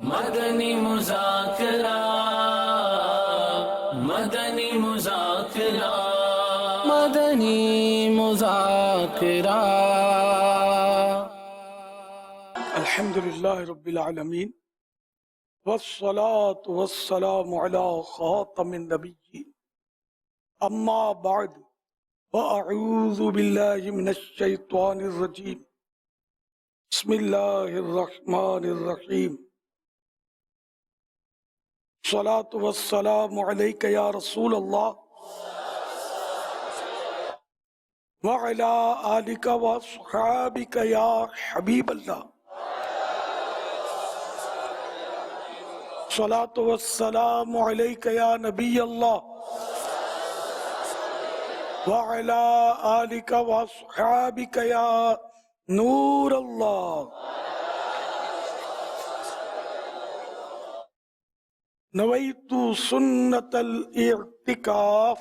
مدنی مذاکرہ، مدنی مذاکرہ، مدنی مذاکرہ۔ الحمد للہ رب العالمین والصلاة والسلام علی خاتم النبیین اما بعد فاعوذ باللہ من الشیطان الرجیم بسم اللہ الرحمن الرحیم الصلاة والسلام علیک یا رسول اللہ وعلی آلک واصحابک یا حبیب اللہ الصلاة والسلام علیک یا نبی اللہ وعلی آلک واصحابک یا نور اللہ۔ نویت سنت الاعتکاف۔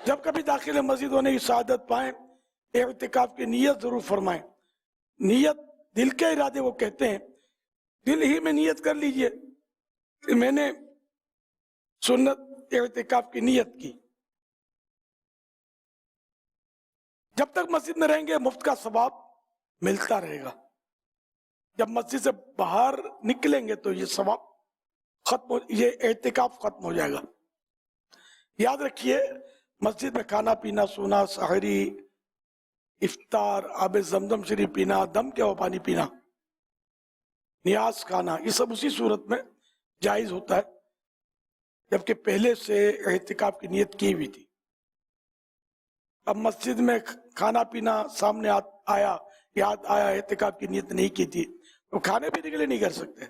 جب کبھی داخل مسجد ہونے کی سعادت پائیں اعتکاف کی نیت ضرور فرمائیں۔ نیت دل کے ارادے وہ کہتے ہیں، دل ہی میں نیت کر لیجئے کہ میں نے سنت اعتکاف کی نیت کی۔ جب تک مسجد میں رہیں گے مفت کا ثواب ملتا رہے گا، جب مسجد سے باہر نکلیں گے تو یہ ثواب یہ اعتکاف ختم ہو جائے گا۔ یاد رکھیے، مسجد میں کھانا پینا، سونا، سحری، افطار، آب زمزم شریف پینا، دم کے ہوا پانی پینا، نیاز کھانا، یہ سب اسی صورت میں جائز ہوتا ہے جبکہ پہلے سے اعتکاف کی نیت کی ہوئی تھی۔ اب مسجد میں کھانا پینا سامنے آیا، یاد آیا اعتکاف کی نیت نہیں کی تھی تو کھانے پینے کے لیے نہیں کر سکتے،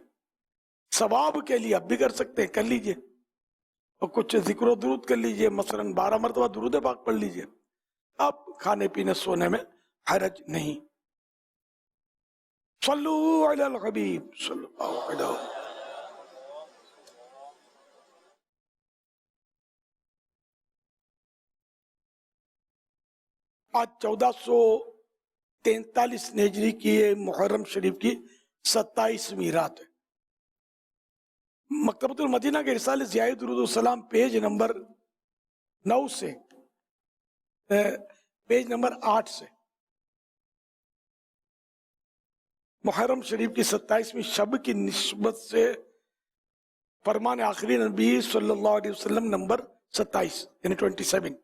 ثواب کے لیے اب بھی کر سکتے ہیں، کر لیجئے، اور کچھ ذکر و درود کر لیجئے، مثلا 12 مرتبہ درود پاک پڑھ لیجئے، اب کھانے پینے سونے میں حرج نہیں۔ صلو علی الحبیب صلی اللہ علیہ وسلم۔ آج 1443 ہجری کی محرم شریف کی 27ویں رات ہے۔ مکتبۃ المدینہ کے رسالے ضیاء درود السلام پیج نمبر 9 سے پیج نمبر 8 سے محرم شریف کی 27ویں شب کی نسبت سے فرمان آخری نبی صلی اللہ علیہ وسلم نمبر 27 یعنی 27۔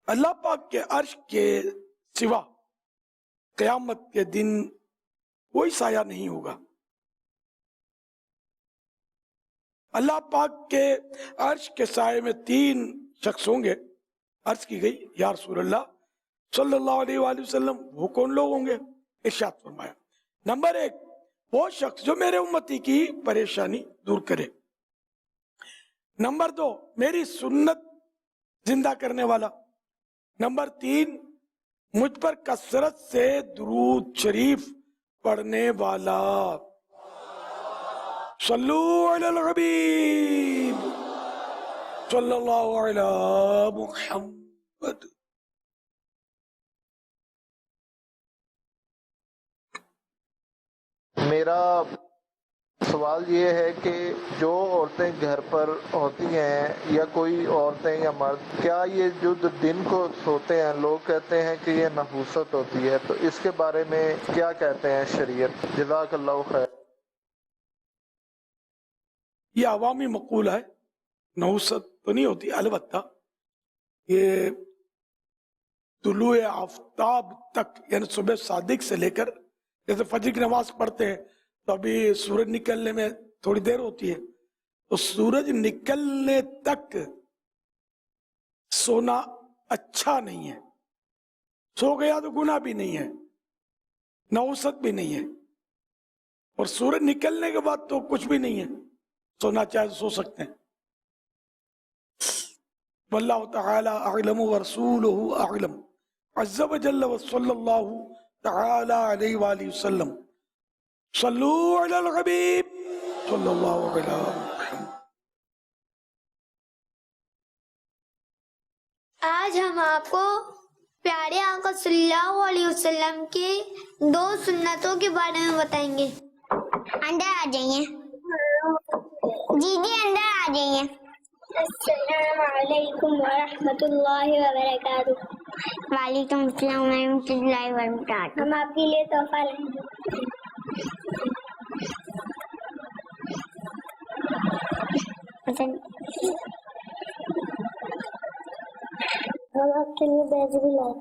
اللہ پاک کے عرش کے سوا قیامت کے دن کوئی سایہ نہیں ہوگا۔ اللہ پاک کے عرش کے سائے میں 3 شخص ہوں گے۔ عرض کی گئی یا رسول اللہ صلی اللہ علیہ وآلہ وسلم وہ کون لوگ ہوں گے؟ ارشاد فرمایا، نمبر 1 وہ شخص جو میرے امتی کی پریشانی دور کرے، نمبر 2 میری سنت زندہ کرنے والا، نمبر 3 مجھ پر کثرت سے درود شریف پڑھنے والا۔ صلو علی الحبیب صلی اللہ علی محمد۔ میرا سوال یہ ہے کہ جو عورتیں گھر پر ہوتی ہیں یا کوئی عورتیں یا مرد، کیا یہ جو دن کو سوتے ہیں لوگ کہتے ہیں کہ یہ نحوست ہوتی ہے، تو اس کے بارے میں کیا کہتے ہیں شریعت؟ جزاک اللہ خیر۔ یہ عوامی مقولہ ہے، نحوست تو نہیں ہوتی، البتہ یہ طلوع آفتاب تک یعنی صبح صادق سے لے کر جیسے فجر کی نماز پڑھتے ہیں تو ابھی سورج نکلنے میں تھوڑی دیر ہوتی ہے، تو سورج نکلنے تک سونا اچھا نہیں ہے، سو گیا تو گناہ بھی نہیں ہے، نحوست بھی نہیں ہے، اور سورج نکلنے کے بعد تو کچھ بھی نہیں ہے، سونا چاہے سو سکتے ہیں۔ واللہ تعالی اعلم ورسولہ اعلم عز وجل وصلی اللہ تعالی علیہ وآلہ وسلم۔ صلو علی الحبیب صلی اللہ علیہ وسلم۔ آج ہم آپ کو پیارے آقا صلی اللہ علیہ وسلم کے 2 سنتوں کے بارے میں بتائیں گے. اندر آ جائیے جی اندر آ جائیے. السلام علیکم ورحمۃ اللہ وبرکاتہ. وعلیکم السلام ورحمۃ اللہ وبرکاتہ. ہم آپ کے لیے تحفہ لائیں گے. ہم آپ کے لیے بیج بھی لائیں.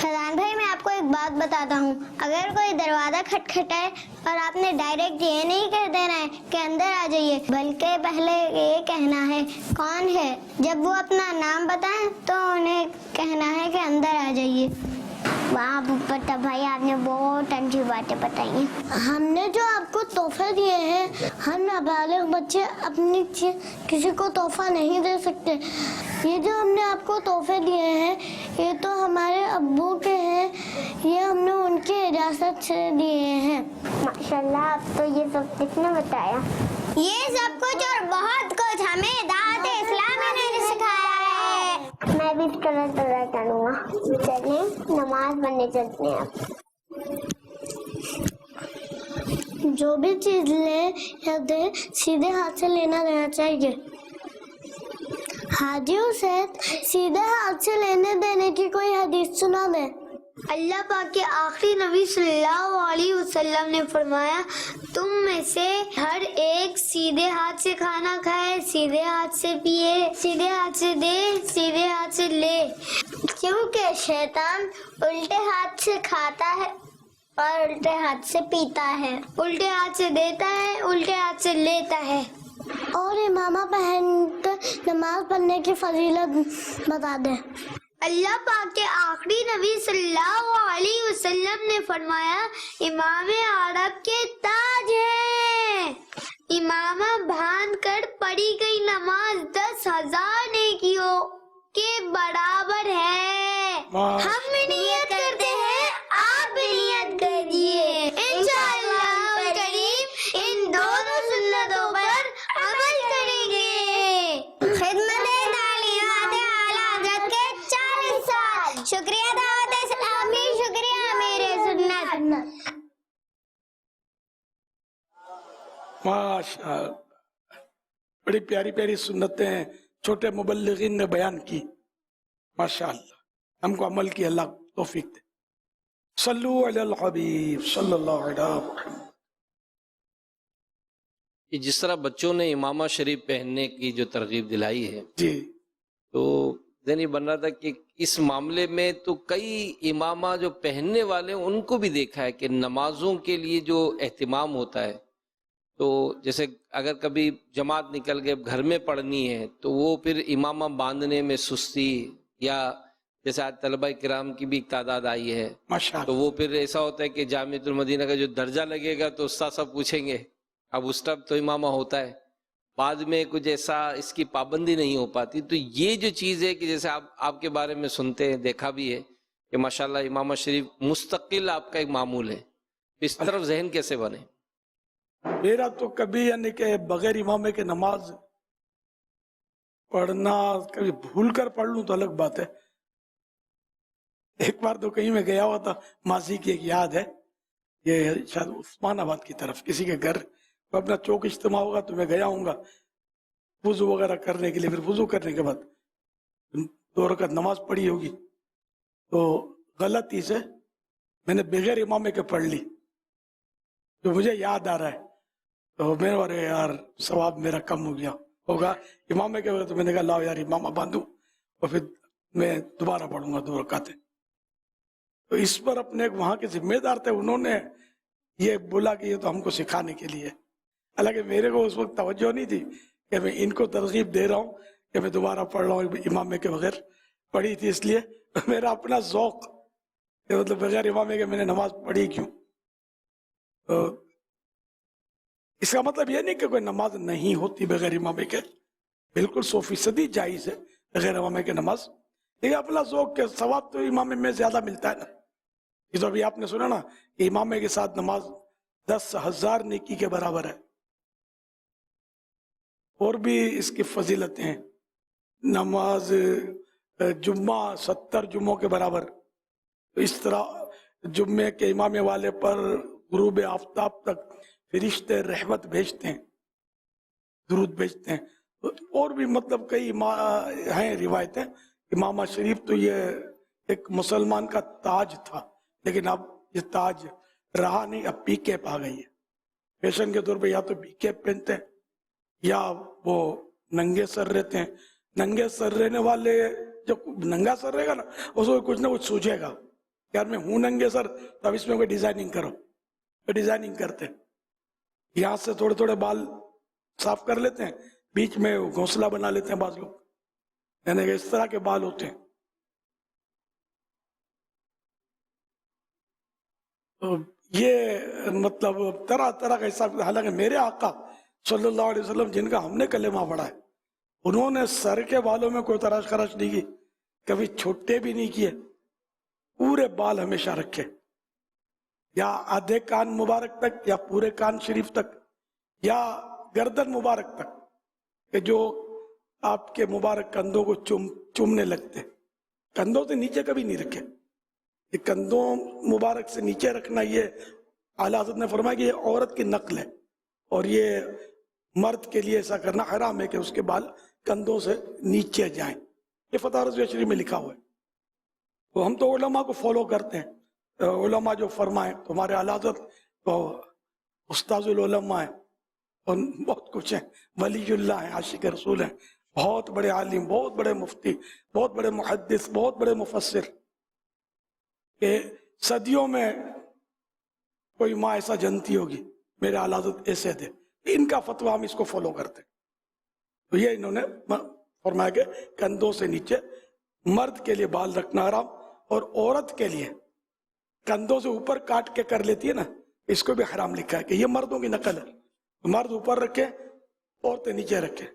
فیضان بھائی میں آپ کو ایک بات بتاتا ہوں، اگر کوئی دروازہ کھٹکھٹائے اور آپ نے ڈائریکٹ یہ نہیں کہہ دینا ہے کہ اندر آ جائیے، بلکہ پہلے یہ کہنا ہے کون ہے. جب وہ اپنا نام بتائیں تو انہیں کہنا ہے کہ اندر آ جائیے. واہ پتا بھائی آپ نے بہت اچھی باتیں بتائی ہیں. ہم نے جو آپ کو تحفے دیے ہیں، ہم نابالغ بچے اپنی کسی کو تحفہ نہیں دے سکتے. یہ جو ہم نے آپ کو تحفے دیے ہیں یہ تو ہمارے ابو کے ہیں، یہ ہم نے ان کی اجازت سے دیے ہیں. ماشاءاللہ آپ تو یہ سب کس نے بتایا؟ یہ سب کچھ اور بہت کچھ ہمیں دعوت اسلامی نے سکھایا ہے. میں بھی اس طرح کروں گا. چلیں نماز پڑھنے چلتے ہیں. جو بھی چیز لے یا دے سیدھے ہاتھ سے لینا دینا چاہیے. حاجیوں سے سیدھے ہاتھ سے لینے دینے کی کوئی حدیث سنا دے. اللہ پاک کے آخری نبی صلی اللہ علیہ وسلم نے فرمایا تم میں سے ہر ایک سیدھے ہاتھ سے کھانا کھائے، سیدھے ہاتھ سے پیے، سیدھے ہاتھ سے دے، سیدھے ہاتھ سے لے، کیونکہ شیطان الٹے ہاتھ سے کھاتا ہے اور الٹے ہاتھ سے پیتا ہے، الٹے ہاتھ سے دیتا ہے، الٹے ہاتھ سے لیتا ہے. اور امامہ پہن کر نماز پڑھنے کی فضیلت بتا دے. اللہ پاک کے آخری نبی صلی اللہ علیہ وسلم نے فرمایا امام عرب کے تاج ہے. امامہ باندھ کر پڑھی گئی نماز 10,000 نیکیوں کے برابر ہے. ہم بھی نیت کرتے ہیں، آپ بھی نیت کریے. انشاءاللہ کریم ان دونوں سنتوں پر عمل کریں گے. خدمت تعلیمات اعلیٰ حضرت کے 40 سال. شکریہ دعوت اسلامی، شکریہ میرے سنت. ماشاء بڑی پیاری پیاری سنتیں چھوٹے مبلغین نے بیان کی. ماشاء اللہ ہم کو عمل کی اللہ توفیق دے. صلو علی الحبیب صلی اللہ علیہ وسلم. جس طرح بچوں نے امامہ شریف پہننے کی جو ترغیب دلائی ہے جی تو ذہن یہ بن رہا تھا کہ اس معاملے میں تو کئی امامہ جو پہننے والے ہیں ان کو بھی دیکھا ہے کہ نمازوں کے لیے جو اہتمام ہوتا ہے تو جیسے اگر کبھی جماعت نکل کے گھر میں پڑھنی ہے تو وہ پھر امامہ باندھنے میں سستی، یا جیسے آج طلبہ کرام کی بھی ایک تعداد آئی ہے ماشاء تو اللہ. وہ پھر ایسا ہوتا ہے کہ جامعۃ المدینہ کا جو درجہ لگے گا تو استاد صاحب پوچھیں گے، اب اس ٹائم تو امامہ ہوتا ہے، بعد میں کچھ ایسا اس کی پابندی نہیں ہو پاتی. تو یہ جو چیز ہے کہ جیسے آپ کے بارے میں سنتے ہیں، دیکھا بھی ہے کہ ماشاءاللہ امامہ شریف مستقل آپ کا ایک معمول ہے، اس طرف ذہن کیسے بنے؟ میرا تو کبھی یعنی کہ بغیر امامے کے نماز پڑھنا، کبھی بھول کر پڑھ لوں تو الگ بات ہے. ایک بار تو کہیں میں گیا ہوا تھا، ماضی کی ایک یاد ہے، یہ شاید عثمان آباد کی طرف کسی کے گھر اپنا چوک اجتماع ہوگا تو میں گیا ہوں گا وضو وغیرہ کرنے کے لیے. پھر وضو کرنے کے بعد 2 رکعت نماز پڑھی ہوگی تو غلطی سے میں نے بغیر امامے کے پڑھ لی، جو مجھے یاد آ رہا ہے. تو میں اور یار ثواب میرا کم ہو گیا ہوگا امامے کے وقت. تو میں نے کہا لاؤ یار امامہ باندھوں اور پھر میں دوبارہ پڑھوں گا 2 رکعتیں. تو اس پر اپنے وہاں کے ذمہ دار تھے، انہوں نے یہ بولا کہ یہ تو ہم کو سکھانے کے لیے. حالانکہ میرے کو اس وقت توجہ نہیں تھی کہ میں ان کو ترغیب دے رہا ہوں کہ میں دوبارہ پڑھ رہا ہوں. امامے کے بغیر پڑھی تھی، اس لیے میرا اپنا ذوق کہ مطلب بغیر امامے کے میں نے نماز پڑھی کیوں. تو اس کا مطلب یہ نہیں کہ کوئی نماز نہیں ہوتی بغیر امامے کے، بالکل 100% جائز ہے بغیر امامے کے نماز. لیکن اپنا ذوق کے ثواب تو امامے میں زیادہ ملتا ہے نا. یہ تو ابھی آپ نے سنا نا کہ امامے کے ساتھ نماز 10,000 نیکی کے برابر ہے. اور بھی اس کی فضیلتیں ہیں. نماز جمعہ 70 جمعوں کے برابر. تو اس طرح جمعے کے امام والے پر غروب آفتاب تک فرشتے رحمت بھیجتے ہیں، درود بھیجتے ہیں۔ اور بھی مطلب کئی ہیں روایتیں۔ امامہ شریف تو یہ ایک مسلمان کا تاج تھا، لیکن اب یہ تاج رہا نہیں، اب پی کیپ آ گئی ہے۔ فیشن کے طور پہ یا تو پی کیپ پہنتے ہیں یا وہ ننگے سر رہتے ہیں۔ ننگے سر رہنے والے، جب ننگا سر رہے گا نا اس کو کچھ نہ کچھ سوچے گا، یار میں ہوں ننگے سر تو اب اس میں کوئی ڈیزائننگ کرو، تو ڈیزائننگ کرتے ہیں۔ یہاں سے تھوڑے تھوڑے بال صاف کر لیتے ہیں، بیچ میں گھونسلہ بنا لیتے ہیں بعض لوگ، یعنی کہ اس طرح کے بال ہوتے ہیں۔ تو یہ مطلب طرح طرح کا حساب، حالانکہ میرے آقا صلی اللہ علیہ وسلم جن کا ہم نے کلمہ پڑھا ہے، انہوں نے سر کے بالوں میں کوئی تراش خراش نہیں کی، کبھی چھوٹے بھی نہیں کیے، پورے بال ہمیشہ رکھے، یا آدھے کان مبارک تک، یا پورے کان شریف تک، یا گردن مبارک تک، کہ جو آپ کے مبارک کندھوں کو چومنے لگتے۔ کندھوں سے نیچے کبھی نہیں رکھے، یہ کندھوں مبارک سے نیچے رکھنا، یہ اعلیٰ حضرت نے فرمایا کہ یہ عورت کی نقل ہے، اور یہ مرد کے لیے ایسا کرنا حرام ہے کہ اس کے بال کندھوں سے نیچے جائیں۔ یہ فتح رضویہ شریف میں لکھا ہوا ہے۔ تو ہم تو علماء کو فالو کرتے ہیں، علماء جو فرمائیں، تمہارے اعلیٰ حضرت تو استاذ العلماء ہیں، اور بہت کچھ ہیں، ولی اللہ ہیں، عاشق رسول ہیں، بہت بڑے عالم، بہت بڑے مفتی، بہت بڑے محدث، بہت بڑے مفسر، کہ صدیوں میں کوئی ماں ایسا جنتی ہوگی میرے اعلیٰ حضرت ایسے تھے، ان کا فتویٰ ہم اس کو فالو کرتے ہیں۔ تو یہ انہوں نے فرمایا کہ کندھوں سے نیچے مرد کے لیے بال رکھنا حرام، اور عورت کے لیے کندھوں سے اوپر کاٹ کے کر لیتی ہے نا، اس کو بھی حرام لکھا ہے کہ یہ مردوں کی نقل ہے، مرد اوپر رکھے، عورتیں نیچے رکھے۔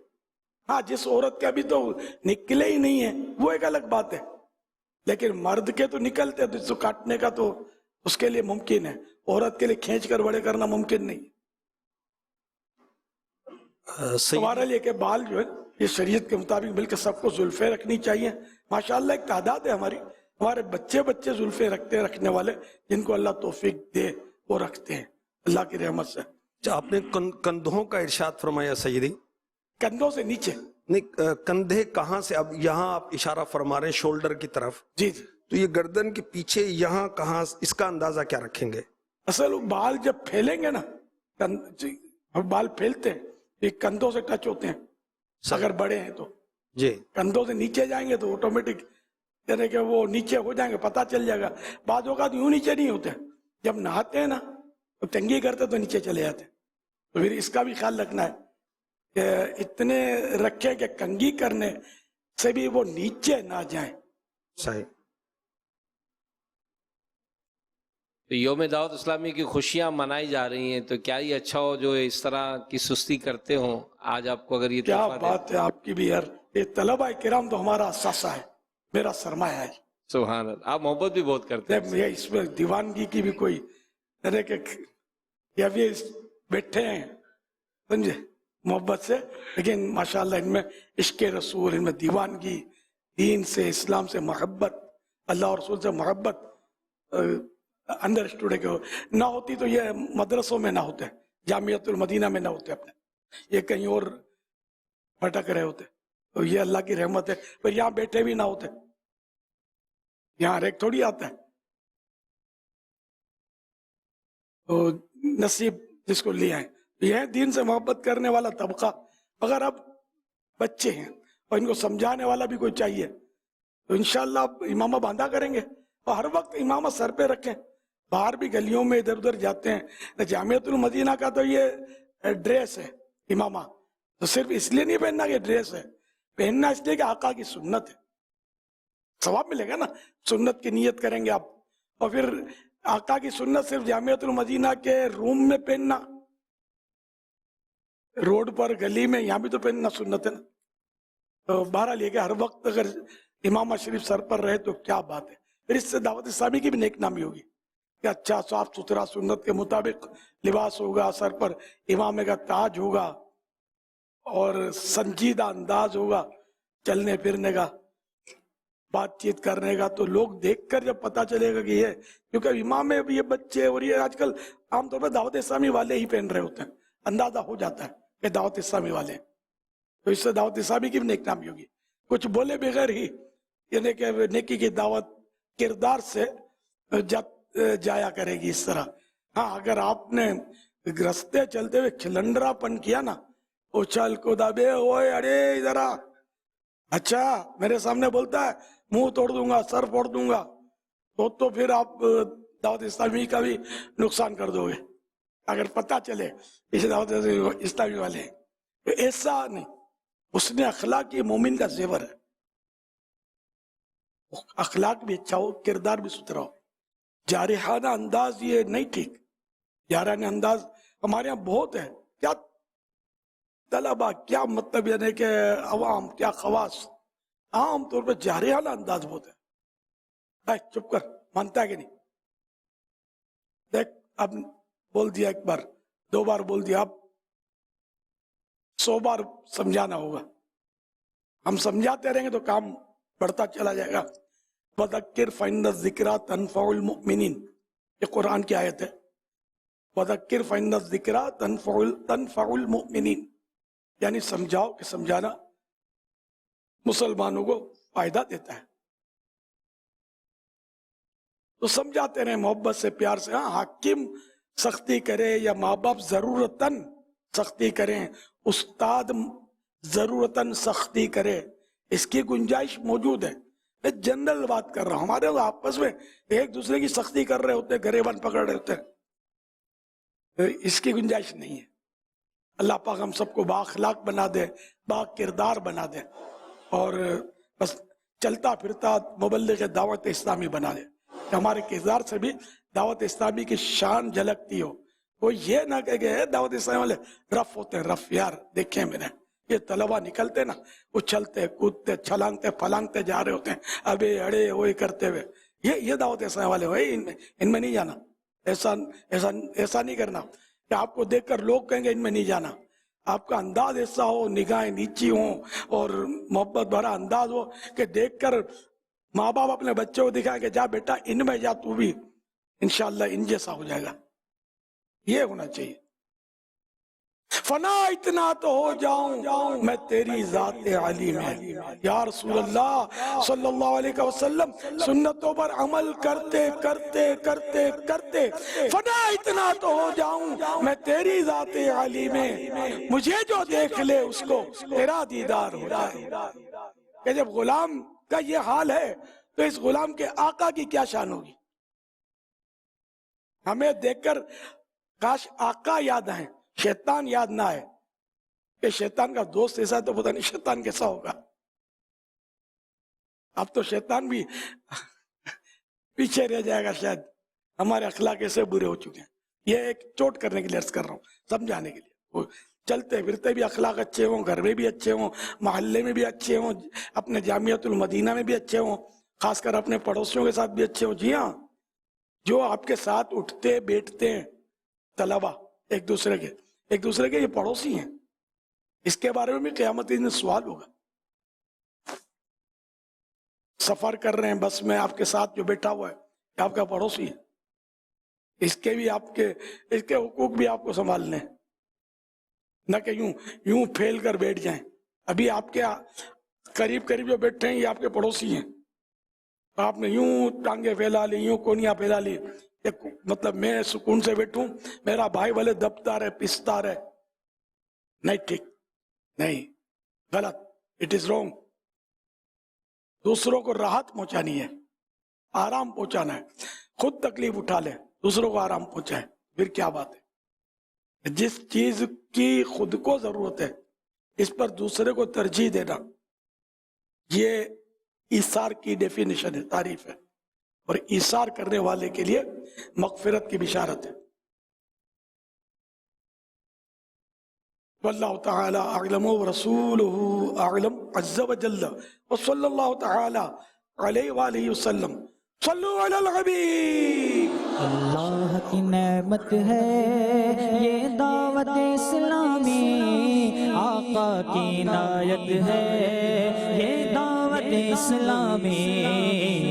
ہاں، جس عورت کے ابھی تو نکلے ہی نہیں ہے وہ ایک الگ بات ہے، لیکن مرد کے تو نکلتے ہیں، تو اس کو کاٹنے کا تو اس کے لیے ممکن ہے، عورت کے لیے کھینچ کر بڑے کرنا ممکن نہیں۔ ہمارے لیے کہ بال جو ہے یہ شریعت کے مطابق بلکہ سب کو زلفیں رکھنی چاہیے۔ ماشاءاللہ ایک تعداد ہے ہمارے بچے زلفیں رکھنے والے، جن کو اللہ توفیق دے وہ رکھتے ہیں اللہ کی رحمت سے۔ آپ نے کندھوں کا ارشاد فرمایا سیدی، کندھوں سے نیچے نہیں، کندھے کہاں سے؟ اب یہاں آپ اشارہ فرما رہے ہیں شولڈر کی طرف، جی جی، تو یہ گردن کے پیچھے یہاں کہاں، اس کا اندازہ کیا رکھیں گے؟ اصل بال جب پھیلیں گے نا، بال پھیلتے ہیں یہ کندھوں سے ٹچ ہوتے ہیں، اگر بڑے ہیں تو جی، کندھوں سے نیچے جائیں گے تو آٹومیٹک یعنی کہ وہ نیچے ہو جائیں گے، پتہ چل جائے گا۔ بعض اوقات یوں نیچے نہیں ہوتے، جب نہاتے ہیں نا تو کنگھی کرتے تو نیچے چلے جاتے، تو پھر اس کا بھی خیال رکھنا ہے کہ اتنے رکھے کہ کنگھی کرنے سے بھی وہ نیچے نہ جائیں۔ صحیح۔ تو یوم دعوت اسلامی کی خوشیاں منائی جا رہی ہیں، تو کیا یہ اچھا ہو جو اس طرح کی سستی کرتے ہوں؟ آج آپ کو اگر یہ کیا تحفہ دیں۔ بات ہے آپ کی بھی یار، یہ طلبہ کرام تو ہمارا اثاثہ ہے، میرا سرمایہ ہے۔ سبحان اللہ، آپ محبت بھی بہت کرتے ہیں۔ یہ اس میں دیوانگی کی بھی کوئی یعنی کہ یہ ابھی بیٹھے ہیں سمجھے محبت سے، لیکن ماشاءاللہ ان میں عشق رسول، ان میں دیوانگی، دین سے، اسلام سے محبت، اللہ اور رسول سے محبت انڈرسٹوڈ ہے کہ نہ ہوتی تو یہ مدرسوں میں نہ ہوتے، جامعۃ المدینہ میں نہ ہوتے، اپنے یہ کہیں اور بھٹک رہے ہوتے، تو یہ اللہ کی رحمت ہے۔ پھر یہاں بیٹھے بھی نہ ہوتے، یہاں ایک تھوڑی آتا ہے، تو نصیب جس کو لے آئے۔ یہ دین سے محبت کرنے والا طبقہ، اگر اب بچے ہیں اور ان کو سمجھانے والا بھی کوئی چاہیے تو انشاءاللہ آپ امامہ باندھا کریں گے، اور ہر وقت امامہ سر پہ رکھیں، باہر بھی گلیوں میں ادھر ادھر جاتے ہیں۔ جامعۃ المدینہ کا تو یہ ڈریس ہے امامہ، تو صرف اس لیے نہیں پہننا کہ ڈریس ہے، پہننا اس لیے کہ آقا کی سنت ہے، ثواب ملے گا نا، سنت کی نیت کریں گے آپ۔ اور پھر آقا کی سنت صرف جامعۃ المدینہ کے روم میں پہننا، روڈ پر گلی میں یہاں بھی تو پہننا سنت ہے نا۔ تو بہرحال یہ کہ ہر وقت اگر امامہ شریف سر پر رہے تو کیا بات ہے، پھر اس سے دعوت اسلامی کی بھی نیک نامی ہوگی کہ اچھا صاف ستھرا سنت کے مطابق لباس ہوگا، سر پر امامے کا تاج ہوگا، اور سنجیدہ انداز ہوگا چلنے پھرنے کا۔ बातचीत करने का, तो लोग देखकर जब पता चलेगा कि ये, क्योंकि इमाम में भी ये बच्चे और ये आजकल आमतौर पर दावत इस्लामी वाले ही पहन रहे होते हैं, अंदाजा हो जाता है कि दावत इस्लामी वाले, तो इससे दावत इस्लामी की भी नेकनामी होगी। कुछ बोले बगैर ही यानी कि नेकी की दावत किरदार से जाया करेगी इस तरह। हाँ, अगर आपने रास्ते चलते हुए खिलंडरापन किया ना, उछल कूदा बे ओए अरे इधर आ, अच्छा मेरे सामने बोलता है मुंह तोड़ दूंगा, सर फोड़ दूंगा, तो फिर आप दावत इस्लामी का भी नुकसान कर दोगे। अगर पता चले इसे दावत इस्लामी वाले, तो ऐसा नहीं, उसने अखलाक ये मोमिन का जेवर है, अखलाक भी अच्छा हो, किरदार भी सुथरा हो। जारिहाना अंदाज ये नहीं ठीक, जारिहाना अंदाज हमारे यहाँ बहुत है। क्या तलबा, क्या मतलब यानी कि अवाम, क्या खवास, आम तौर पर जारिहाना अंदाज बहुत है। चुप कर, मानता है कि नहीं? देख, अब बोल दिया एक बार, दो बार बोल दिया, अब 100 बार समझाना होगा। हम समझाते रहेंगे तो काम बढ़ता चला जाएगा। वज़क्किर फ़इन्न ज़िक्रा तनफ़उल मुमिनीन, ये कुरान की आयत है। वज़क्किर फ़इन्न ज़िक्रा तनफ़उल मुमिनीन, यानी समझाओ कि समझाना मुसलमानों को फायदा देता है। तो समझाते रहे मोहब्बत से, प्यार से। हाँ, हाकिम सख्ती करे या माँ बाप जरूरतन सख्ती करें, उस्ताद जरूरतन सख्ती करे, इसकी गुंजाइश मौजूद है। मैं जनरल बात कर रहा हूं, हमारे आपस में एक दूसरे की सख्ती कर रहे होते, गरेबन पकड़ रहे होते, तो इसकी गुंजाइश नहीं है। अल्लाह पाक हम सबको बाअखलाक बना दे, बाकिरदार बना दे, और बस चलता फिरता मुबल्लिग दावत इस्लामी बना दे, हमारे किरदार से भी दावत इस्लामी की शान झलकती हो। वो ये ना कहे दावत इस्लामी वाले रफ होते हैं, रफ यार देखे मैंने, ये तलबा निकलते ना, उछलते कूदते छलांगते फलांगते जा रहे होते हैं, अबे अड़े वो करते हुए, ये दावत इस्लामी वाले हो, इनमें नहीं जाना। ऐसा ऐसा ऐसा नहीं करना कि आपको देखकर लोग कहेंगे इनमें नहीं जाना। आपका अंदाज ऐसा हो, निगाहें नीची हो और मोहब्बत भरा अंदाज हो कि देखकर माँ बाप अपने बच्चे को दिखाए कि जा बेटा इनमें जा, तू भी इंशाअल्लाह इन जैसा हो जाएगा। ये होना चाहिए। फना इतना तो हो जाऊं मैं तेरी ज़ात आली में, या रसूल अल्लाह सल्लल्लाहु अलैहि वसल्लम, सुन्नतों पर अमल करते करते करते करते फना इतना तो हो जाऊं मैं तेरी ज़ात आली में, मुझे जो देख ले उसको तेरा दीदार हो जाए। कि जब गुलाम का ये हाल है तो इस गुलाम के आका की क्या शान होगी। हमें देखकर काश आका याद आए, शैतान याद ना आए। कि शैतान का दोस्त ऐसा है तो पता नहीं शैतान कैसा होगा। अब तो शैतान भी पीछे रह जाएगा शायद, हमारे अखलाक ऐसे बुरे हो चुके हैं। ये एक चोट करने के लिए अर्ज कर रहा हूँ, समझाने के लिए। चलते फिरते भी अखलाक अच्छे हों, घर में भी अच्छे हों, मोहल्ले में भी अच्छे हों, अपने जामियातुल मदीना में भी अच्छे हों, खासकर अपने पड़ोसियों के साथ भी अच्छे हों। जी हाँ, जो आपके साथ उठते बैठते हैं तलबा एक दूसरे के ये पड़ोसी हैं, इसके बारे में भी क़यामत के दिन सवाल होगा। सफर कर रहे हैं बस में, आपके साथ जो बैठा हुआ है आपका पड़ोसी है, इसके हुकूक भी आपको संभालने हैं, न कि यूं फैल कर बैठ जाएं। अभी आपके करीब करीब जो बैठे हैं ये आपके पड़ोसी हैं, आपने यूं टांगे फैला ली, यूं कोनियां फैला ली, मतलब मैं सुकून से बैठूं, मेरा भाई भले दबता रहे पिसता रहे, नहीं ठीक, नहीं, गलत, इट इज रॉन्ग। दूसरों को राहत पहुंचानी है, आराम पहुंचाना है, खुद तकलीफ उठा ले, दूसरों को आराम पहुंचाए, फिर क्या बात है। जिस चीज की खुद को जरूरत है इस पर दूसरे को तरजीह देना, ये ईसार की डेफिनेशन है, तारीफ है, और ईसार करने वाले के लिए मगफिरत की बिशारत है। वल्लाहु तआला अअलम व रसूलुहु अअलम अज़्ज़ व जल्ल व सल्लल्लाहु तआला अलैहि व आलिहि वसल्लम। सल्लु अलल हबीब। अल्लाह की नेमत है ये दावत इस्लामी, आका की इनायत है ये दावत اسلامی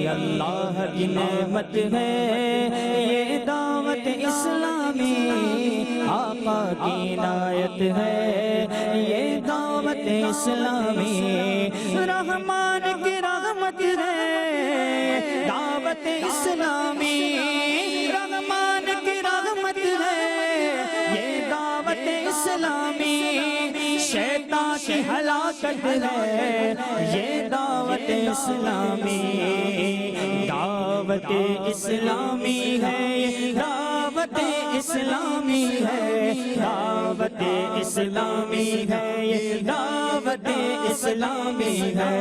اللہ کی نعمت ہے یہ دعوت اسلامی آقا کی عنایت ہے یہ دعوت اسلامی رحمان کی رحمت ہے دعوت اسلامی رحمان کی رحمت ہے یہ دعوت اسلامی شیطان کی ہلاکت ہے یہ دعوت اسلامی دعوت اسلامی ہے دعوت اسلامی ہے دعوت اسلامی ہے یہ دعوت اسلامی ہے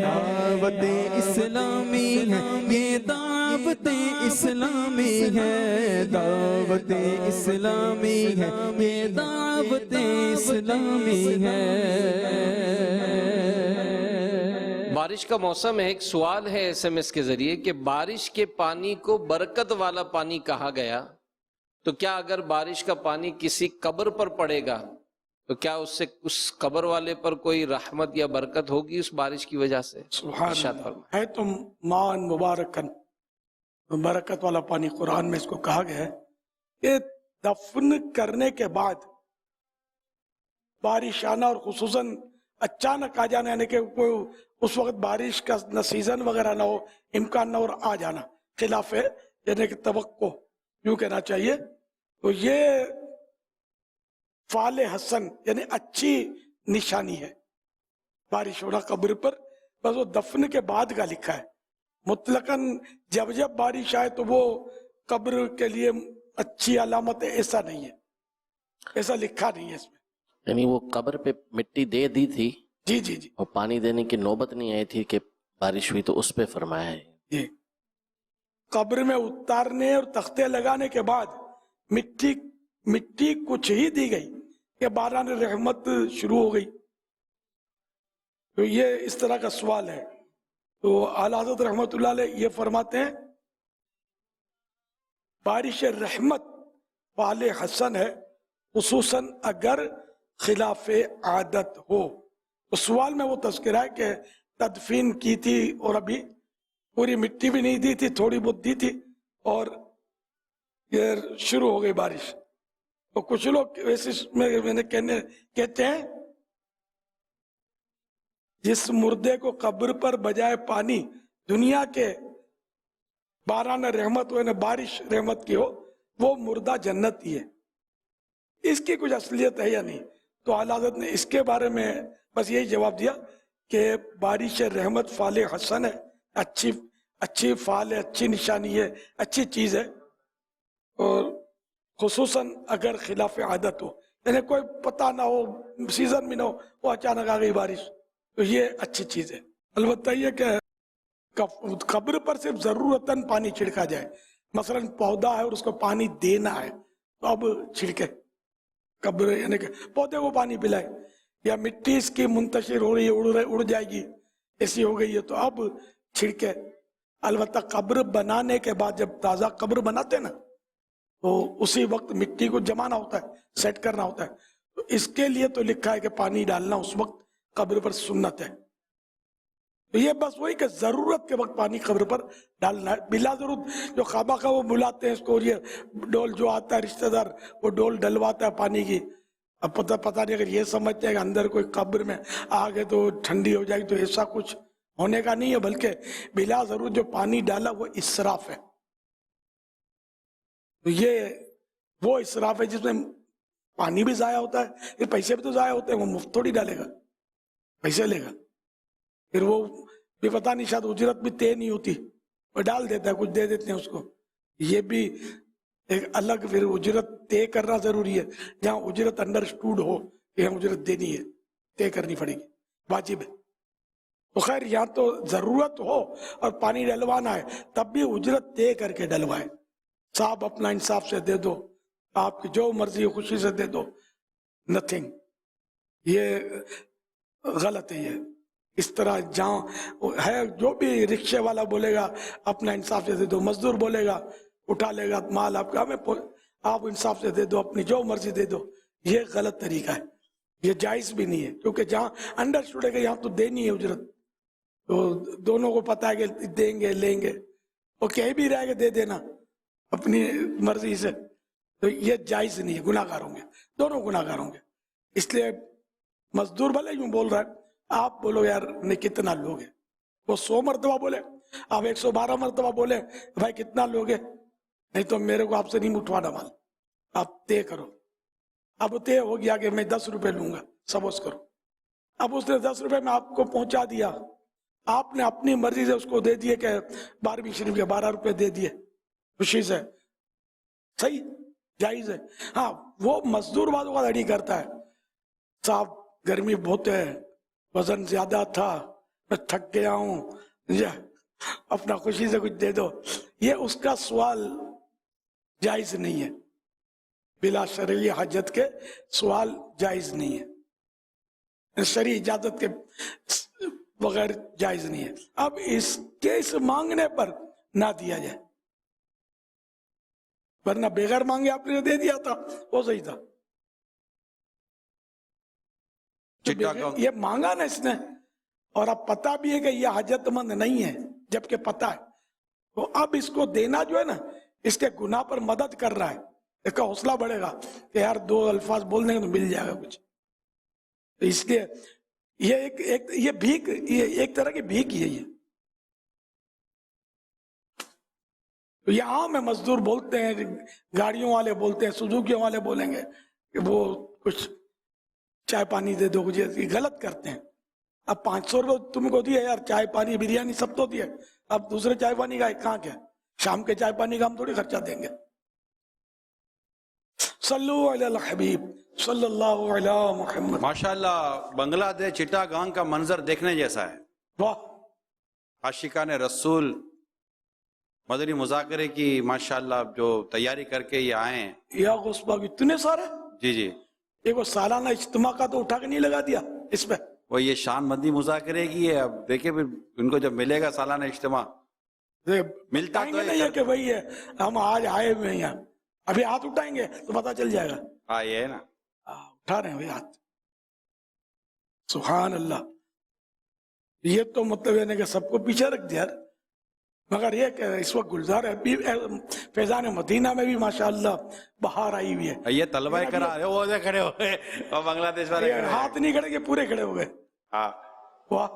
دعوت اسلامی ہے یہ دعوت اسلامی ہے دعوت اسلامی ہے یہ دعوت اسلامی ہے بارش کا موسم ہے، ایک سوال ہے SMS کے ذریعے کہ بارش کے پانی کو برکت والا پانی کہا گیا، تو کیا اگر بارش کا پانی کسی قبر پر پڑے گا تو کیا اس سے اس قبر والے پر کوئی رحمت یا برکت ہوگی اس بارش کی وجہ سے؟ سبحان ارشاد اللہ فرمائیں۔ ہے تم مان مبارکن برکت والا پانی قرآن میں اس کو کہا گیا ہے کہ دفن کرنے کے بعد بارش آنا اور خصوصاً اچانک آ جانا یعنی کہ کوئی اس وقت بارش کا نہ سیزن وغیرہ نہ ہو امکان نہ اور آ جانا خلاف ہے یعنی کہ توقع یوں کہنا چاہیے تو یہ فعال حسن یعنی اچھی نشانی ہے بارش ہونا قبر پر بس وہ دفن کے بعد کا لکھا ہے مطلقاً جب جب بارش آئے تو وہ قبر کے لیے اچھی علامت ہے ایسا نہیں ہے ایسا لکھا نہیں ہے اس میں یعنی وہ قبر پہ مٹی دے دی تھی جی جی جی اور پانی دینے کی نوبت نہیں آئی تھی کہ بارش ہوئی تو اس پہ فرمایا ہے جی قبر میں اتارنے اور تختے لگانے کے بعد مٹی کچھ ہی دی گئی کہ باران رحمت شروع ہو گئی تو یہ اس طرح کا سوال ہے تو اعلیٰ حضرت رحمت اللہ علیہ یہ فرماتے ہیں بارش رحمت فعال حسن ہے خصوصاً اگر خلاف عادت ہو تو سوال میں وہ تذکرہ ہے کہ تدفین کی تھی اور ابھی پوری مٹی بھی نہیں دی تھی تھوڑی بہت دی تھی اور یہ شروع ہو گئی بارش تو کچھ لوگ ویسے میں نے کہتے ہیں جس مردے کو قبر پر بجائے پانی دنیا کے باران رحمت ہو یعنی بارش رحمت کی ہو وہ مردہ جنتی ہے اس کی کچھ اصلیت ہے یا نہیں تو اعلیٰ حضرت نے اس کے بارے میں بس یہی جواب دیا کہ بارش رحمت فعال حسن ہے اچھی فعال ہے اچھی نشانی ہے اچھی چیز ہے اور خصوصاً اگر خلاف عادت ہو یعنی کوئی پتہ نہ ہو سیزن بھی نہ ہو وہ اچانک آ گئی بارش تو یہ اچھی چیز ہے البتہ یہ کہ قبر پر صرف ضرورتاً پانی چھڑکا جائے مثلا پودا ہے اور اس کو پانی دینا ہے تو اب چھڑکے قبر یعنی کہ پودے کو پانی پلائے یا مٹی اس کی منتشر ہو رہی ہے اڑ جائے گی ایسی ہو گئی ہے تو اب چھڑکے البتہ قبر بنانے کے بعد جب تازہ قبر بناتے نا تو اسی وقت مٹی کو جمانا ہوتا ہے سیٹ کرنا ہوتا ہے تو اس کے لیے تو لکھا ہے کہ پانی ڈالنا اس وقت قبر پر سنت ہے تو یہ بس وہی کہ ضرورت کے وقت پانی قبر پر ڈالنا ہے بلا ضرورت جو خواہ خواہ وہ بلاتے ہیں اس کو یہ ڈول جو آتا ہے رشتہ دار وہ ڈول ڈلواتا ہے پانی کی اب پتہ نہیں اگر یہ سمجھتے ہیں کہ اندر کوئی قبر میں آگے تو ٹھنڈی ہو جائے گی تو ایسا کچھ ہونے کا نہیں ہے بلکہ بلا ضرورت جو پانی ڈالا وہ اسراف ہے تو یہ وہ اسراف ہے جس میں پانی بھی ضائع ہوتا ہے پھر پیسے بھی تو ضائع ہوتے ہیں وہ مفت تھوڑی ڈالے گا پیسے لے گا پھر وہ بھی پتہ نہیں شاید اجرت بھی طے نہیں ہوتی وہ ڈال دیتا ہے کچھ دے دیتے ہیں اس کو یہ بھی ایک الگ پھر اجرت طے کرنا ضروری ہے جہاں اجرت انڈرسٹوڈ ہو کہ ہم اجرت دینی ہے طے کرنی پڑے گی واجب ہے تو خیر یہاں تو ضرورت ہو اور پانی ڈلوانا ہے تب بھی اجرت طے کر کے ڈلوائے صاحب اپنا انصاف سے دے دو آپ کی جو مرضی خوشی سے دے دو نتھنگ یہ غلط ہے یہ اس طرح جہاں ہے جو بھی رکشے والا بولے گا اپنا انصاف سے دے دو مزدور بولے گا اٹھا لے گا مال آپ کا ہمیں آپ انصاف سے دے دو اپنی جو مرضی دے دو یہ غلط طریقہ ہے یہ جائز بھی نہیں ہے کیونکہ جہاں انڈرسٹوڈ ہے کہ یہاں تو دینی ہے اجرت तो दोनों को पता है कि देंगे लेंगे, वो कह भी रहा है कि दे देना अपनी मर्जी से, तो ये जायज नहीं है, गुनाहगार होंगे, दोनों गुनाहगार होंगे। इसलिए मजदूर भले यूं बोल रहा है, आप बोलो यार नहीं कितना लोगे, वो 100 मरतबा बोले, आप 112 मरतबा बोले भाई कितना लोगे, नहीं तो मेरे को आपसे नहीं उठवाना माल, आप तय करो। अब तय हो गया कि मैं 10 रुपए लूंगा, सपोज करो, अब उसने 10 रुपए में आपको पहुंचा दिया, आपने अपनी मर्जी से उसको दे दिए कि 12वीं शरीफ के 12 रुपए दे दिए खुशी से, सही जायज है। हाँ, वो मजदूर वालों का लड़ी करता है, साहब गर्मी बहुत है, वजन ज्यादा था, मैं थक गया हूं, मुझे अपना खुशी से कुछ दे दो, ये उसका सवाल जायज नहीं है, बिला शरई हाजत के सवाल जायज नहीं है, शरई इजाजत के बगैर जायज नहीं है। अब इसके इस मांगने पर ना दिया जाए, वरना बेगर मांगे आपने दे दिया था वो सही था, तो ये मांगा ना इसने, और अब पता भी है कि ये हाजतमंद नहीं है, जबकि पता है, तो अब इसको देना जो है ना, इसके गुनाह पर मदद कर रहा है, इसका हौसला बढ़ेगा कि यार 2 अल्फाज बोल देंगे तो मिल जाएगा कुछ। तो इसलिए ये ये भीख, ये एक तरह की भीख ही है ये। तो ये आम है, मजदूर बोलते हैं, गाड़ियों वाले बोलते हैं, सुजुकी वाले बोलेंगे कि वो कुछ चाय पानी दे दो, कुछ ये गलत करते हैं। अब 500 रुपये तुमको दिए यार, चाय पानी बिरयानी सब तो दिए, अब दूसरे चाय पानी का कहाँ क्या, शाम के चाय पानी का हम थोड़ी खर्चा देंगे। सल्लु अला हबीब सल्लल्लाहु अलैहि मुहम्मद। माशाल्लाह, बांग्लादेश चिटागांग का मंजर देखने जैसा है। वाह, आशिकान रसूल मदनी मुज़ाकरे की माशाल्लाह जो तैयारी करके ये आए हैं। या गुस्बा इतने सारे, जी जी, एक वो सालाना इज्तिमा का तो उठा के नहीं लगा दिया इस पे, वो ये शान मदनी मुज़ाकरे की है। अब देखिए फिर उनको जब मिलेगा सालाना इज्तिमा, मिलता तो नहीं है कि वही है, हम आज आए हुए हैं यहाँ, अभी हाथ उठाएंगे तो पता चल जाएगा। हाँ, ये है ना, उठा रहे हैं भाई हाथ, सुभान अल्लाह। ये तो मतलब है कि सबको पीछे रख दिया, मगर ये कि इस वक्त गुलजार है, फैजान मदीना में भी माशाअल्लाह बहार आई हुई है। ये तलवाएं करा रहे, वो जो खड़े हो गए और बांग्लादेश वाले हाथ नहीं खड़े, पूरे खड़े हो गए। हाँ, वाह,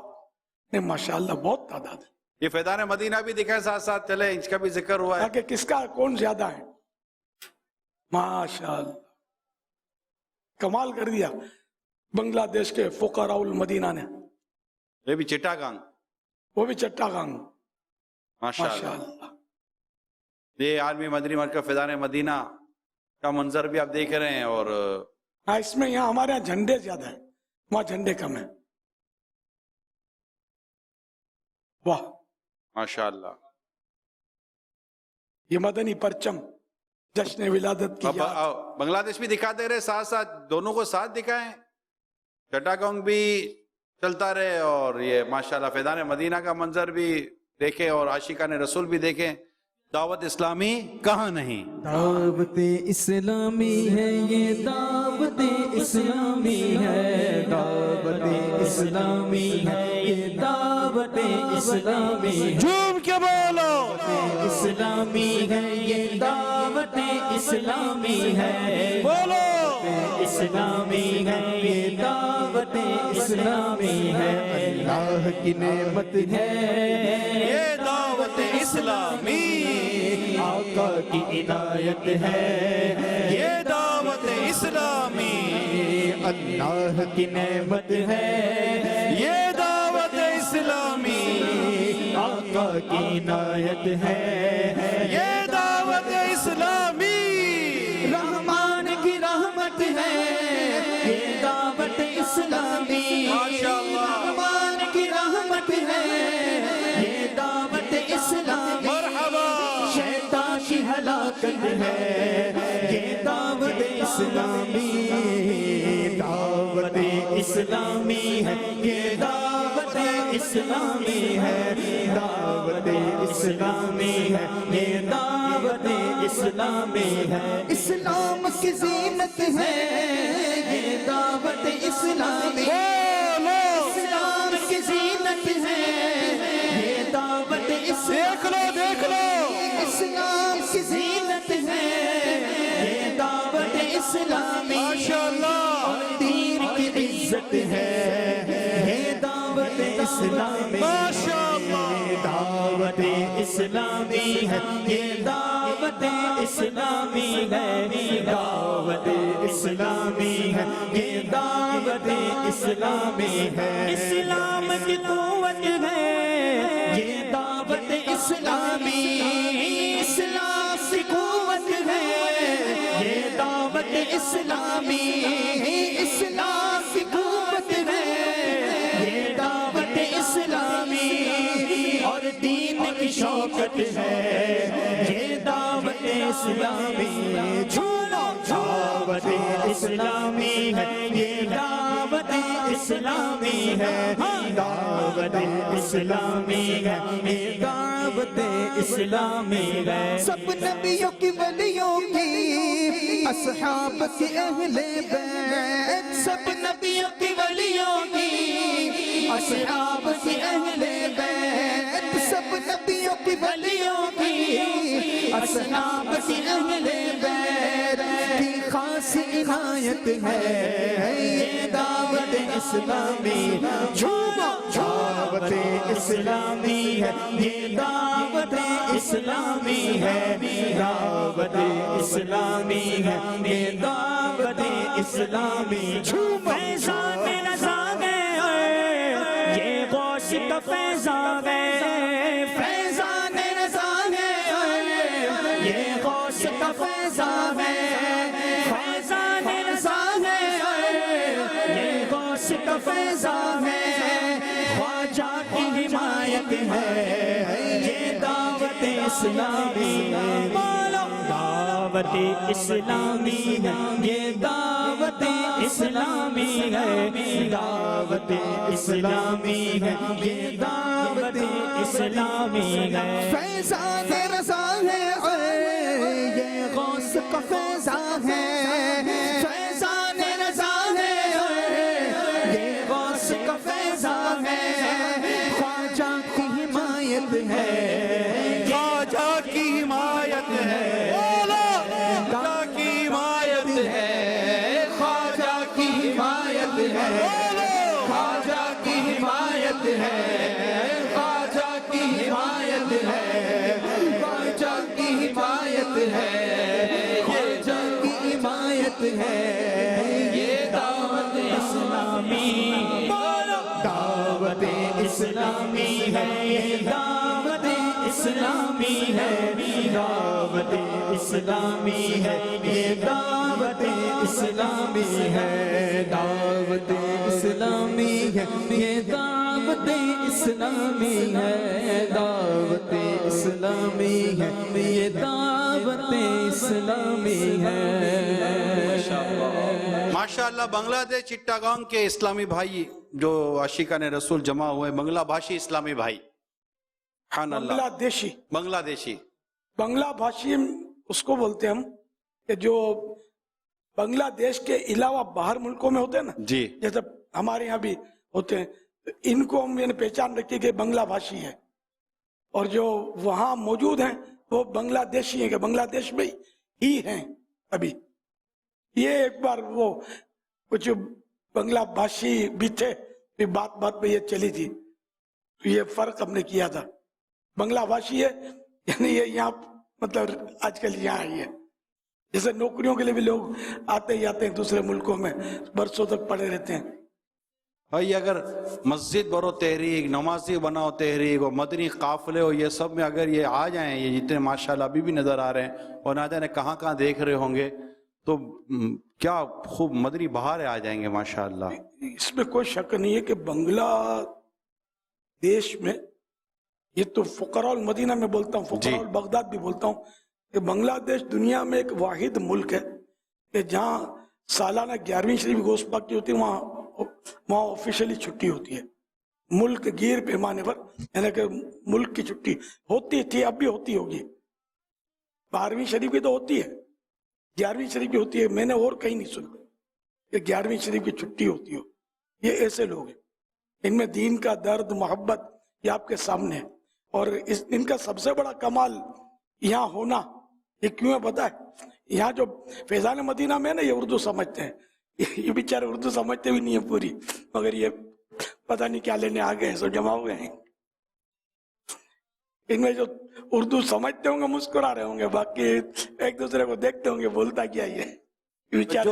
नहीं माशाअल्लाह बहुत तादाद है। ये फैजान मदीना भी दिखा साथ साथ चले, इसका भी जिक्र हुआ है कि किसका कौन ज्यादा है, माशाअल्लाह कमाल कर दिया बांग्लादेश के फुकराउल मदीना ने। ये भी चिटागांग, वो भी चट्टागांग, माशाअल्लाह। ये आलमी मदनी मरकज़ फैजान मदीना का मंजर भी आप देख रहे हैं। और हाँ, इसमें यहाँ हमारे यहाँ झंडे ज्यादा है, वहां झंडे कम है। वाह माशाअल्लाह, ये मदनी परचम जश्न विलादत की याद। बांग्लादेश भी दिखा दे रहे, साथ साथ दोनों को साथ दिखाएं, चट्टागांग भी चलता रहे और ये माशाअल्लाह फैजान मदीना का मंजर भी देखें और आशिकान रसूल भी देखें। दावत इस्लामी कहाँ नहीं, दावत इस्लामी है ये, दावत इस्लामी है, दावत इस्लामी है ये, दावत इस्लामी है। झूम के बोलो, इस्लामी है ये, दावत इस्लामी है, बोलो इस्लामी है ये, दावत इस्लामी है। अल्लाह की नेमत है ये दावत इस्लामी, आका की इनायत है ये दावत इस्लामी, अल्लाह की नेमत है ये दावत इस्लामी, आका की इनायत है ये दावत इस्लामी, रहमान की रहमत है ये, दावत इस्लामी, माशाअल्लाह, रहमान की रहमत है ये, दावत इस्लामी, मरहबा, शैतान की हलाकत है ये, दावत इस्लामी, दावत इस्लामी है ये, दावत इस्लामी है, दावत इस्लामी है ये, दावत इस्लामी है। इस्लाम की ज़ीनत है ये, दावत इस्लामी, इस्लाम की ज़ीनत है ہے یہ دعوت اسلام کی زینت ہے یہ دعوت اسلامی اور دین کی عزت ہے یہ دعوت اسلامی دعوت اسلامی ہے یہ دعوت اسلامی ہے دعوت اسلامی ہے یہ دعوت اسلامی ہے اسلام کی قوت ہے یہ دعوت اسلامی اسلام کی قوت ہے یہ دعوت اسلامی اسلام کی قوت ہے یہ دعوت اسلامی اور دین کی شوکت ہے یہ دعوت اسلامی چھوڑو دعوت اسلامی ہے یہ دعوت اسلامی ہے دعوت اسلامی ہے یہ دعوت اسلامی ہے سب نبیوں کی ولیوں کی اصحاب کی اہل بیت سب نبیوں کی ولیوں کی اصحاب کی اہل بیت سب نبیوں کی ولیوں کی اصحاب کی اہل بیت کی خاص عنایت ہے یہ دعوت اسلامی دعوت اسلامی ہے یہ دعوت اسلامی ہے دعوت اسلامی ہے یہ دعوت اسلامی فیضان رضا ہے یہ غوث کا فیضان ہے فیضان رضا ہے یہ غوث کا فیضان ہے فیضان رضا ہے یہ غوث کا فیضان ہے خواجہ کی حمایت ہے یہ دعوت اسلامی دعوت اسلامی ہے یہ دعوت اسلامی ہے دعوت اسلامی ہے یہ دعوت اسلامی ہے فیضان رضا ہے یہ غوث کا فیضان ہے فیضان رضا ہے یہ غوث کا فیضان ہے خواجہ کی حمایت ہے خواجہ کی حمایت ہے خواجہ کی حمایت ہے خواجہ کی حمایت ہے خواجہ کی حمایت ہے خواجہ کی حمایت ہے خواجہ کی حمایت ہے خواجہ کی حمایت ہے یہ دعوت اسلامی دعوت اسلامی ہے یہ دعوت اسلامی ہے دعوت اسلامی ہے یہ دعوت اسلامی ہے دعوت اسلامی ہے یہ دعوت اسلامی ہے دعوت اسلامی ہے یہ دعوت اسلامی ہے ماشاءاللہ بنگلہ دیش چٹاگانگ کے اسلامی بھائی جو عاشقان رسول جمع ہوئے بنگلہ بھاشی اسلامی بھائی سبحان اللہ بنگلہ دیشی بنگلہ بھاشی اس کو بولتے ہیں ہم کہ جو بنگلہ دیش کے علاوہ باہر ملکوں میں ہوتے ہیں نا جی جیسے ہمارے یہاں بھی ہوتے ہیں ان کو ہم نے پہچان رکھی کہ بنگلہ بھاشی ہے اور جو وہاں موجود ہیں وہ بنگلہ دیشی ہیں کہ بنگلہ دیش میں ہی ہیں ابھی یہ ایک بار وہ کچھ بنگلہ بھاشی بھی تھے پھر بات بات پہ یہ چلی تھی تو یہ فرق ہم نے کیا تھا بنگلہ بھاشی ہے یعنی یہ یہاں مطلب آج کل یہاں ہی ہے جیسے نوکریوں کے لیے بھی لوگ آتے ہی آتے ہیں دوسرے ملکوں میں برسوں تک پڑے رہتے ہیں بھائی اگر مسجد برو تحریک نمازی بناؤ تحریک اور مدنی قافلے ہو یہ سب میں اگر یہ آ جائیں یہ جتنے ماشاءاللہ ابھی بھی نظر آ رہے ہیں اور نہ جانے کہاں کہاں دیکھ رہے ہوں گے تو کیا خوب مدنی بہاریں آ جائیں گے ماشاءاللہ اس میں کوئی شک نہیں ہے کہ بنگلہ دیش میں یہ تو فقراء المدینہ میں بولتا ہوں فقراء البغداد بھی بولتا ہوں کہ بنگلہ دیش دنیا میں ایک واحد ملک ہے کہ جہاں سالانہ 11ویں شریف گوشت پاک کی ہوتی ہے وہاں آفیشلی چھٹی ہوتی ہے ملک گیر پیمانے پر یعنی کہ ملک کی چھٹی ہوتی تھی اب بھی ہوتی ہوگی 12ویں شریف کی تو ہوتی ہے 11ویں شریف کی ہوتی ہے میں نے اور کہیں نہیں سنا کہ 11ویں شریف کی چھٹی ہوتی ہو یہ ایسے لوگ ہیں ان میں دین کا درد محبت ये आपके सामने है। और इनका सबसे बड़ा कमाल यहाँ होना, ये क्यों है पता है? यहाँ जो फैजान मदीना में ना, ये उर्दू समझते हैं, ये बेचारे उर्दू समझते भी नहीं है पूरी, मगर ये पता नहीं क्या लेने आ गए हैं, सब जमा हुए हैं। इनमें जो उर्दू समझते होंगे मुस्कुरा रहे होंगे, बाकी एक दूसरे को देखते होंगे बोलता क्या ये बेचारे।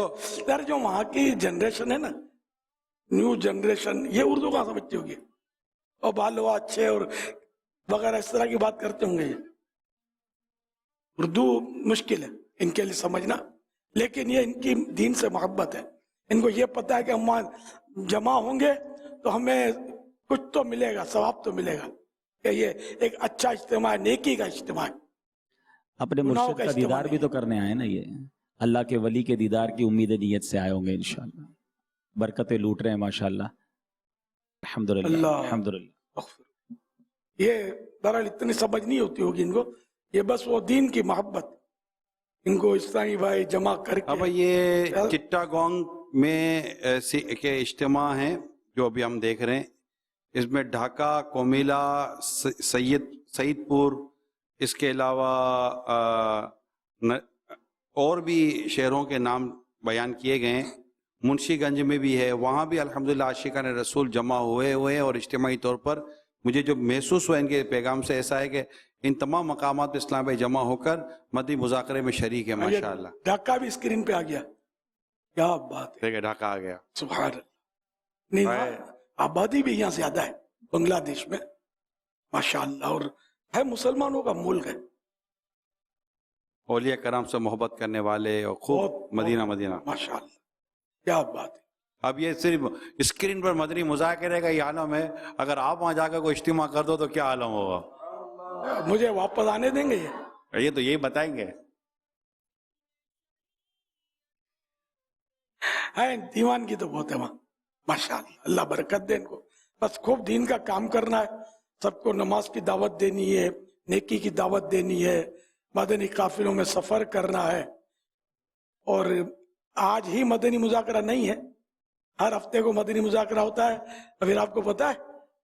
यार जो वहां की जनरेशन है ना, न्यू जनरेशन, ये उर्दू कहाँ समझती होगी? और बाल अच्छे और वगैरह इस तरह की बात करते होंगे। ये उर्दू मुश्किल है इनके लिए समझना, लेकिन ये इनकी दीन से मोहब्बत है। इनको ये पता है कि हम जमा होंगे तो हमें कुछ तो मिलेगा, सवाब तो मिलेगा, कि ये एक अच्छा इज्तिमा है, नेकी का इज्तिमा है। अपने मुर्शिद का दीदार भी तो करने आए ना, ये अल्लाह के वली के दीदार की उम्मीद नीयत से आए होंगे इंशाअल्लाह। बरकतें लूट रहे हैं माशाअल्लाह, अल्हम्दुलिल्लाह अल्हम्दुलिल्लाह। ये बहरहाल इतनी समझ नहीं होती होगी इनको, ये बस वो दीन की मोहब्बत इनको इस्लामी भाई जमा करके। अब ये चिट्टागोंग में के इज्तिमा हैं जो अभी हम देख रहे हैं। इसमें ढाका, कोमिला, सईदपुर, इसके अलावा और भी शहरों के नाम बयान किए गए हैं। मुंशीगंज में भी है, वहाँ भी अल्हम्दुलिल्लाह आशिकान रसूल जमा हुए हैं। और इज्तिमाई तौर पर मुझे जो महसूस हुआ इनके पैगाम से ऐसा है कि इन तमाम मकामात पे इस्लाम भाई जमा होकर मदी मुज़ाकरे में शरीक है माशाअल्लाह। ढाका भी स्क्रीन पे आ गया, क्या बात है। देखिए ढाका आ गया, सुभान अल्लाह। नहीं, आबादी भी यहाँ ज्यादा है बांग्लादेश में माशाअल्लाह, और है मुसलमानों का मुल्क है। औलिया कराम से मोहब्बत करने वाले और खूब मदीना मदीना माशाअल्लाह, क्या बात है। अब ये सिर्फ स्क्रीन पर मदनी मुज़ाकरे का ही आलम है, अगर आप वहां जाकर कोई इज्तिमा कर दो तो क्या आलम होगा? मुझे वापस आने देंगे ये तो यही बताएंगे। है दीवानगी तो बहुत है वहाँ माशाअल्लाह, अल्लाह बरकत दे इनको। बस खूब दीन का काम करना है, सबको नमाज की दावत देनी है, नेकी की दावत देनी है, मदनी काफिलों में सफर करना है। और आज ही मदनी मुज़ाकरा नहीं है, हर हफ्ते को मदनी मुज़ाकरा होता है। अगर आपको पता है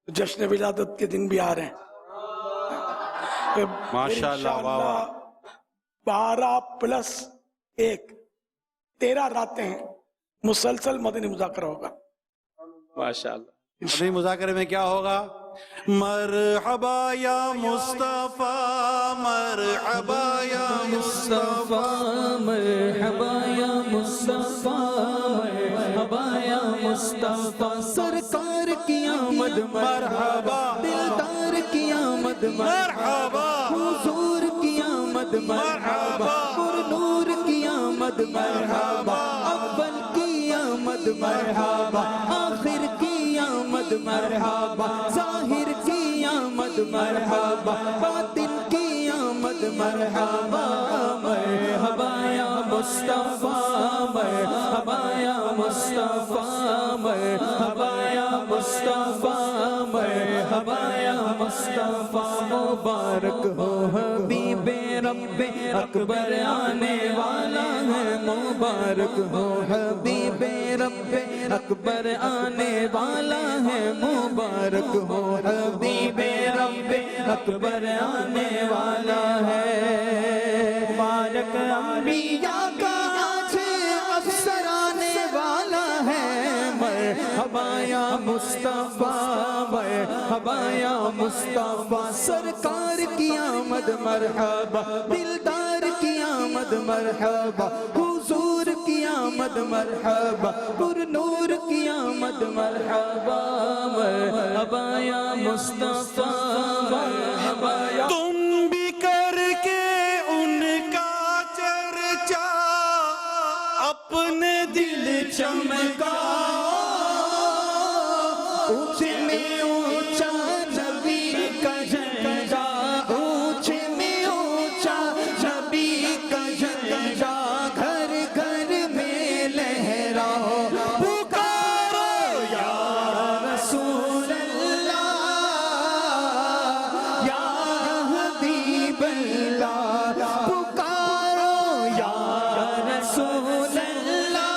जश्न विलादत के दिन भी आ रहे हैं माशाअल्लाह, 12+1 13 रातें हैं, मुसलसल मदनी मुज़ाकरा होगा माशाअल्लाह। मदनी मुज़ाकरे में क्या होगा? मरहबा या मुस्तफा, मरहबा या मुस्तफा, मरहबा या मुस्तफा, मरहबा या मुस्तफा। सरकार की आमद मरहबा, दिलदार की आमद मरहबा, हुजूर की आमद मरहबा, नूर की आमद मरहबा, अव्वल की आमद मरहबा, आखिर की आमद मरहबा, जाहिर की आमद मरहबा, बातिन की आमद मरहबा। मरहबा या मुस्तफा, मरहबा या मुस्तफा, मरहबा या मुस्तफा, मरहबा या मुस्तफा। मुबारक हो हबीबे रब्बे अकबर आने वाला है, मुबारक हो हबीबे रब्बे अकबर आने वाला है, मुबारक हो हबीबे रब्बे अकबर आने वाला है। मुबारक अंबिया का आज अफसर आने वाला है। मरहबा या मुस्तफा, मरहबा या मुस्तफा। सरकार की आमद मरहबा, दिलदार की आमद मरहबा, हुजूर की आमद मरहबा, नूर की आमद मरहबा। मरहबा या मुस्तफा, मरहबा या। तुम भी करके उनका चर्चा अपने दिल चमका, ऊंचे में ऊंचा नबी का झंडा, ऊंचे में ऊंचा नबी का झंडा, घर घर में लहराओ, पुकारो या रसूल अल्लाह, या हबीब अल्लाह, पुकारो या रसूल अल्लाह,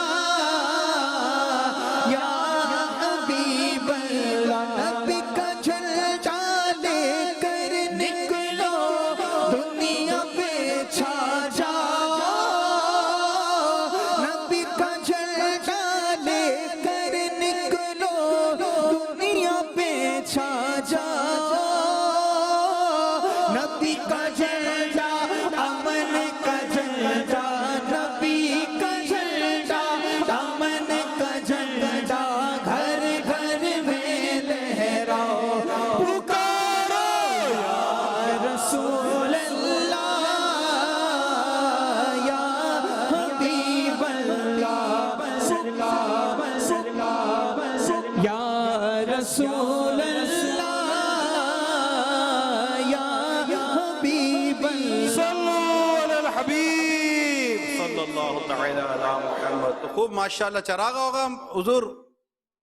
اللہ تعالی علی محمد. تو خوب ماشاءاللہ چراغ ہوگا حضور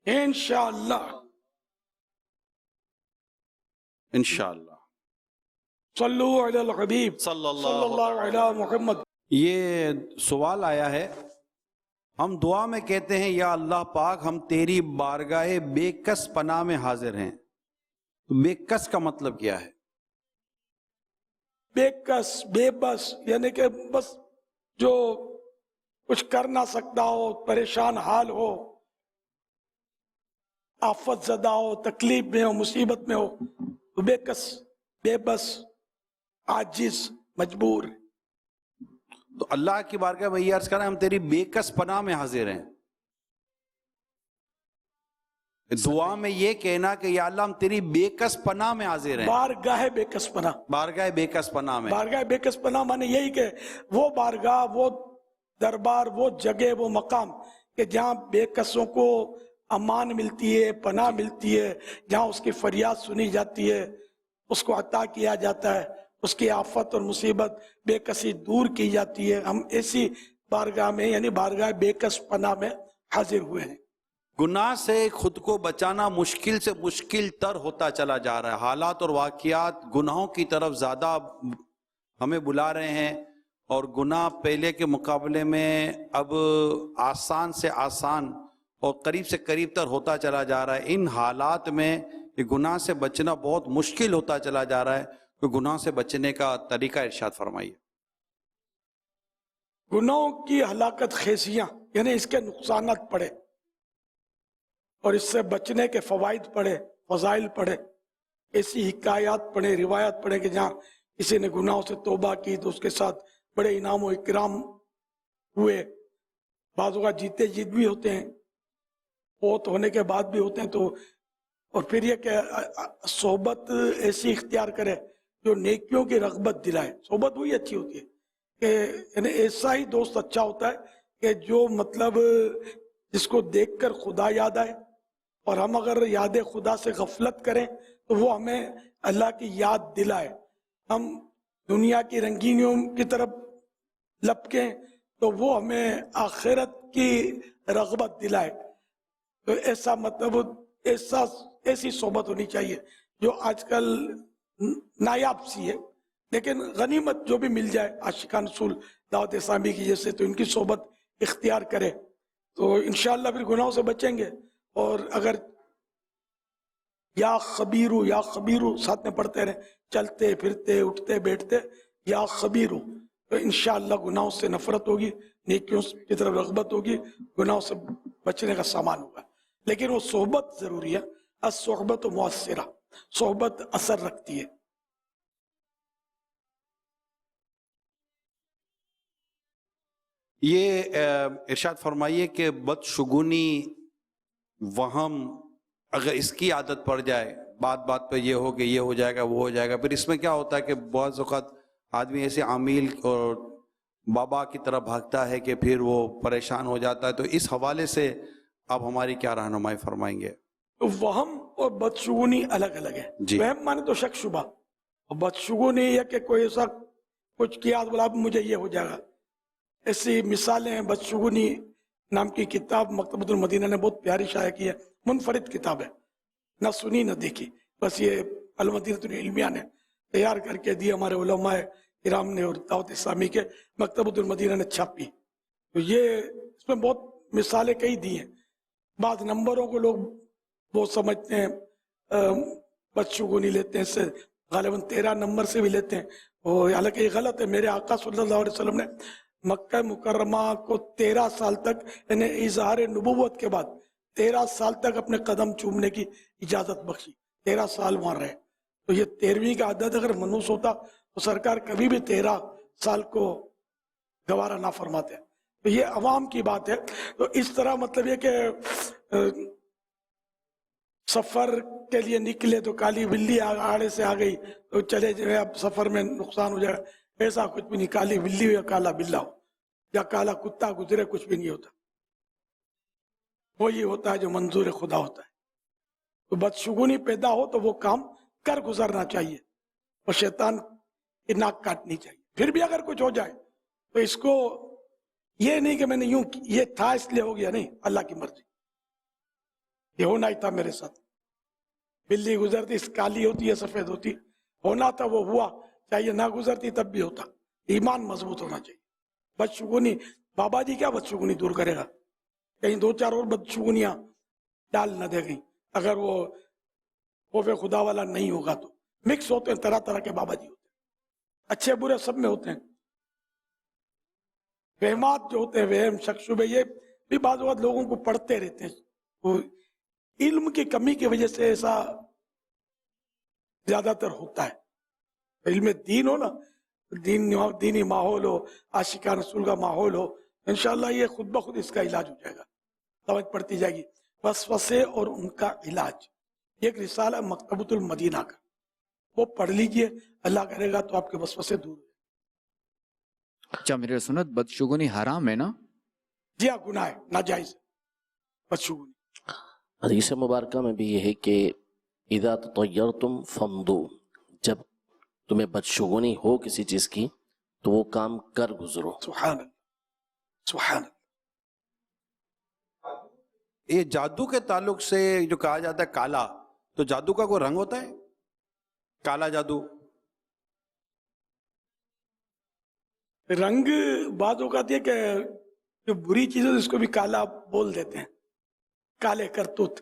انشاءاللہ انشاءاللہ. صلو علی الحبیب صلی صلی اللہ علی محمد. یہ سوال آیا ہے، ہم دعا میں کہتے ہیں یا اللہ پاک ہم تیری بارگاہ بے کس پناہ میں حاضر ہیں. بے کس کا مطلب کیا ہے؟ بے کس، بے بس، یعنی کہ بس جو کچھ کر نہ سکتا ہو، پریشان حال ہو، آفت زدہ ہو، تکلیف میں ہو، مصیبت میں ہو، تو بے کس، بے بس، عاجز، مجبور. تو اللہ کی بارگاہ میں یہ عرض کریں ہم تیری بے کس پناہ میں حاضر ہیں. دعا میں یہ کہنا کہ یا اللہ ہم تیری بے کس پناہ میں حاضر ہیں. بارگاہ بے کس پناہ، بارگاہ بے کس پناہ میں. بارگاہ بے کس پناہ مانے یہی کہ وہ بارگاہ، وہ دربار، وہ جگہ، وہ مقام کہ جہاں بے کسوں کو امان ملتی ہے، پناہ ملتی ہے، جہاں اس کی فریاد سنی جاتی ہے، اس کو عطا کیا جاتا ہے، اس کی آفت اور مصیبت بے کسی دور کی جاتی ہے. ہم ایسی بارگاہ میں یعنی بارگاہ بے کس پناہ میں حاضر ہوئے ہیں. گناہ سے خود کو بچانا مشکل سے مشکل تر ہوتا چلا جا رہا ہے. حالات اور واقعات گناہوں کی طرف زیادہ ہمیں بلا رہے ہیں، اور گناہ پہلے کے مقابلے میں اب آسان سے آسان اور قریب سے قریب تر ہوتا چلا جا رہا ہے. ان حالات میں یہ گناہ سے بچنا بہت مشکل ہوتا چلا جا رہا ہے. تو گناہ سے بچنے کا طریقہ ارشاد فرمائیے. گناہوں کی ہلاکت خیزیاں یعنی اس کے نقصانات پڑے اور اس سے بچنے کے فوائد پڑے، فضائل پڑے، ایسی حکایات پڑے، روایات پڑے کہ جہاں کسی نے گناہوں سے توبہ کی تو اس کے ساتھ بڑے انعام و اکرام ہوئے. بعض اوقات جیتے جیت بھی ہوتے ہیں، فوت ہونے کے بعد بھی ہوتے ہیں. تو اور پھر یہ کہ صحبت ایسی اختیار کرے جو نیکیوں کی رغبت دلائے. صحبت وہی اچھی ہوتی ہے کہ یعنی ایسا ہی دوست اچھا ہوتا ہے کہ جو مطلب جس کو دیکھ کر خدا یاد آئے، اور ہم اگر یاد خدا سے غفلت کریں تو وہ ہمیں اللہ کی یاد دلائے. ہم دنیا کی رنگینیوں کی طرف لپکیں تو وہ ہمیں آخرت کی رغبت دلائے. تو ایسا مطلب ایسی صحبت ہونی چاہیے جو آج کل نایاب سی ہے، لیکن غنیمت جو بھی مل جائے. عاشقان رسول دعوت اسلامی کی جیسے تو ان کی صحبت اختیار کرے تو انشاءاللہ پھر گناہوں سے بچیں گے. اور اگر یا خبیرو ساتھ میں پڑھتے رہیں، چلتے پھرتے اٹھتے بیٹھتے یا خبیرو، تو انشاءاللہ گناہوں سے نفرت ہوگی، نیکیوں کی طرف رغبت ہوگی، گناہوں سے بچنے کا سامان ہوگا. لیکن وہ صحبت ضروری ہے. الصحبت مؤثرہ، صحبت اثر رکھتی ہے. یہ ارشاد فرمائیے کہ بدشگونی، وہم، اگر اس کی عادت پڑ جائے، بات بات پہ یہ ہو کہ یہ ہو جائے گا وہ ہو جائے گا، پھر اس میں کیا ہوتا ہے کہ بعض اوقات آدمی ایسے عامیل اور بابا کی طرف بھاگتا ہے کہ پھر وہ پریشان ہو جاتا ہے. تو اس حوالے سے آپ ہماری کیا رہنمائی فرمائیں گے؟ وہم اور بدشگونی الگ الگ ہے. جی. وہم مانے تو شک شبہ، اور بدشگونی یہ کہ کوئی ایسا کچھ کیا بولا اب مجھے یہ ہو جائے گا. ایسی مثالیں ہیں. بدشگونی نام کی کتاب مکتبۃ المدینہ نے بہت پیاری شائع کی ہے، منفرد کتاب ہے، نہ سنی نہ دیکھی، بس یہ المدینہ العلمیہ نے تیار کر کے دی، ہمارے علماء کرام نے اور دعوت اسلامی کے مکتبۃ المدینہ نے چھاپی. تو یہ اس میں بہت مثالیں کئی دی ہیں. بعض نمبروں کو لوگ وہ سمجھتے ہیں بدشگونی لیتے ہیں، اس سے غالباً 13 نمبر سے بھی لیتے ہیں، اور حالانکہ یہ غلط ہے. میرے آقا صلی اللہ علیہ وسلم نے مکہ مکرمہ کو 13 سال تک یعنی اظہار نبوت کے بعد 13 سال تک اپنے قدم چومنے کی اجازت بخشی. 13 سال وہاں رہے. تو یہ 13ویں کا عدد اگر منحوس ہوتا تو سرکار کبھی بھی 13 سال کو گوارا نہ فرماتے. تو یہ عوام کی بات ہے. تو اس طرح مطلب یہ کہ سفر کے لیے نکلے تو کالی بلی آڑے سے آ گئی تو چلے جو ہے اب سفر میں نقصان ہو جائے گا. ایسا کچھ بھی نہیں. کالی بلی ہو یا کالا بلا ہو یا کالا کتا گزرے، کچھ بھی نہیں ہوتا. وہی ہوتا ہے جو منظور خدا ہوتا ہے. تو بدشگونی پیدا ہو تو وہ کام کر گزرنا چاہیے اور شیطان کی ناک کاٹنی چاہیے. پھر بھی اگر کچھ ہو جائے تو اس کو ये नहीं कि मैंने यूं ये था इसलिए हो गया, नहीं, अल्लाह की मर्जी, ये होना ही था मेरे साथ। बिल्ली गुजरती काली होती है सफेद होती, होना था वो हुआ, चाहे ये ना गुजरती तब भी होता। ईमान मजबूत होना चाहिए। बदशगुनी, बाबा जी क्या बदशगुनी दूर करेगा, कहीं 2-4 और बदशगुनियां डाल न दे गई। अगर वो खौफ खुदा वाला नहीं होगा तो मिक्स होते हैं, तरह तरह के बाबा जी होते हैं, अच्छे बुरे सब में होते हैं। वहमात जो होते हैं, वहम शक-शुबे, ये भी बाज़ वक़्त लोगों को पढ़ते रहते हैं, वो इल्म की कमी की वजह से ऐसा ज्यादातर होता है। इल्म दीन हो ना, दीनी माहौल हो, आशिका रसूल का माहौल हो, इंशाल्लाह ये खुद ब खुद इसका इलाज हो जाएगा, समझ पड़ती जाएगी। वसवसे और उनका इलाज, एक रिसाला मकतबतुल मदीना का, वो पढ़ लीजिए, अल्लाह करेगा तो आपके वसवसे दूर हो। अच्छा मेरे सुन्नत बदशगुनी हराम है ना? जी हाँ, गुनाह है, नाजायज बदशगुनी। हदीस मुबारक में भी ये है कि इदा ततय्यरतुम फमदू, जब तुम्हें बदशगुनी हो किसी चीज की तो वो काम कर गुजरो। सुभान अल्लाह, सुभान अल्लाह। ये जादू के ताल्लुक से जो कहा जाता है काला, तो जादू का कोई रंग होता है? काला जादू रंग बात होती है कि जो बुरी चीज है इसको भी काला बोल देते हैं, काले करतूत।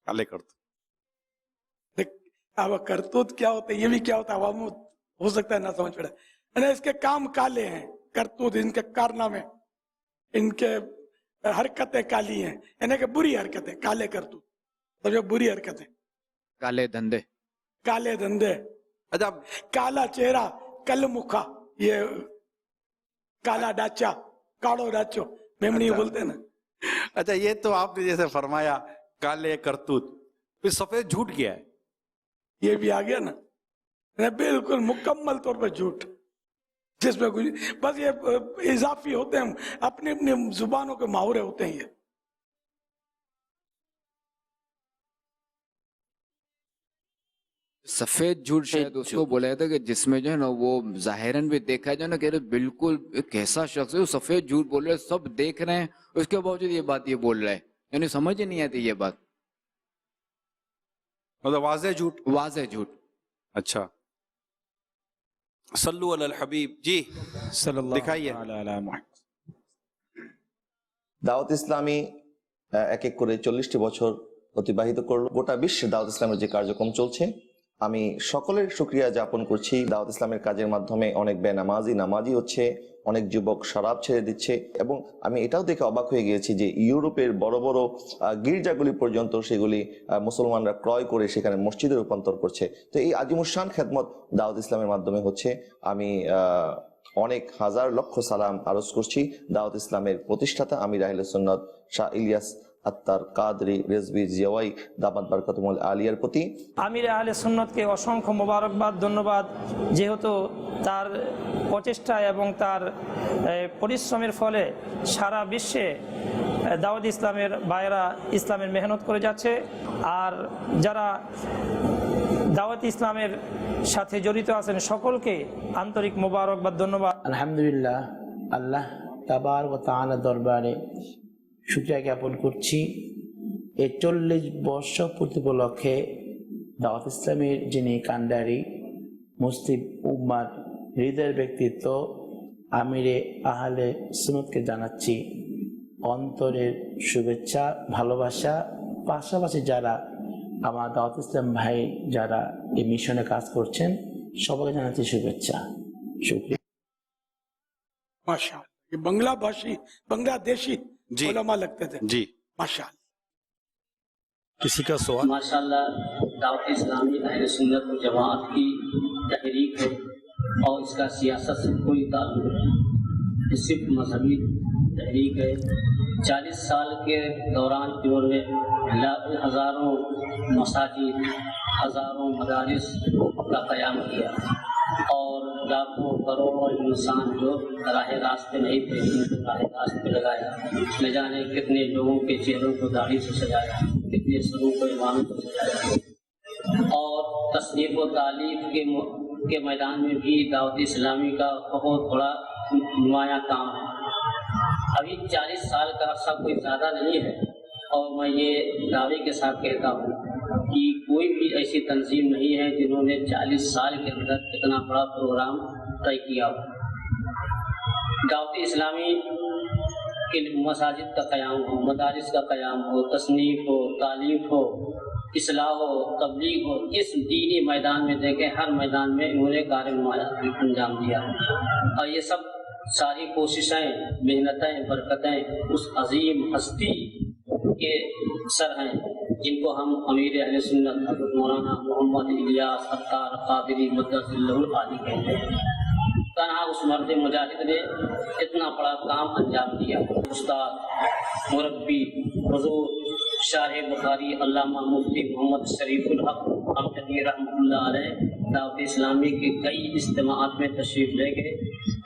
काले करतूत, अब करतूत क्या होता है, ये भी क्या होता है, आवाम हो सकता है ना समझ पड़े। यानी इसके काम काले हैं, करतूत, इनके कारनामे, इनके हरकतें काली हैं, यानी कि बुरी हरकतें, काले करतूत, तो जो बुरी हरकतें, काले धंधे, काले धंधे। अच्छा, काला चेहरा, कल मुखा, ये काला डाचा, काड़ो डाचो, मेमनी बोलते हैं ना। अच्छा, ये तो आपने जैसे फरमाया काले करतूत, फिर सफेद झूठ क्या है? ये भी आ गया ना, बिल्कुल मुकम्मल तौर पर झूठ, जिसमें कुछ बस ये इजाफी होते हैं, अपनी अपनी जुबानों के मुहावरे होते हैं। ये सफेद झूठ शायद उसको बोला था कि जिसमें जो है ना वो जाहिरन भी देखा है, जो ना कह रहे बिल्कुल एक ऐसा शख्स है, वो सफेद झूठ बोल रहे हैं, सब देख रहे हैं, उसके बावजूद ये बात ये बोल रहा है, यानी समझ ही नहीं आती ये बात, मतलब वाज़े झूठ, वाज़े झूठ। अच्छा, सल्लु अलल हबीब जी, दिखाइए। দাওয়াত ইসলামী এক এক করে 40টি বছর অতিবাহিত করলো। গোটা বিশ্বে দাওয়াত ইসলামের যে কার্যক্রম চলছে, আমি সকলের শুকরিয়া জ্ঞাপন করছি। দাওয়াত ইসলামের কাজের মাধ্যমে অনেক নামাজি হচ্ছে, অনেক যুবক শরাব ছেড়ে দিচ্ছে, এবং আমি এটাও দেখে অবাক হয়ে গিয়েছি যে ইউরোপের বড় বড় গির্জাগুলি পর্যন্ত সেগুলি মুসলমানরা ক্রয় করে সেখানে মসজিদে রূপান্তর করছে। তো এই আজিমুশান খেদমত দাওয়াত ইসলামের মাধ্যমে হচ্ছে। আমি অনেক হাজার লক্ষ সালাম আরজ করছি দাওয়াত ইসলামের প্রতিষ্ঠাতা আমির আহলে সুন্নাত শাহ ইলিয়াস আত্তার কাদরি রেজভি জিয়াওয়াই দামাত বারকাতুহুল আলিয়ার প্রতি। আমির আহলে সুন্নাতকে অসংখ্য মোবারকবাদ, ধন্যবাদ, যেহেতু তার প্রচেষ্টা এবং তার পরিশ্রমের ফলে সারা বিশ্বে দাওয়াত ইসলামের ভাইয়েরা ইসলামের মেহনত করে যাচ্ছে। আর যারা দাওয়াত ইসলামের সাথে জড়িত আছেন সকলকে আন্তরিক মোবারকবাদ, ধন্যবাদ। আলহামদুলিল্লাহ, আল্লাহ তাবারক ওয়া তাআলা দরবারে শুকরিয়া জ্ঞাপন করছি। এই 40 বর্ষ পূর্তি উপলক্ষে দাওয়াত ইসলামের যিনি কান্ডারি মুসলিম উম্মার হৃদয়ের ব্যক্তিত্ব আমিরে আহলে সুন্নাতকে জানাচ্ছি অন্তরের শুভেচ্ছা, ভালোবাসা। পাশাপাশি যারা আমার দাওয়াত ইসলাম ভাই যারা এই মিশনে কাজ করছেন সবাইকে জানাচ্ছি শুভেচ্ছা, শুকরিয়া। माशाअल्लाह, ये बंगला भाषी बांग्लादेशी उलमा लगते थे जी, माशाअल्लाह। किसी का सवाल? माशाअल्लाह, दावत इस्लामी अहले सुन्नत व जमात की तहरीक है और इसका सियासत से कोई ताल्लुक नहीं, ये सिर्फ मजहबी तहरीक है। 40 साल के दौरान इन्होंने हज़ारों मसाजिद, हज़ारों मदारिस का क़याम किया और लाखों करोड़ों इंसान जो राह रास्ते नहीं थे उनको राह रास्ते लगाया। न जाने कितने लोगों के चेहरों को दाढ़ी से सजाया, कितने सरों को इमामों को सजाया। और तस्नीफ व तालीफ के मैदान में भी दावत इस्लामी का बहुत बड़ा नुमाया काम है। अभी 40 साल का अरसा कोई ज़्यादा नहीं है, और मैं ये दावे के साथ कहता हूँ कि कोई भी ऐसी तंजीम नहीं है जिन्होंने 40 साल के अंदर इतना बड़ा प्रोग्राम तय किया हो। दावत इस्लामी के मसाजिद का क़याम हो, मदारिस का क़याम हो, तसनीफ़ हो, तालीम हो, इस्लाह हो, तबलीग हो, इस दीनी मैदान में देखें, हर मैदान में इन्होंने कार्य अंजाम दिया है। और ये सब सारी कोशिशें, मेहनतें, बरकतें उस अजीम हस्ती के सर हैं जिनको हम अमीर अहले सुन्नत हज़रत मौलाना मोहम्मद इलियास अत्तार कादरी मुद्दसिल्लहुल आदि कहते हैं। तन्हा उस मर्द मुजाहिद ने इतना बड़ा काम अंजाम दिया। उस्ताद, मुरब्बी, हुजूर शाह बुखारी अल्लामा मुफ्ती मोहम्मद शरीफुल हक अमजदी रहमतुल्लाह अलैह दावत इस्लामी के कई इज्तिमाअत में तशरीफ ले गए,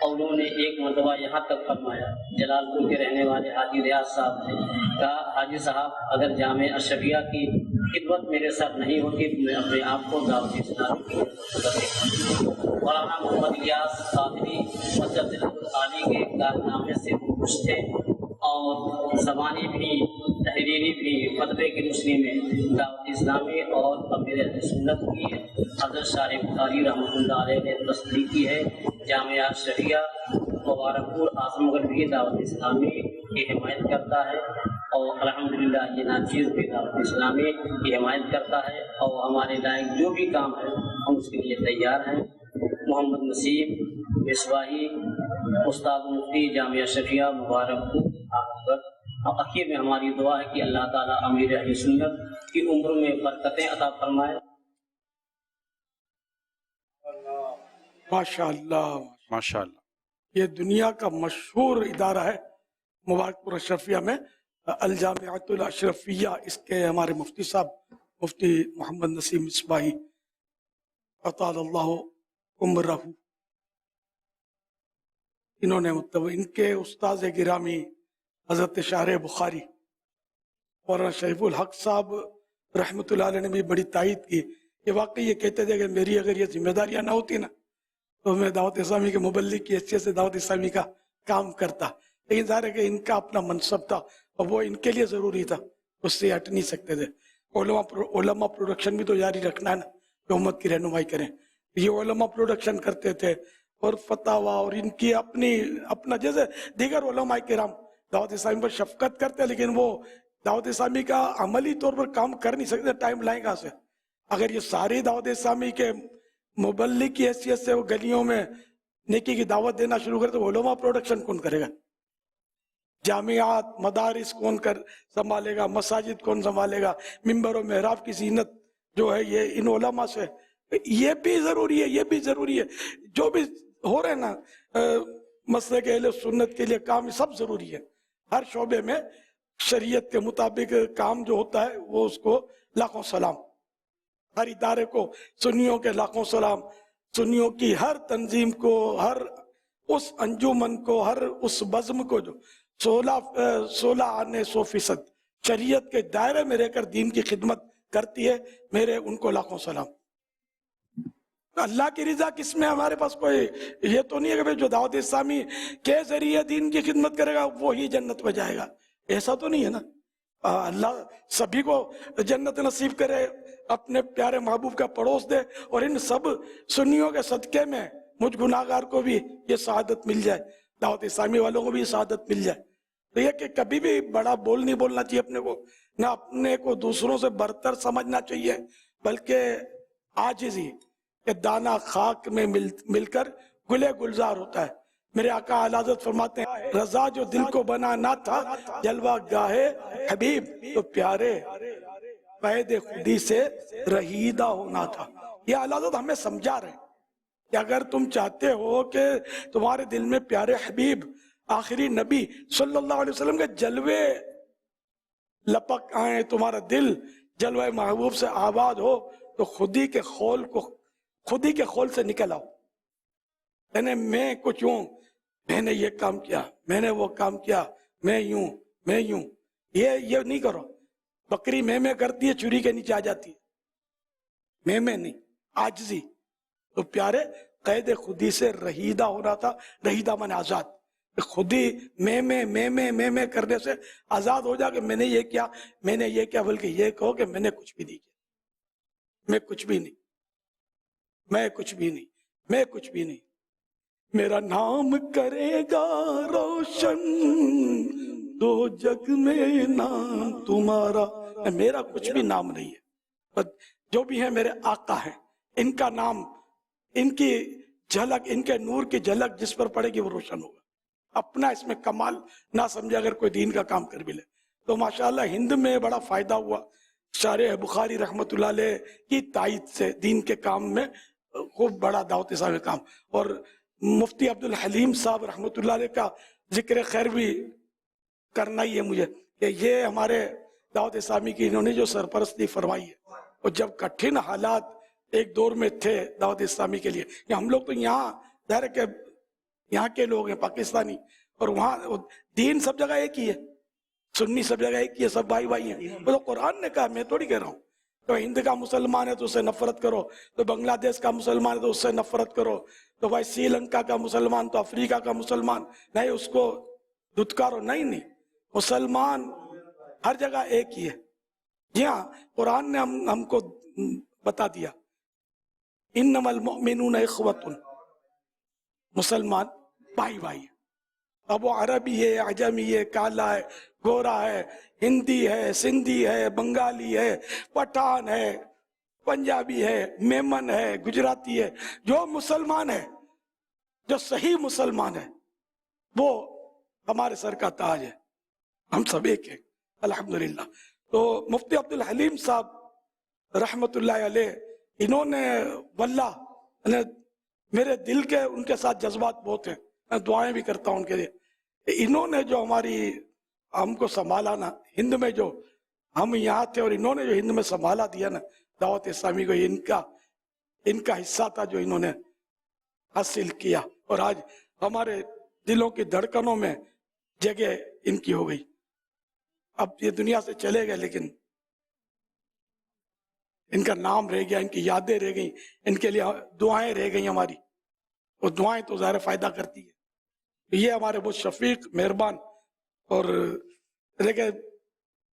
और उन्होंने एक मरतबा यहाँ तक फरमाया, जलालपुर के रहने वाले हाजी रियाज साहब ने कहा, हाजी साहब अगर जामे अशरिया की खिदमत मेरे साथ नहीं होती तो मैं अपने आप को दावत इस्लामी की मौलाना मोहम्मद इलियास कादरी मुद्दसिल्लहुल आली के कारनामे से खुश थे, और ज़बानी भी तहरीरी भी फतवे की रोशनी में दावत इस्लामी और अमीर अहले सुन्नत की हज़रत शाह बुखारी रहमतुल्लाह अलैह ने तस्दीक की है। जामिया शरिया मुबारकपुर आजमगढ़ भी दावत इस्लामी की हिमायत करता है, और अल्हम्दुलिल्लाह ये नाचीज़ भी दावत इस्लामी की हिमायत करता है, और हमारे लायक जो भी काम है हम उसके लिए तैयार हैं। मोहम्मद नसीब मिसबाही उस्ताद मुफ्ती जामिया शफिया मुबारकपुर आजमगढ़। और आखिर में हमारी दुआ है कि अल्लाह ताला अमीर अहले सुन्नत की उम्र में बरकतें अता फरमाए। माशाअल्लाह माशाअल्लाह। ये दुनिया का मशहूर इदारा है मुबारकपुर अशरफिया में, अल जामियातुल अशरफिया। इसके हमारे मुफ्ती साहब मुफ्ती मोहम्मद नसीम मिसबाही अतालल्लाहु उम्रहू, इन्होंने मतलब इनके उस्ताद गिरामी हजरत शाह बुखारी और शरीफुल हक साहब रहमतुल्लाह अलैह ने भी बड़ी तायद की। ये वाकई ये कहते थे कि मेरी अगर ये जिम्मेदारियां ना होती ना तो मैं दावत इस्लामी के मुबल्लिग की हैसियत से दावत इस्लामी का काम करता, लेकिन ज़ाहिर है कि इनका अपना मनसब था और वो इनके लिए ज़रूरी था, उससे हट नहीं सकते थे। उलमा प्रोडक्शन भी तो जारी रखना है ना, कि उम्मत की रहनुमाई करें। ये उलमा प्रोडक्शन करते थे और फतावा और इनकी अपना जैसे दीगर उलमा किराम दावत इस्लामी पर शफकत करते हैं, लेकिन वो दावत इस्लामी का अमली तौर पर काम कर नहीं सकते, टाइम लाएं कहाँ से। अगर ये सारी दावत इस्लामी के मुबल्लिग की हैसियत से वो गलियों में नेकी की दावत देना शुरू करे तो उलमा प्रोडक्शन कौन करेगा? जामियात मदारिस कौन संभालेगा? मसाजिद कौन संभालेगा? मिंबर और मेहराब की जीनत जो है ये इन उलमा से, ये भी जरूरी है, ये भी जरूरी है। जो भी हो रहे ना मसले के अहले सुन्नत के लिए काम सब जरूरी है। हर शोबे में शरीयत के मुताबिक काम जो होता है वो उसको लाखों सलाम। हर इदारे को सुन्नियों के लाखों सलाम, सुन्नियों की हर तंजीम को, हर उस अंजुमन को, हर उस बज़्म को जो 16 आने 100% शरीयत के दायरे में रहकर दीन की खिदमत करती है, मेरे उनको लाखों सलाम। अल्लाह की रिजा किसमें? हमारे पास कोई ये तो नहीं है कि भाई जो दावत इस्लामी के जरिए दीन की खिदमत करेगा वो ही जन्नत में जाएगा, ऐसा तो नहीं है ना। अल्लाह सभी को जन्नत नसीब करे, अपने प्यारे महबूब का पड़ोस दे, और इन सब सुन्नियों के सदके में मुझ गुनाहगार को भी ये शहादत मिल जाए, दावत इस्लामी वालों को भी शहादत मिल जाए। तो ये कि कभी भी बड़ा बोल नहीं बोलना चाहिए अपने को, ना अपने को दूसरों से बरतर समझना चाहिए, बल्कि आजिज़ी के दाना खाक में मिलकर गुले गुलजार होता है। मेरे आका आला हज़रत फरमाते हैं, रजा जो दिल को बना ना था, जलवा गाहे हबीब तो प्यारे पैदे खुदी से रहीदा होना था। ये आला हज़रत हमें समझा रहे हैं कि अगर तुम चाहते हो कि तुम्हारे दिल में प्यारे हबीब आखिरी नबी सल्लल्लाहु अलैहि वसल्लम के जलवे लपक आए, तुम्हारा दिल जलवे महबूब से आबाद हो, तो खुदी के खोल से निकल आओ। यानी मैं कुछ हूं, मैंने ये काम किया, मैंने वो काम किया, मैं यूं, ये नहीं करो। बकरी मैं करती है, चुरी के नीचे आ जाती है। मैं नहीं, आजिज़ी। तो प्यारे कैद खुदी से रहीदा हो रहा था। रहीदा मन आजाद, खुद ही मैं करने से आजाद हो जा कि मैंने ये किया, बल्कि ये कहो कि मैंने कुछ भी नहीं किया, मैं कुछ भी नहीं, मेरा नाम करेगा रोशन दो जग में नाम तुम्हारा। मेरा कुछ भी नाम नहीं है, बस जो भी है मेरे आका है, इनका नाम, इनकी झलक, इनके नूर की झलक जिस पर पड़ेगी वो रोशन होगा। अपना इसमें कमाल ना समझे अगर कोई दीन का काम कर भी ले तो। माशाअल्लाह हिंद में बड़ा फायदा हुआ शारे बुखारी रहमतुल्लाह अलैह की तायद से, दीन के काम में खूब बड़ा दावत इस्लामी काम। और मुफ्ती अब्दुल हलीम साहब रहमतुल्लाह अलैह का जिक्र खैर भी करना ही है मुझे कि ये हमारे दावत इस्लामी की इन्होंने जो सरपरस्ती फरमाई है, और जब कठिन हालात एक दौर में थे दावत इस्लामी के लिए, या हम लोग तो यहाँ ज़ाहिर है कि यहाँ के लोग हैं पाकिस्तानी, और वहाँ दीन सब जगह एक ही है, सुन्नी सब जगह एक ही है, सब भाई भाई हैं। तो कुरान ने कहा, मैं थोड़ी कह रहा हूँ। तो हिंद का मुसलमान है तो उससे नफरत करो, तो बांग्लादेश का मुसलमान है तो उससे नफरत करो, तो भाई श्रीलंका का मुसलमान, तो अफ्रीका का मुसलमान नहीं उसको धुतकारो। नहीं, मुसलमान हर जगह एक ही है। जी हाँ, कुरान ने हमको बता दिया, इन्नमल मुमिनून इख्वतुन, मुसलमान भाई भाई है। अब वो अरबी है, अजमी है, काला है, गोरा है, हिंदी है, सिंधी है, बंगाली है, पठान है, पंजाबी है, मेमन है, गुजराती है, जो मुसलमान है, जो सही मुसलमान है, वो हमारे सर का ताज है। हम सब एक हैं अल्हम्दुलिल्लाह। तो मुफ्ती अब्दुल हलीम साहब रहमतुल्लाह अलैह, इन्होंने वल्लाह मेरे दिल के उनके साथ जज्बात बहुत हैं, मैं दुआएं भी करता हूं उनके लिए। इन्होंने जो हमको संभाला ना हिंद में, जो हम यहाँ थे और इन्होंने जो हिंद में संभाला दिया ना दावत इस्लामी को, इनका हिस्सा था जो इन्होंने हासिल किया, और आज हमारे दिलों की धड़कनों में जगह इनकी हो गई। अब ये दुनिया से चले गए, लेकिन इनका नाम रह गया, इनकी यादें रह गई, इनके लिए दुआएं रह गई हमारी, और दुआएं तो ज़ाहिर फायदा करती है। ये हमारे बहुत शफीक, मेहरबान, और लेकिन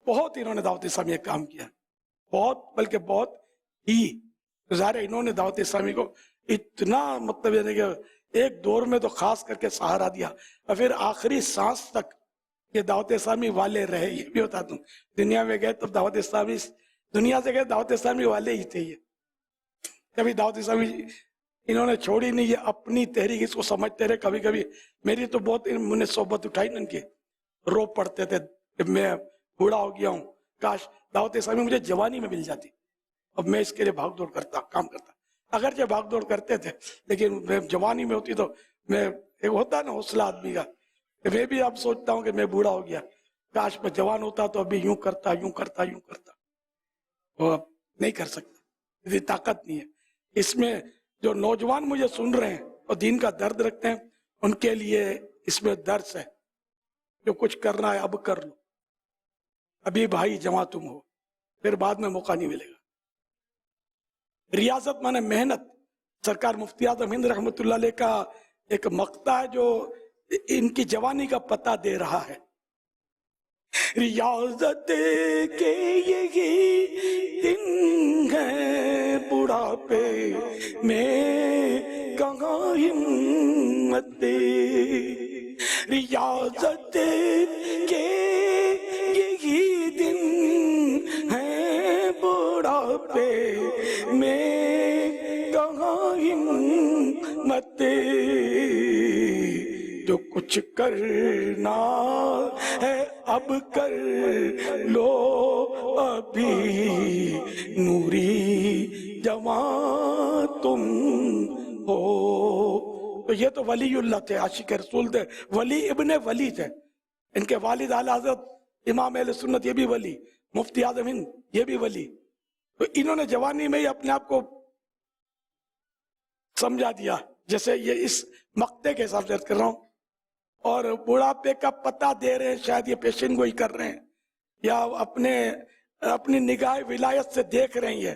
बहुत इन्होंने दावत इस्लामी में काम किया, बहुत, बल्कि बहुत ही। ज़ाहिर इन्होंने दावत इस्लामी को इतना मतलब यानी कि एक दौर में तो खास करके सहारा दिया, और फिर आखिरी सांस तक ये दावत इस्लामी वाले रहे। ये भी बता दूं, दुनिया में गए तब दावत इस्लामी, दुनिया से गए दावत इस्लामी वाले ही थे। ये कभी दावत इस्लामी इन्होंने छोड़ी नहीं, ये अपनी तहरीक इसको समझते रहे। कभी कभी मेरी तो बहुत इन्होंने सोबत उठाई ना, इनके रो पड़ते थे कि मैं बूढ़ा हो गया हूँ, काश दावत इस्लामी मुझे जवानी में मिल जाती। अब मैं इसके लिए भाग दौड़ करता, काम करता, अगरचे भाग दौड़ करते थे, लेकिन मैं जवानी में होती तो मैं, एक होता ना हौसला आदमी का, मैं भी अब सोचता हूँ कि मैं बूढ़ा हो गया, काश मैं जवान होता तो अभी यूं करता। वो अब नहीं कर सकता, इतनी ताकत नहीं है इसमें। जो नौजवान मुझे सुन रहे हैं और दीन का दर्द रखते हैं, उनके लिए इसमें दर्द है। जो कुछ करना है अब कर लो, अभी भाई जवां तुम हो, फिर बाद में मौका नहीं मिलेगा। रियासत माने मेहनत। सरकार मुफ्ती आजम हिंद रहमतुल्लाह अलैह का एक मक्ता है जो इनकी जवानी का पता दे रहा है। रियासत के यही दिन है, बुढ़ापे में कहाँ हिम्मत। रियासत के यही दिन है, बुढ़ापे में कहाँ हिम्मत। जो कुछ करना है अब कर लो अभी, नूरी जवां तुम हो। तो ये तो वलीउल्लाह थे, आशिक रसूल थे, वली इब्ने वली थे। इनके वालिद आला हज़रत इमाम अहले सुन्नत ये भी वली, मुफ्ती आज़म हिंद ये भी वली। तो इन्होंने जवानी में ही अपने आप को समझा दिया, जैसे ये इस मक्ते के हिसाब से कर रहा हूँ, और बुढ़ापे का पता दे रहे हैं। शायद ये पेशेंट गोई कर रहे हैं, या अपनी निगाह विलायत से देख रहे हैं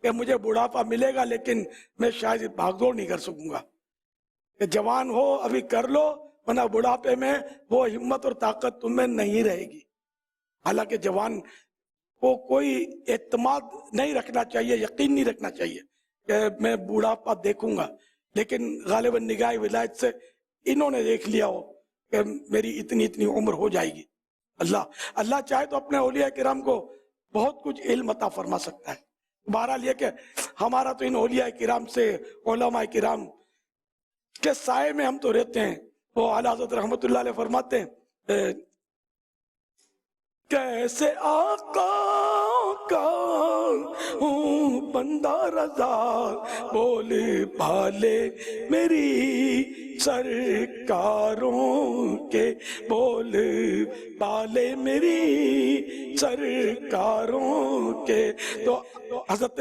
कि मुझे बुढ़ापा मिलेगा, लेकिन मैं शायद भागदौड़ नहीं कर सकूंगा। कि जवान हो अभी कर लो, वरना बुढ़ापे में वो हिम्मत और ताकत तुम्हें नहीं रहेगी। हालांकि जवान को कोई एतमाद नहीं रखना चाहिए, यकीन नहीं रखना चाहिए कि मैं बुढ़ापा देखूंगा, लेकिन गालिबन निगाह विलायत से इन्होंने देख लिया हो कि मेरी इतनी इतनी उम्र हो जाएगी। अल्लाह चाहे तो अपने औलिया किराम को बहुत कुछ इल्म अता फरमा सकता है। बहरहाल ये कि हमारा तो इन औलिया किराम से, उलमा किराम के साए में हम तो रहते हैं। वो आला हज़रत रहमतुल्लाह अलैह फरमाते हैं, कैसे आका का हूँ बंदा रजा, बोले भाले मेरी सरकारों के, बोले भाले मेरी सरकारों के। तो हजरत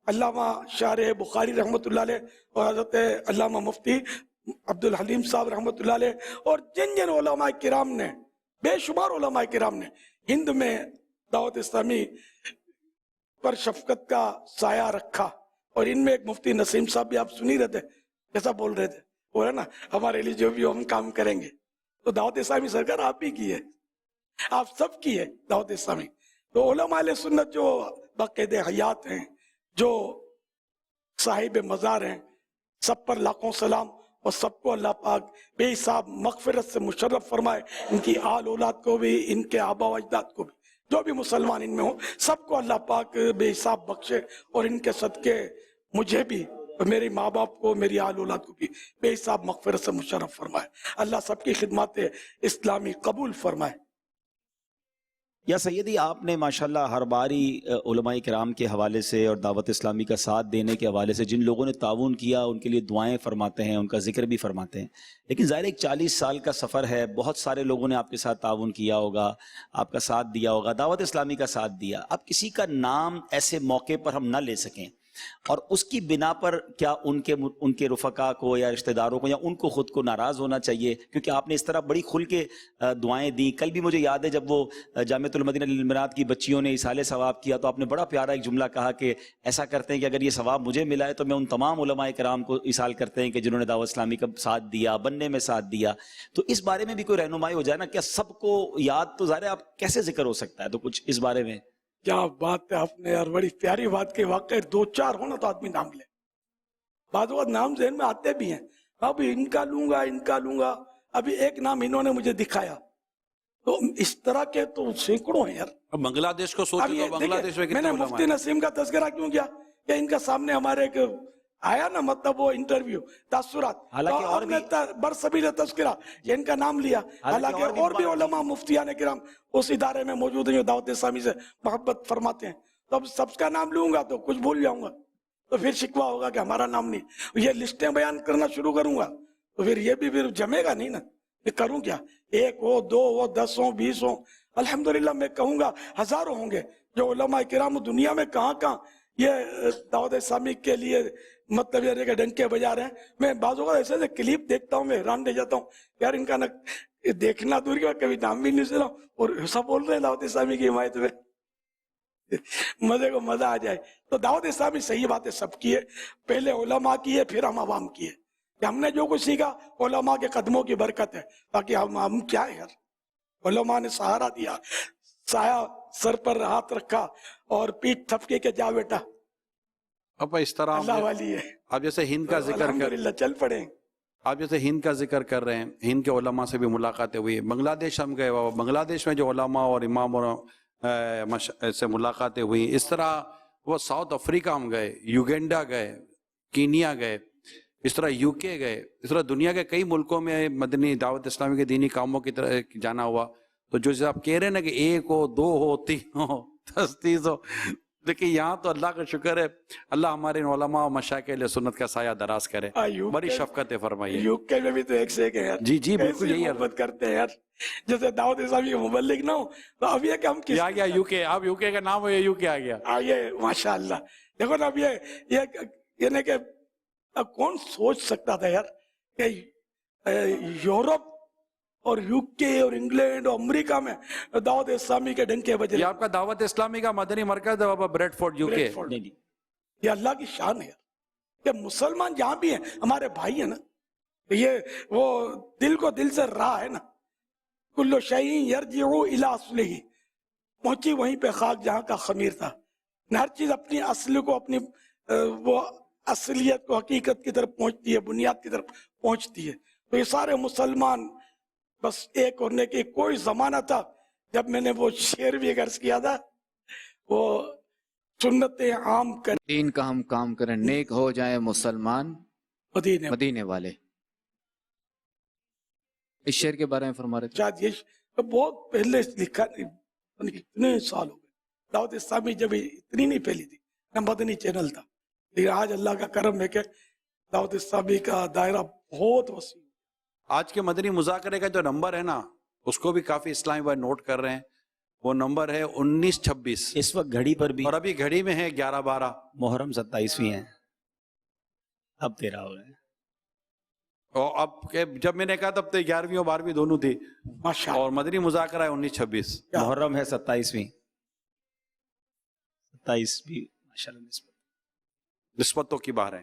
अल्लामा शारे बुखारी रहमतुल्लाह अलैह और हजरत अल्लामा मुफ्ती अब्दुल हलीम साहब रहमतुल्लाह अलैह और जिन जिन उलमा किराम ने, बेशुमार उलमा किराम ने हिंद में दावत इस्लामी पर शफकत का साया रखा, और इनमें एक मुफ्ती नसीम साहब भी आप सुन ही रहे थे कैसा बोल रहे थे, बोला ना हमारे लिए जो भी हम काम करेंगे। तो दावत इस्लामी सरकार आप ही की है, आप सब की है दावत इस्लामी। तो उलमा अहले सुन्नत जो बाक़ायदे हयात हैं, जो साहिब मज़ार हैं, सब पर लाखों सलाम, और सबको अल्लाह पाक बेहिसाब मग़फ़िरत से मुशर्रफ फरमाए, इनकी आल औलाद को भी, इनके आबा व अजदाद को भी, जो भी मुसलमान इनमें हो सबको अल्लाह पाक बेहिसाब बख्शे, और इनके सदके मुझे भी, मेरे माँ बाप को, मेरी आल औलाद को भी बेहिसाब मग़फ़िरत से मुशर्रफ फरमाए। अल्लाह सबकी खिदमत इस्लामी कबूल फरमाए। या सैयदी, आपने माशाल्लाह हर बारी उलमाए किराम के हवाले से और दावत इस्लामी का साथ देने के हवाले से जिन लोगों ने ताउन किया उनके लिए दुआएं फरमाते हैं, उनका जिक्र भी फरमाते हैं। लेकिन ज़ाहिर एक 40 साल का सफ़र है, बहुत सारे लोगों ने आपके साथ ताउन किया होगा, आपका साथ दिया होगा, दावत इस्लामी का साथ दिया। अब किसी का नाम ऐसे मौके पर हम ना ले सकें, और उसकी बिना पर क्या उनके रुफ़का को या रिश्तेदारों को या उनको खुद को नाराज़ होना चाहिए? क्योंकि आपने इस तरह बड़ी खुल के दुआएं दी। कल भी मुझे याद है जब वो जामिअतुल मदीना लिल इल्मिनात की बच्चियों ने इसाले सवाब किया, तो आपने बड़ा प्यारा एक जुमला कहा कि ऐसा करते हैं कि अगर ये सवाब मुझे मिला है तो मैं उन तमाम उलमाए किराम को इसाल करते हैं कि जिन्होंने दावत इस्लामी का साथ दिया, बनने में साथ दिया। तो इस बारे में भी कोई रहनुमाई हो जाए ना, क्या सबको याद तो ज़ाहिर आप कैसे जिक्र हो सकता है, तो कुछ इस बारे में। क्या बात है आपने यार, बड़ी प्यारी बात की। वाकई 2-4 हो ना तो आदमी नाम ले, बाद नाम जहन में आते भी हैं, अभी इनका लूंगा। अभी एक नाम इन्होंने मुझे दिखाया, तो इस तरह के तो सैकड़ों हैं यार। बांग्लादेश को सोचिए, तो बांग्लादेश में मैंने मुफ्ती नसीम का तज़किरा क्यों किया कि इनका सामने हमारे एक आया ना, मतलब वो इंटरव्यू तासुरात, हालांकि और भी बरसबील तज़किरा इनका नाम लिया। हालांकि और भी उलमा मुफ्तियान किराम उस इदारे में मौजूद हैं जो दावत इस्लामी से मोहब्बत फरमाते हैं। तो अब सबका नाम लूंगा तो कुछ भूल जाऊंगा, तो फिर शिकवा होगा कि हमारा नाम नहीं। ये लिस्टें बयान करना शुरू करूंगा तो फिर ये भी फिर जमेगा नहीं ना, ये करूं क्या? 1 हो, 2 हो, 10 हो, 20 हो, अल्हम्दुलिल्लाह मैं कहूंगा हजारों होंगे जो उलमा किराम दुनिया में कहाँ ये दावत इस्लामी के लिए मतलब ये डंके बजा रहे हैं। मैं बाजू का ऐसे क्लिप देखता हूँ, मैं हैरान रह जाता हूँ यार, इनका न देखना दूर की, कभी नाम भी नहीं सुना और सब बोल रहे हैं दावत इस्लामी की हिमायत में। मजे को मजा आ जाए। तो दावत इस्लामी सही बात है सबकी है, पहले उलमा की है फिर हम आवाम की है। कि हमने जो कुछ सीखा उलमा के कदमों की बरकत है, बाकी हम क्या है यार, उलमा ने सहारा दिया, साया सर पर हाथ रखा और पीठ थपके के जा बेटा। अब इस तरह अल्लाह वाली है। आप जैसे हिंद का जिक्र कर, चल पड़े, आप जैसे हिंद का जिक्र कर रहे हैं, हिंद के उलमा से भी मुलाकातें हुई। बांग्लादेश हम गए, बांग्लादेश में जो उलमा और इमाम और से मुलाकातें हुई। इस तरह वो साउथ अफ्रीका हम गए, युगांडा गए, कीनिया गए, इस तरह यूके गए, इस तरह दुनिया के कई मुल्कों में मदनी दावत इस्लामी के दीनी कामों की तरह जाना हुआ। तो जो आप कह रहे हैं ना कि 1 हो, 2 हो, 3 हो, 10, 30 हो, देखिए यहाँ तो अल्लाह का शुक्र है, अल्लाह हमारे उलमा और मशाइख अहले सुन्नत का साया दराज करे, बड़ी शफकत फरमाइए। यूके में भी तो एक से एक है यार। जी जी बिल्कुल यही मोहब्बत करते हैं यार, जैसे दावत इस्लामी के मुबल्लिग ना हो तो अब ये कि हम आ गया यूके, अब यूके का नाम हो, ये यूके आ गया। ये माशाअल्लाह देखो ना, अब ये कि अब कौन सोच सकता था यार कि यूरोप और यूके और इंग्लैंड और अमेरिका में दावत इस्लामी के डंके बजे। ये आपका दावत इस्लामी का मदनी मरकज है ब्रेडफोर्ड यूके। ये अल्लाह की शान है यार, कि मुसलमान जहाँ भी हैं हमारे भाई है ना, یہ وہ دل کو دل سے رہا ہے نا، کلو شیء یرجع الی اصلہ، پہنچی وہیں پہ خاک جہاں کا خمیر تھا. ہر چیز اپنی اصل کو، اپنی وہ اصلیت کو، حقیقت کی طرف پہنچتی ہے، بنیاد کی طرف پہنچتی ہے. تو یہ سارے مسلمان بس ایک ہونے کی. کوئی زمانہ تھا جب میں نے وہ شعر بھی عرض کیا تھا، وہ سنتیں عام کر دین کا ہم کام کریں، نیک ہو جائیں مسلمان مدینے والے. اس شعر کے بارے میں فرما رہے تھے. شاید یہ بہت پہلے لکھا، کتنے سال ہو گئے. دعوت اسلامی جب اتنی نہیں پھیلی تھی، نہ مدنی چینل تھا، لیکن آج اللہ کا کرم ہے کہ دعوت اسلامی کا دائرہ بہت وسیع. آج کے مدنی مذاکرے کا جو نمبر ہے نا، اس کو بھی کافی اسلامی بھائی نوٹ کر رہے ہیں. وہ نمبر ہے 1926. اس وقت گھڑی پر بھی، اور ابھی گھڑی میں ہے 11/12. محرم 27ویں ہے، اب 13 ہو گئے. اور اب جب میں نے کہا تب تو 11ویں اور 12ویں دونوں تھی. ماشاءاللہ. اور مدنی مذاکرہ ہے 1926. محرم ہے 27ویں. 27 بھی ماشاءاللہ نسبتوں کی بار ہے.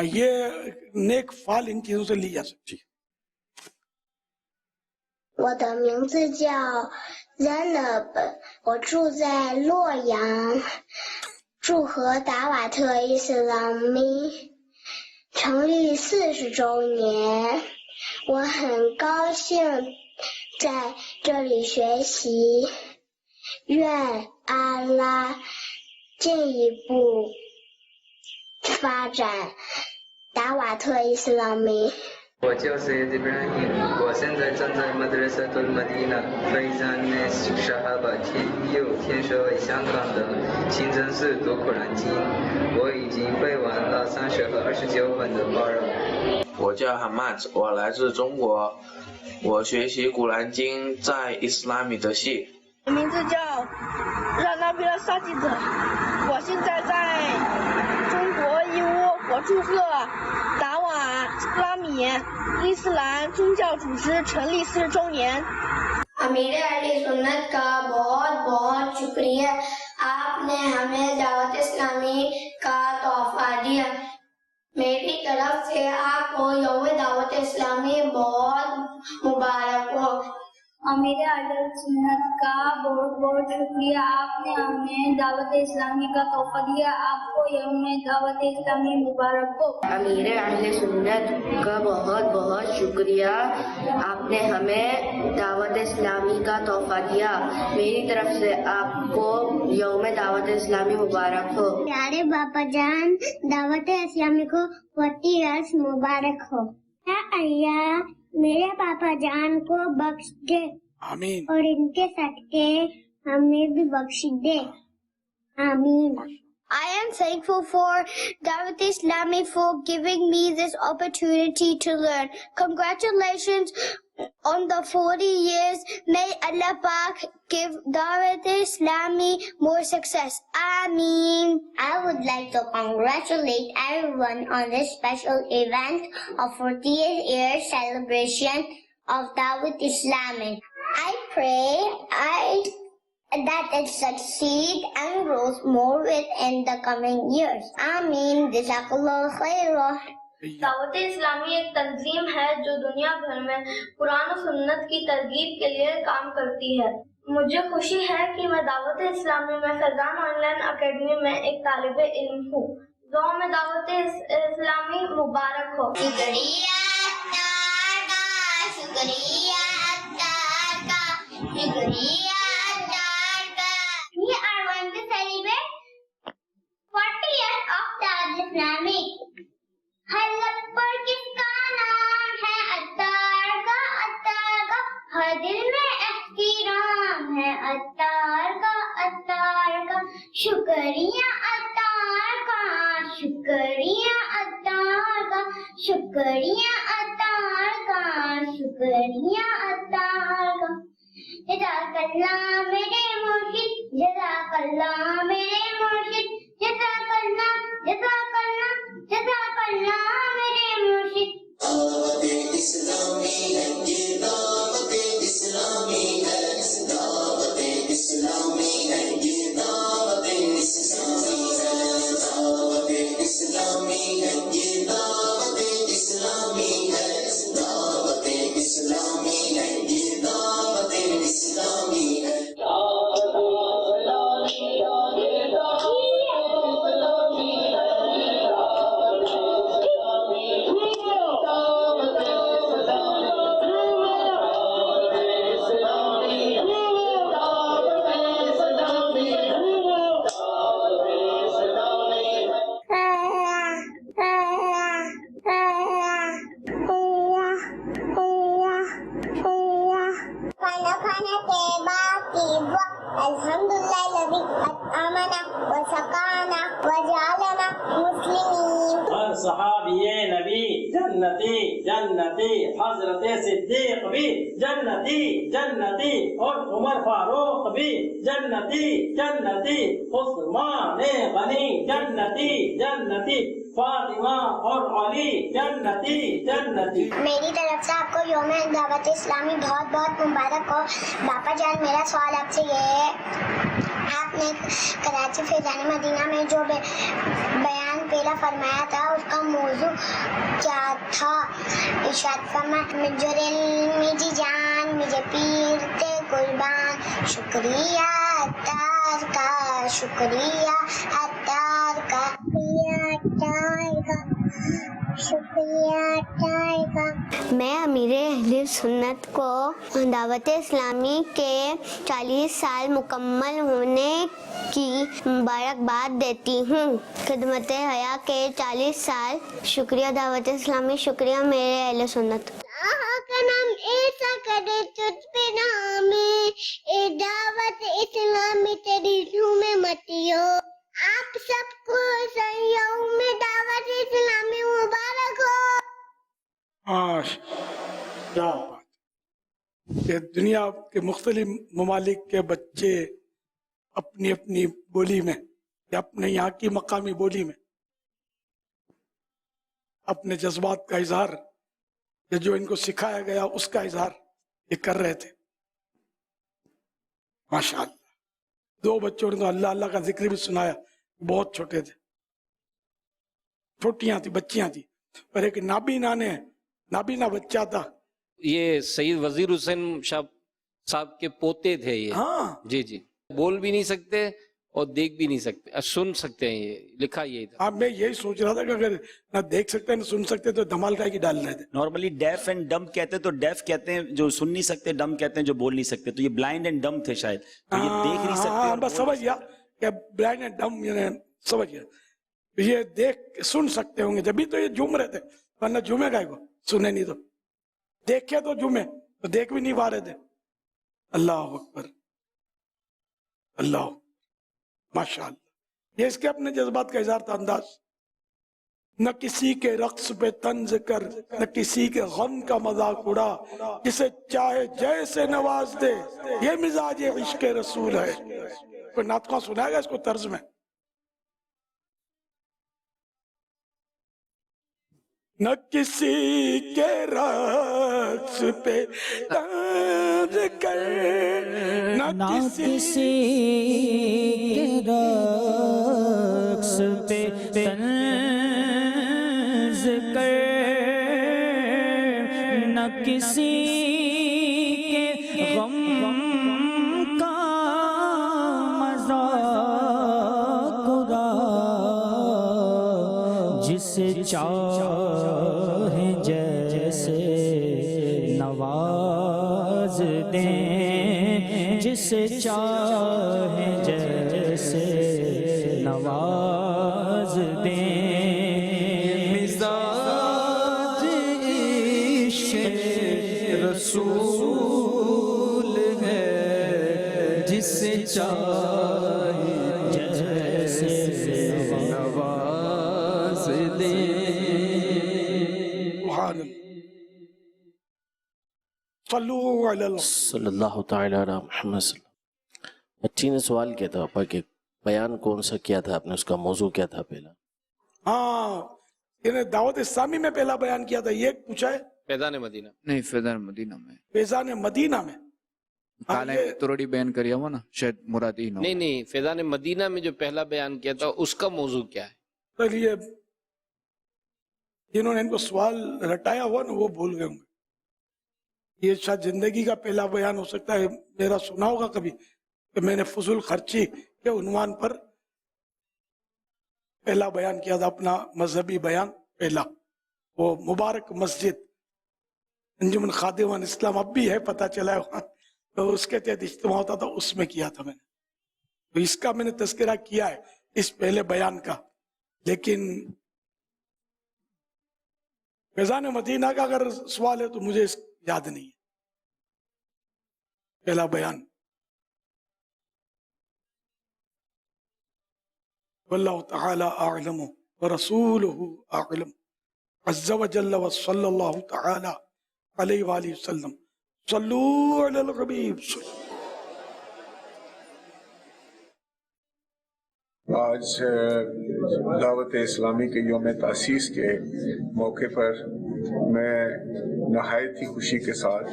یہ نیک فال ان چیزوں سے لی جا سکتی. 我的名字叫 Zainab， 我住在洛阳，祝贺达瓦特伊斯兰密成立40周年，我很高兴在这里学习，愿阿拉进一步发展达瓦特伊斯兰密。我叫Sayyid Ibrahim， 我现在站在 Madrasatul Madina 非常的沙哈巴区右天水围香港的清真寺读古兰经，我已经背完了30和29本的包容。我叫 Hamad， 我来自中国，我学习古兰经在伊斯兰米的系。名字叫让纳比拉萨吉泽，我现在在中国义乌，我祝贺达瓦拉米伊斯兰宗教组织成立40周年。अमीर अहले सुन्नत का बहुत बहुत शुक्रिया, आपने हमें दावत इस्लामी का तोहफा दिया. मेरी तरफ से आपको यौम दावत इस्लामी बहुत मुबारक हो. अमीर अहले सुन्नत का बहुत बहुत शुक्रिया, आपने हमें दावत इस्लामी का तोहफा दिया. आपको यौम दावत इस्लामी मुबारक हो. अमीर अहले सुन्नत का बहुत बहुत शुक्रिया, आपने हमें दावत इस्लामी का तोहफा दिया. मेरी तरफ से आपको यौम दावत इस्लामी मुबारक हो. प्यारे बाबा जान, दावत इस्लामी को 40 इयर्स मुबारक हो. अल्लाह मेरे पापा जान को बख्श दे, आमीन, और इनके सदके हमें भी बख्श दे, आमीन. I am thankful for Dawat Islami for giving me this opportunity to learn. Congratulations on the 40 years. May Allah Pak give Dawat Islami more success. Ameen. I would like to congratulate everyone on this special event of 40th year celebration of Dawat Islami. I pray that it succeed and grows more within the coming years. Ameen. Jazakallah khairah. Dawat Islami एक तंजीम है जो दुनिया भर में कुरान और सुन्नत की तरगीब के लिए काम करती है. मुझे खुशी है कि मैं दावत इस्लामी में फैजान ऑनलाइन अकेडमी में एक तालिबे इल्म हूँ. दुआ में दावत इस्लामी मुबारक हो. शुक्रिया We are going to celebrate 40 years of Dawat Islami. हर लब पर किसका नाम है अत्तार का, हर दिल में एहतिराम है अत्तार का. शुक्रिया अत्तार का, शुक्रिया अत्तार का, शुक्रिया अत्तार का, शुक्रिया अत्तार का. जज़ाकल्लाह मेरे मुर्शिद, जज़ाकल्लाह मेरे मुर्शिद, जज़ाकल्लाह जज़ाकल्लाह जज़ाकल्लाह मेरे मुर्शिद. दावत इस्लामी है ये, दावत इस्लामी है, दावत इस्लामी है ये, दावत इस्लामी है, दावत इस्लामी है ये, दावत इस्लामी है. खाना खाने के बाद की वक्त अल्हम्दुलिल्लाह लज़ी अतअमना व सकाना व जअलना मुस्लिमीन। हर सहाबिये नबी जन्नती जन्नती, हजरत सिद्दीक भी जन्नती जन्नती, और उमर फारूक भी जन्नती जन्नती, उस्मान गनी जन्नती जन्नती, फातिमा और अली जन्नती जन्नती। मेरी तरफ से आपको यौम दावत इस्लामी बहुत बहुत मुबारक हो। बापा जान, मेरा सवाल आपसे ये है, आपने कराची फैज़ान मदीना में जो बयान पहला फरमाया था उसका मौजू क्या था? इरशाद फरमाया, जी जान मुझे पीर ते कुर्बान, शुक्रिया अत्तार का, शुक्रिया अत्तार का, शुक्रिया। मैं अमीर अहले सुन्नत को दावत इस्लामी के 40 साल मुकम्मल होने की मुबारकबाद देती हूँ। खिदमत हया के 40 साल। शुक्रिया दावत इस्लामी, शुक्रिया मेरे अहले सुन्नत। का नाम ऐसा करे तुझ पे नामे, ए दावत इस्लामी तेरी रूह में मतियो। आप सबको यौम दावत इस्लामी मुबारक हो। क्या बात! ये दुनिया के मुख्तलिफ ममालिक के बच्चे अपनी अपनी बोली में या अपने यहाँ की मकामी बोली में अपने जज्बात का इजहार, या जो इनको सिखाया गया उसका इजहार ये कर रहे थे। माशाअल्लाह। 2 बच्चों ने तो अल्लाह अल्लाह का जिक्र भी सुनाया, बहुत छोटे थे, छोटियां थी, बच्चियां थी, पर एक नाबीना बच्चा था। ये सईद वजीर हुसैन साहब के पोते थे ये। हाँ जी जी, बोल भी नहीं सकते और देख भी नहीं सकते, सुन सकते हैं, ये लिखा यही था। हाँ, मैं यही सोच रहा था कि अगर ना देख सकते ना सुन सकते तो धमाल का की डाल रहे थे। नॉर्मली डेफ एंड डम कहते हैं, तो डेफ कहते हैं जो सुन नहीं सकते, डम कहते हैं जो बोल नहीं सकते, तो ये ब्लाइंड एंड डम थे शायद, तो ये देख नहीं सकते। हाँ, बस समझ गया क्या ब्लाइंड एंड डम, समझ गया। ये देख सुन सकते होंगे, जब भी तो ये झूम रहे थे, वरना झूमेगा को सुने नहीं तो, देखे तो झूमे, तो देख भी नहीं पा रहे थे। अल्लाह अकबर, अल्लाह माशाअल्लाह। ये इसके अपने जज्बात का इजहार था, अंदाज। न किसी के रक्स पे तंज कर, न किसी के गम का मजाक उड़ा, जिसे चाहे जैसे नवाज दे, ये मिजाज इश्क रसूल है। कोई नातखा सुनाएगा इसको तर्ज में? न किसी के रक्स पे तंज कर, न किसी के रक्स पे तंज कर, न किसी के गम का मजाक उड़ा, जिसे चाहे जैसे नवाज दें, जिसे चाहे जैसे नवाज दें। मिजाज इश्क़ रसूल है, जिसे चाहे जैसे नवाज दें। सल्लल्लाहु ताला अला मुहम्मद। बच्ची ने सवाल किया था पापा कि बयान कौन सा किया था आपने, उसका मौजू क्या था पहला? हाँ, इन्हें दावत इस्लामी में पहला बयान किया था, ये पूछा है? फैज़ान मदीना नहीं, फैज़ान मदीना में। फैज़ान मदीना में काले तोड़ी बयान करिया हुआ ना, शायद मुरादी हो। नहीं, फैज़ान मदीना में जो पहला बयान किया था उसका मौजू क्या है? चलिए, जिन्होंने इनको सवाल रटाया हुआ ना वो भूल गए होंगे। ये शायद जिंदगी का पहला बयान हो सकता है, मेरा सुना होगा कभी कि मैंने फजूल खर्ची के उन्वान पर पहला बयान किया था, अपना मजहबी बयान पहला। वो मुबारक मस्जिद अंजुमन खादिमान इस्लाम अब भी है, पता चला है वहाँ, तो उसके तहत इज्तिमा होता था, उसमें किया था मैंने। तो इसका मैंने तज़किरा किया है इस पहले बयान का। लेकिन फैज़ान मदीना का अगर सवाल है तो मुझे याद नहीं है। पहला बयान। वल्लाहु तआला अअलम व रसूलुहु अअलम अज़्ज़ा व जल्ल व सल्लल्लाहु तआला अलैहि व आलिहि वसल्लम सल्लू अलल हबीब। आज दावत इस्लामी के यौम तासीस के मौके पर मैं नहायत ही खुशी के साथ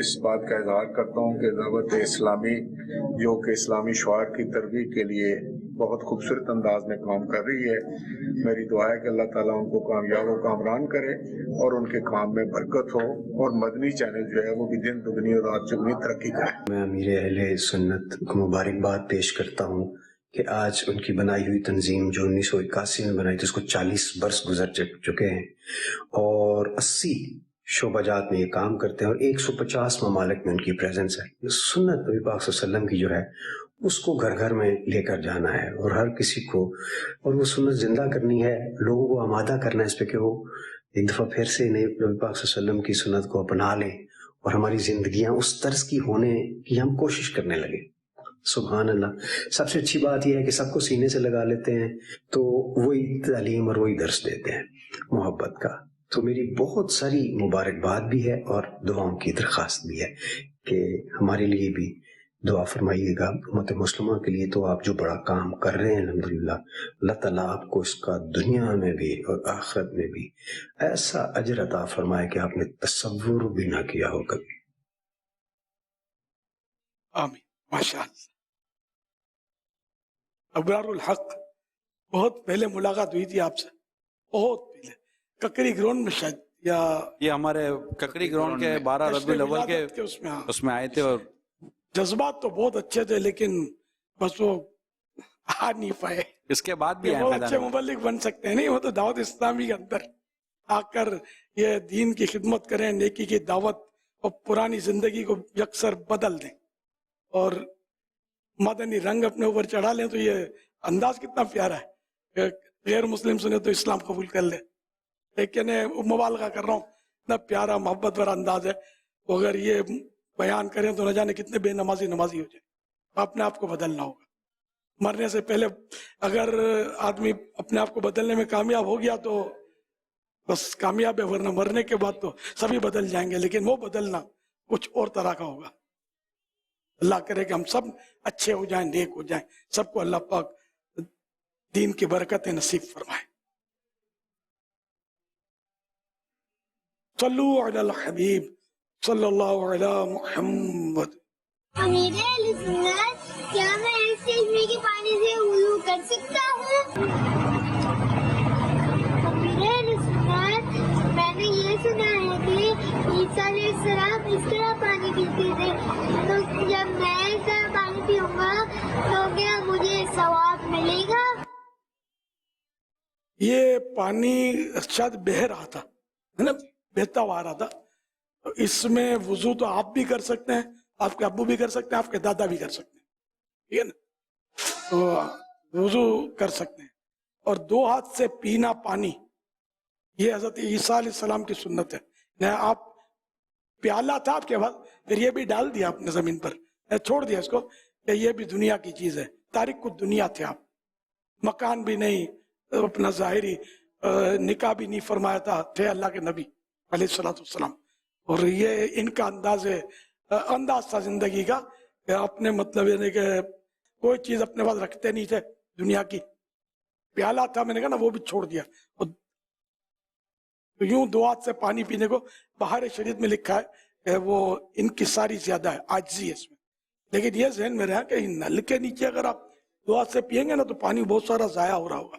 इस बात का इजहार करता हूँ कि दावत इस्लामी जो कि इस्लामी शुआर की तरबियत के लिए बहुत खूबसूरत अंदाज में काम कर रही है। मेरी दुआ है कि अल्लाह ताला उनको कामयाब व कामरान करे और उनके काम में बरकत हो और मदनी चैनल जो है वो भी दिन दुगनी और रात चुगनी तरक्की करे। मैं अमीर अहले सुन्नत को मुबारकबाद पेश करता हूँ कि आज उनकी बनाई हुई तंजीम जो 1981 में बनाई थी उसको 40 बरस गुजर चुके हैं और 80 शोबाजात में ये काम करते हैं और 150 ममालिक में उनकी प्रेजेंस है। सुन्नत नबी पाक सल्लल्लाहु अलैहि वसल्लम की जो है उसको घर घर में लेकर जाना है और हर किसी को, और वो सुन्नत जिंदा करनी है, लोगों को आमादा करना है इस पे कि वो एक दफ़ा फिर से नबी पाक सल्लल्लाहु अलैहि वसल्लम की सुन्नत को अपना लें और हमारी जिंदगियां उस तर्ज की होने की हम कोशिश करने लगे। सुभान अल्लाह। सबसे अच्छी बात यह है कि सबको सीने से लगा लेते हैं तो वही तालीम और वही दर्स देते हैं मोहब्बत का। तो मेरी बहुत सारी मुबारकबाद भी है और दुआओं की दरख्वास्त भी है कि हमारे लिए भी दुआ फरमाइएगा। उम्मत मुस्लिमा के लिए तो आप जो बड़ा काम कर रहे हैं अल्हम्दुलिल्लाह, अल्लाह ताला आपको इसका दुनिया में भी और आखिरत में भी ऐसा अजर अता फरमाए कि आपने तसव्वुर भी ना किया हो कभी। आमीन। माशाअल्लाह। अबरारुल हक, बहुत पहले मुलाकात हुई थी आपसे, बहुत पहले ककरी ग्राउंड में शायद, या ये हमारे ककड़ी ग्राउंड के 12 रबीउल अव्वल के उसमें आए थे और जज्बात तो बहुत अच्छे थे लेकिन बस वो आ नहीं पाए। इसके बाद भी बहुत अच्छे मुबल्लिग बन सकते हैं नहीं, वो तो दावत इस्लामी के अंदर आकर ये दीन की खिदमत करें, नेकी की दावत और पुरानी जिंदगी को यकसर बदल दें और मदनी रंग अपने ऊपर चढ़ा लें। तो ये अंदाज कितना प्यारा है, गैर मुस्लिम सुने तो इस्लाम कबूल कर ले। लेकिन मुबालगा कर रहा हूँ, इतना प्यारा मोहब्बत भरा अंदाज है। अगर ये बयान करें तो न जाने कितने बेनमाजी नमाजी हो जाए। अपने आप को बदलना होगा। मरने से पहले अगर आदमी अपने आप को बदलने में कामयाब हो गया तो बस कामयाब है, वरना मरने के बाद तो सभी बदल जाएंगे, लेकिन वो बदलना कुछ और तरह का होगा। अल्लाह करे कि हम सब अच्छे हो जाएं, नेक हो जाएं, सबको अल्लाह पाक दीन की बरकतें नसीब फरमाए। सल्लू अलल हबीब सल्लल्लाहु अलैहि मुहम्मद। अमीर अहले सुन्नत, क्या मैं इस चश्मे के पानी से वुज़ू कर सकता हूँ? अमीर अहले सुन्नत, मैंने ये सुना है कि ईसा अलैहिस्सलाम इस तरह पानी पीते थे, तो जब मैं इस तरह पानी पीऊंगा तो क्या मुझे सवाब मिलेगा? ये पानी शायद बह रहा था, है ना, बहता हुआ आ रहा था। तो इसमें वुजू तो आप भी कर सकते हैं, आपके अब्बू भी कर सकते हैं, आपके दादा भी कर सकते हैं, ठीक है ना। तो वुजू कर सकते हैं। और 2 हाथ से पीना पानी, ये हजरत ईसा अलैहिस्सलाम की सुन्नत है। न आप प्याला था आपके पास, फिर ये भी डाल दिया आपने जमीन पर, छोड़ दिया इसको कि ये भी दुनिया की चीज है। तारिक कुछ दुनिया थे आप, मकान भी नहीं, अपना जाहिरी निकाह भी नहीं फरमाया था, थे अल्लाह के नबी अलैहिस्सलातु वस्सलाम। और ये इनका अंदाज था जिंदगी का, अपने मतलब यानी कि कोई चीज अपने पास रखते नहीं थे दुनिया की। प्याला था, मैंने कहा ना, वो भी छोड़ दिया। तो यूं 2 हाथ से पानी पीने को बाहर शरीयत में लिखा है, वो इनकी सारी ज्यादा है, आजिज़ी है इसमें। लेकिन ये जहन में रहा कि नल के नीचे अगर आप 2 हाथ से पियेंगे ना तो पानी बहुत सारा जाया हो रहा होगा।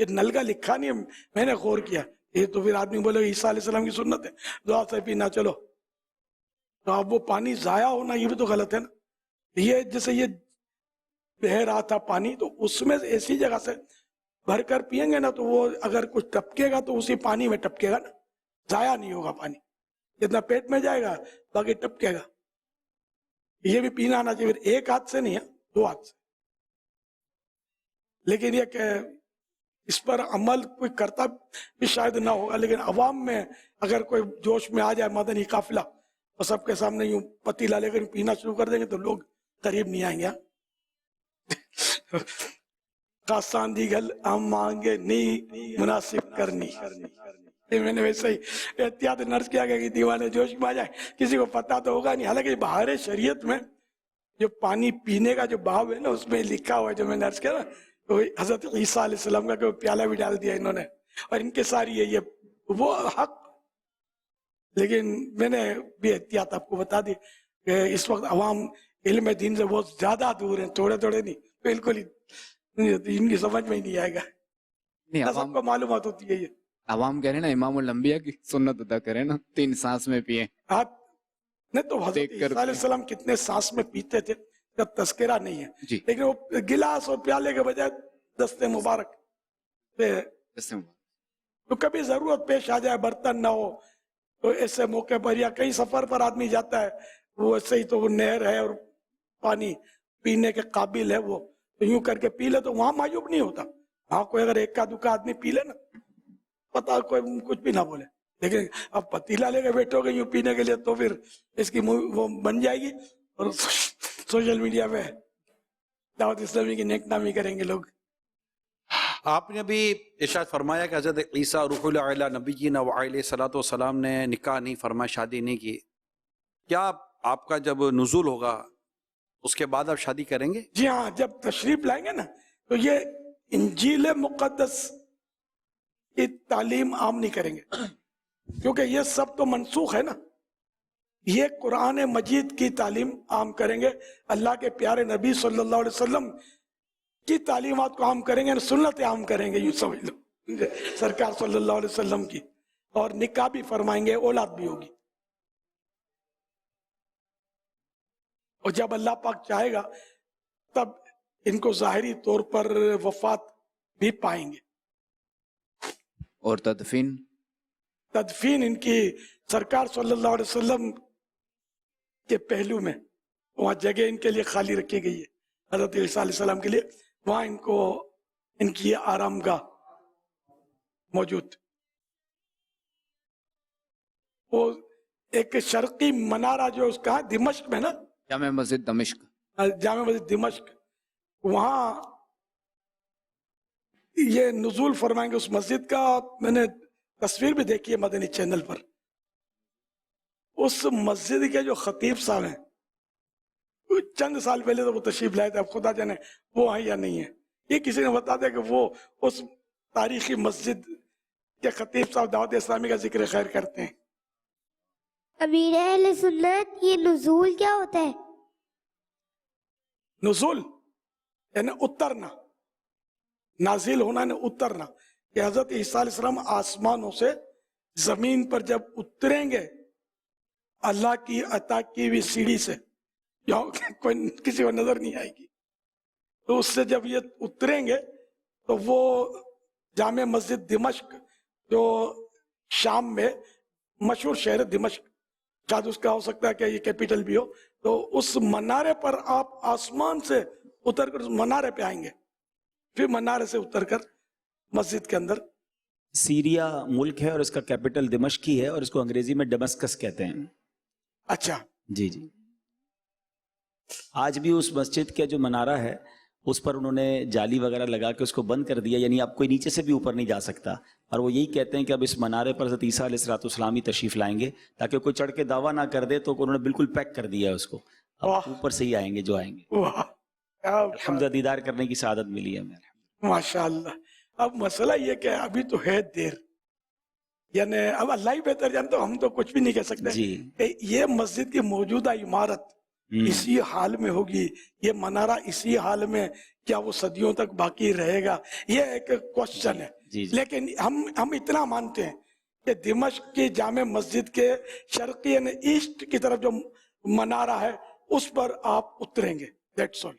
ये नल का लिखा नहीं है, मैंने गौर किया। ये तो फिर आदमी बोले ईसा अलैहिस्सलाम की सुन्नत है 2 हाथ से पीना, चलो। तो अब वो पानी जाया होना ये भी तो गलत है ना। ये जैसे ये बह रहा था पानी, तो उसमें ऐसी जगह से भर कर पियेंगे ना तो वो अगर कुछ टपकेगा तो उसी पानी में टपकेगा ना, जाया नहीं होगा पानी। जितना पेट में जाएगा बाकी टपकेगा। ये भी पीना आना चाहिए, 1 हाथ से नहीं है, 2 हाथ से। लेकिन ये इस पर अमल कोई करता भी शायद ना होगा, लेकिन अवाम में अगर कोई जोश में आ जाए, मदनी काफिला और सबके सामने यूं पतीला लेकर पीना शुरू कर देंगे तो लोग करीब नहीं आएंगे. कासांदीगल हम मांगे नहीं मुनासिब करनी. ये मैंने वैसे ही एहतियात नर्स किया गया कि दीवाने जोश में आ जाए, किसी को पता तो होगा नहीं. हालांकि बाहर शरीयत में जो पानी पीने का जो भाव है ना, उसमें लिखा हुआ है, जो मैं नर्स किया ना, तो हजरत ईसा अलैहिस्सलाम का प्याला भी डाल दिया इन्होंने, और इनके सारी है ये वो हक. लेकिन मैंने भी एहतियात आपको बता दी कि इस वक्त अवाम इल्म दीन से बहुत ज्यादा दूर है, थोड़े थोड़े नहीं, बिल्कुल ही इनकी समझ में ही नहीं आएगा. सबको मालूमात होती है ये. अवाम कह रहे ना इमामुल अंबिया की सुन्नत अदा करें ना, 3 सांस में पिए. नहीं तो हज़रत ईसा अलैहिस्सलाम कितने सांस में पीते थे जब तस्करा नहीं है, लेकिन वो गिलास और प्याले के बजाय दस्ते मुबारक पे, तो कभी जरूरत पेश आ जाए, बर्तन ना हो, तो ऐसे मौके पर या कहीं सफर पर आदमी जाता है, वो ऐसे ही तो वो नहर है और पानी पीने के काबिल है, वो तो यूं करके पी ले तो वहां मायूब नहीं होता. वहां कोई अगर एक का दुका आदमी पी ले ना, पता कोई कुछ भी ना बोले. लेकिन अब पतीला लेके बैठोगे यूं पीने के लिए, तो फिर इसकी वो बन जाएगी और सोशल मीडिया पे दावत इस्लामी की नेकनामी करेंगे लोग. आपने भी इरशाद फरमाया कि हज़रत ईसा रूहुल अला नबीना व अलैहिस्सलातु वस्सलाम ने निकाह नहीं फरमाया, शादी नहीं की. क्या आपका जब नुज़ूल होगा उसके बाद आप शादी करेंगे? जी हाँ, जब तशरीफ लाएंगे ना, तो ये इंजील मुक़द्दस की तालीम आम नहीं करेंगे, क्योंकि ये सब तो मनसूख है ना. ये कुरान मजीद की तालीम आम करेंगे, अल्लाह के प्यारे नबी सल्लल्लाहु अलैहि वसल्लम की तालीमात को आम करेंगे, सुन्नत आम करेंगे, यूं समझ लो, सरकार सल्लल्लाहु अलैहि वसल्लम की. और निकाह भी फरमाएंगे, औलाद भी होगी. और जब अल्लाह पाक चाहेगा तब इनको जाहिरी तौर पर वफात भी पाएंगे. और तदफीन इनकी सरकार सल्लल्लाहु अलैहि वसल्लम के पहलू में, वहां जगह इनके लिए खाली रखी गई है हजरत ईसा अलैहिस्सलाम के लिए, वहां इनको इनकी आरामगाह मौजूद. वो एक शर्की मनारा जो उसका दिमश्क में ना, जामे मस्जिद दमिश्क, जामे मस्जिद दिमश्क, वहां ये नुज़ूल फरमाएंगे उस मस्जिद का. मैंने तस्वीर भी देखी है मदनी चैनल पर. उस मस्जिद के जो खतीब साहब हैं, चंद साल पहले तो वो तशरीफ लाए थे, अब खुदा जाने वो हैं या नहीं है. ये किसी ने बता दिया कि वो उस तारीखी मस्जिद के खतीब साहब दावत इस्लामी का जिक्र खैर करते हैं. अमीर अहले सुन्नत, ये नुज़ूल क्या होता है? नुज़ूल यानी उतरना, नाजिल होना ने उतरना. कि हजरत ईसा अलैहिस्सलाम आसमानों से जमीन पर जब उतरेंगे अल्लाह की अता की हुई सीढ़ी से, कोई किसी को नजर नहीं आएगी, तो उससे जब ये उतरेंगे तो वो जामे मस्जिद दिमश्क, जो शाम में मशहूर शहर दिमश्क, शायद उसका हो सकता है कि ये कैपिटल भी हो, तो उस मनारे पर आप आसमान से उतरकर उस मनारे पे आएंगे, फिर मनारे से उतरकर मस्जिद के अंदर. सीरिया मुल्क है और इसका कैपिटल दिमश्क ही है, और इसको अंग्रेजी में डमस्कस कहते हैं. अच्छा. जी जी. आज भी उस मस्जिद का जो मनारा है उस पर उन्होंने जाली वगैरह लगा के उसको बंद कर दिया, यानी आप कोई नीचे से भी ऊपर नहीं जा सकता. और वो यही कहते हैं कि अब इस मनारे पर हज़रत ईसा अलैहिस्सलाम ही तशरीफ लाएंगे, ताकि कोई चढ़ के दावा ना कर दे, तो उन्होंने बिल्कुल पैक कर दिया है उसको, अब ऊपर से ही आएंगे जो आएंगे. अल्हम्दुलिल्लाह दीदार करने की सआदत मिली है हमें, माशाअल्लाह. अब मसला ये कि अभी तो है देर, यानी अब अल्लाह ही बेहतर जानते, हम तो कुछ भी नहीं कह सकते जी. ये मस्जिद की मौजूदा इमारत इसी हाल में होगी, ये मनारा इसी हाल में, क्या वो सदियों तक बाकी रहेगा, ये एक क्वेश्चन है. लेकिन हम इतना मानते हैं कि दिमश्क की जामे मस्जिद के शर्की यानी ईस्ट की तरफ जो मनारा है उस पर आप उतरेंगे, दैट्स ऑल.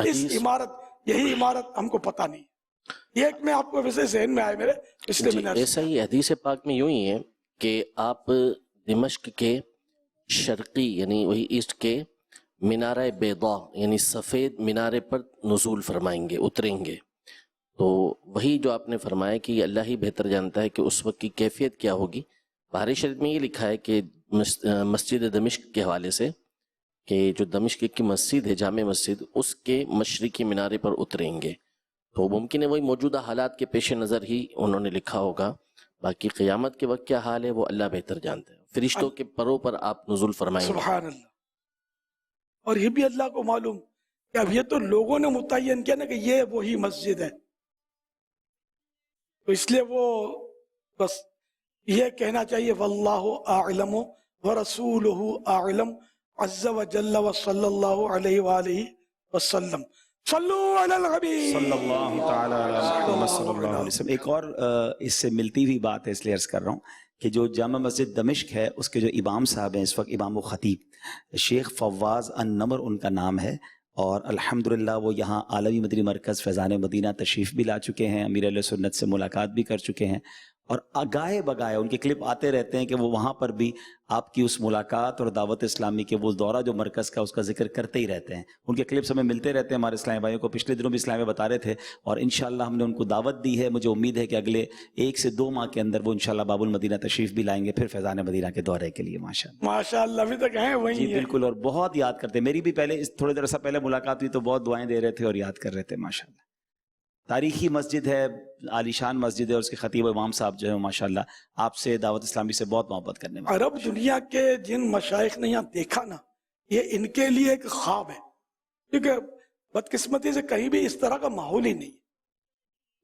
इस इमारत, यही इमारत हमको पता नहीं. ये एक मैं आपको वैसे जहन में आया मेरे, इसलिए मैंने ऐसा ही हदीस पाक में यूं ही है कि आप दिमश्क के शर्की यानी वही ईस्ट के मीनारा बेदा यानी सफ़ेद मीनारे पर नुज़ूल फरमाएंगे, उतरेंगे. तो वही जो आपने फरमाया कि अल्लाह ही बेहतर जानता है कि उस वक्त की कैफियत क्या होगी. बाहरी शरीफ में ये लिखा है कि مسجد دمشق کے حوالے سے کہ جو دمشق کی مسجد ہے جامع مسجد اس کے مشرقی مینارے پر اتریں گے، تو ممکن ہے وہی موجودہ حالات کے پیش نظر ہی انہوں نے لکھا ہوگا، باقی قیامت کے وقت کیا حال ہے وہ اللہ بہتر جانتے ہیں۔ فرشتوں کے پروں پر آپ نزول فرمائیں گے۔ سبحان اللہ۔ اور یہ بھی اللہ کو معلوم کہ اب یہ تو لوگوں نے متعین کیا نا کہ یہ وہی مسجد ہے، تو اس لیے وہ بس یہ کہنا چاہیے واللہ اعلم ورسولہ اعلم عز وجل وصلی اللہ علیہ وآلہ وسلم۔ صلو علی الحبیب صلی اللہ تعالی علی محمد صلی اللہ علیہ وسلم۔ ایک اور اس سے ملتی ہوئی بات ہے، اس لیے عرض کر رہا ہوں کہ جو جامع مسجد دمشق ہے اس کے جو امام صاحب ہیں اس وقت، امام و خطیب شیخ فواز النمر ان کا نام ہے، اور الحمدللہ وہ یہاں عالمی مدنی مرکز فیضان مدینہ تشریف بھی لا چکے ہیں، امیر اہل سنت سے ملاقات بھی کر چکے ہیں، اور آگاہے بگاہے ان کے کلپ آتے رہتے ہیں کہ وہ وہاں پر بھی آپ کی اس ملاقات اور دعوت اسلامی کے وہ دورہ جو مرکز کا اس کا ذکر کرتے ہی رہتے ہیں۔ ان کے کلپس ہمیں ملتے رہتے ہیں ہمارے اسلامی بھائیوں کو، پچھلے دنوں بھی اسلامی بتا رہے تھے، اور انشاءاللہ ہم نے ان کو دعوت دی ہے۔ مجھے امید ہے کہ اگلے 1 سے 2 ماہ کے اندر وہ انشاءاللہ باب المدینہ تشریف بھی لائیں گے، پھر فیضان مدینہ کے دورے کے لیے۔ ماشاءاللہ ابھی تک ہیں وہیں جی بالکل، اور بہت یاد کرتے ہیں۔ میری بھی پہلے تھوڑے دیر سے پہلے ملاقات ہوئی تو بہت دعائیں دے رہے تھے اور یاد کر رہے تھے۔ ماشاءاللہ تاریخی مسجد ہے، عالی شان مسجد ہے، اور اس کے خطیب و امام صاحب جو ہے ماشاءاللہ آپ سے دعوت اسلامی سے بہت محبت کرنے والے۔ عرب دنیا کے جن مشائخ نے یہاں دیکھا نا، یہ ان کے لیے ایک خواب ہے، کیونکہ بدقسمتی سے کہیں بھی اس طرح کا ماحول ہی نہیں ہے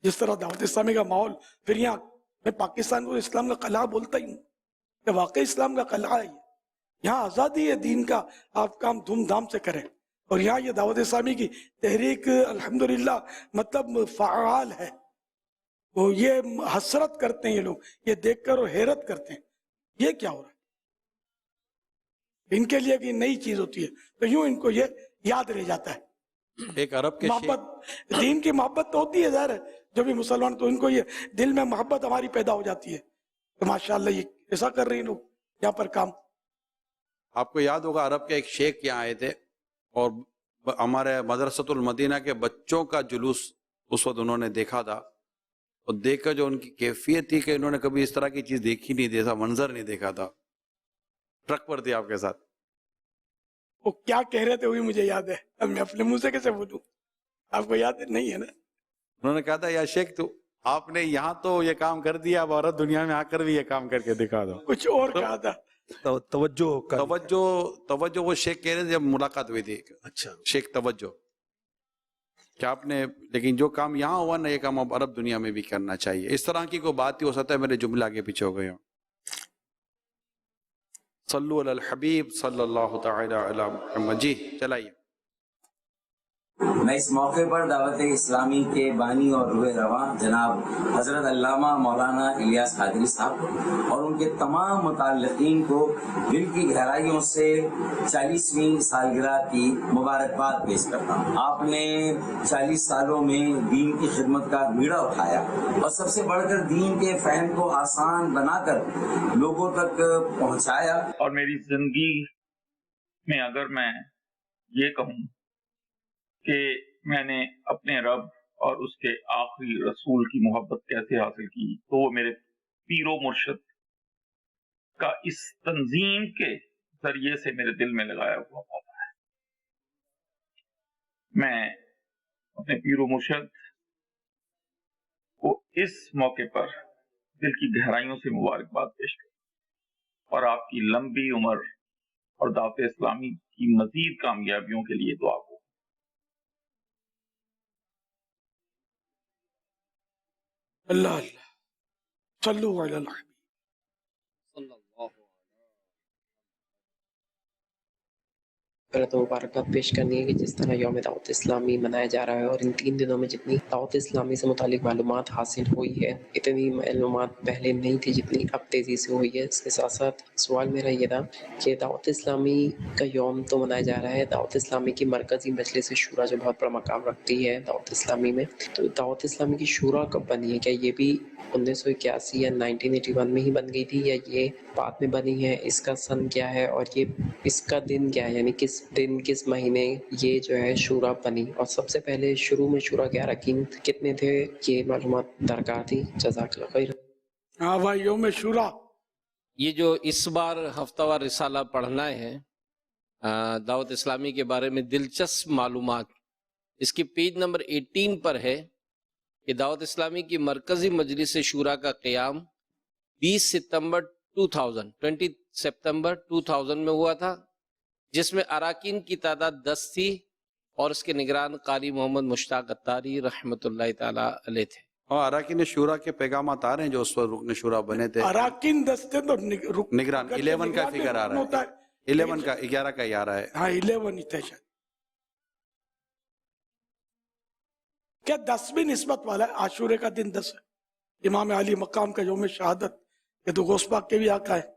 جس طرح دعوت اسلامی کا ماحول۔ پھر یہاں میں پاکستان کو اسلام کا قلعہ بولتا ہی ہوں کہ واقعی اسلام کا قلعہ ہے، یہاں آزادی ہے دین کا، آپ کام دھوم دھام سے کریں، اور یہاں یہ دعوت اسلامی کی تحریک الحمدللہ مطلب فعال ہے، وہ یہ حسرت کرتے ہیں یہ لوگ، یہ دیکھ کر وہ حیرت کرتے ہیں یہ کیا ہو رہا ہے، ان کے لیے کہ نئی چیز ہوتی ہے تو یوں ان کو یہ یاد رہ جاتا ہے۔ ایک عرب کے محبت، دین کی محبت تو ہوتی ہے ظاہر ہے، جو بھی مسلمان تو ان کو یہ دل میں محبت ہماری پیدا ہو جاتی ہے تو ماشاءاللہ یہ ایسا کر رہے ہیں لوگ یہاں پر کام۔ آپ کو یاد ہوگا عرب کے ایک شیخ یہاں آئے تھے، اور ہمارے مدرسۃ المدینہ کے بچوں کا جلوس اس وقت انہوں نے دیکھا تھا، اور دیکھ کر جو ان کی کیفیت تھی کہ انہوں نے کبھی اس طرح کی چیز دیکھی نہیں، ایسا منظر نہیں دیکھا تھا۔ ٹرک پر تھی آپ کے ساتھ، وہ کیا کہہ رہے تھے وہی مجھے یاد ہے، اب میں اپنے منہ سے کیسے بولوں، آپ کو یاد نہیں ہے نا؟ انہوں نے کہا تھا یا شیخ تو آپ نے یہاں تو یہ کام کر دیا، اب عورت دنیا میں آ کر بھی یہ کام کر کے دکھا دو۔ کچھ اور کہا تھا، توجہ وہ شیخ کہہ رہے تھے جب ملاقات ہوئی تھی۔ اچھا شیخ توجہ کہ آپ نے، لیکن جو کام یہاں ہوا نا یہ کام اب عرب دنیا میں بھی کرنا چاہیے۔ اس طرح کی کوئی بات ہی ہو سکتا ہے میرے جملہ آگے پیچھے ہو گئے ہوں۔ صلو علی الحبیب صلی اللہ تعالی علی محمد۔ جی چلائیے۔ میں اس موقع پر دعوت اسلامی کے بانی اور روح رواں جناب حضرت علامہ مولانا الیاس قادری صاحب اور ان کے تمام متعلقین کو دل کی گہرائیوں سے 40ویں سالگرہ کی مبارکباد پیش کرتا ہوں۔ آپ نے 40 سالوں میں دین کی خدمت کا بیڑا اٹھایا، اور سب سے بڑھ کر دین کے فہم کو آسان بنا کر لوگوں تک پہنچایا۔ اور میری زندگی میں اگر میں یہ کہوں کہ میں نے اپنے رب اور اس کے آخری رسول کی محبت کیسے حاصل کی، تو وہ میرے پیر و مرشد کا اس تنظیم کے ذریعے سے میرے دل میں لگایا ہوا پاتا ہے۔ میں اپنے پیر و مرشد کو اس موقع پر دل کی گہرائیوں سے مبارکباد پیش کرتا اور آپ کی لمبی عمر اور دعوت اسلامی کی مزید کامیابیوں کے لیے دعا کو۔ اللہ اللہ صلو علی الحبیب۔ پہلے تو مبارکباد پیش کرنی ہے کہ جس طرح یوم دعوت اسلامی منایا جا رہا ہے، اور ان 3 دنوں میں جتنی دعوت اسلامی سے متعلق معلومات حاصل ہوئی ہے، اتنی معلومات پہلے نہیں تھی جتنی اب تیزی سے ہوئی ہے۔ اس کے ساتھ ساتھ سوال میرا یہ تھا کہ دعوت اسلامی کا یوم تو منایا جا رہا ہے، دعوت اسلامی کی مرکزی مجلس شورا جو بہت بڑا مقام رکھتی ہے دعوت اسلامی میں، تو دعوت اسلامی کی شورا کب بنی ہے؟ کیا یہ بھی 1981 یا 1981 میں ہی بن گئی تھی، یا یہ بعد میں بنی ہے؟ اس کا سن کیا ہے، اور یہ اس کا دن کیا ہے، یعنی کس دن کس مہینے یہ جو ہے شورا بنی، اور سب سے پہلے شروع میں شورا کے اراکین کتنے تھے؟ یہ معلومات درکار تھی۔ جزاک اللہ خیر۔ ہاں بھائی، یوم شورا ये जो इस बार हफ्तावार रिसाला पढ़ना है दावत इस्लामी के बारे में दिलचस्प मालूमात, इसके पेज नंबर 18 पर है कि दावत इस्लामी की मरकजी मजलिस शूरा का क़याम 20 सितंबर 2000 में हुआ था, जिसमें अराकीन की तादाद 10 थी और इसके निगरान कारी मोहम्मद मुश्ताक अत्तारी रहमतुल्लाहि ताला अलैह थे। और अराकीन शूरा के पैगामात आ रहे हैं जो उस वक्त रुकन शूरा बने थे। अराकीन 10 थे तो निगरान 11 का फिगर आ रहा है, 11 का 11 का ही आ रहा है। हाँ 11 ही थे शायद। क्या 10 भी निस्बत वाला है? आशूरे का दिन 10 है, इमाम अली मकाम का यौम शहादत, ये तो गौस पाक के भी आका है।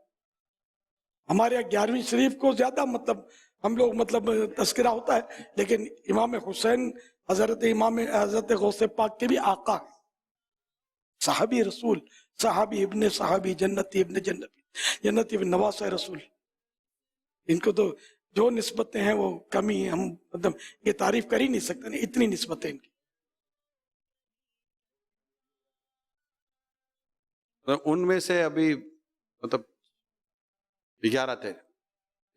हमारे यहाँ 11वीं शरीफ को ज्यादा मतलब हम लोग मतलब तस्करा होता है, लेकिन इमाम हुसैन हजरत गौस पाक के भी आका है, साहबी रसूल, साहबी इब्ने साहबी, जन्नती इब्ने जन्नती, जन्नती इब्न नवास रसूल। इनको तो जो निस्बतें हैं वो कमी, हम मतलब ये तारीफ कर ही नहीं सकते नहीं, इतनी निस्बतें इनकी। तो उनमें से अभी मतलब 11 थे,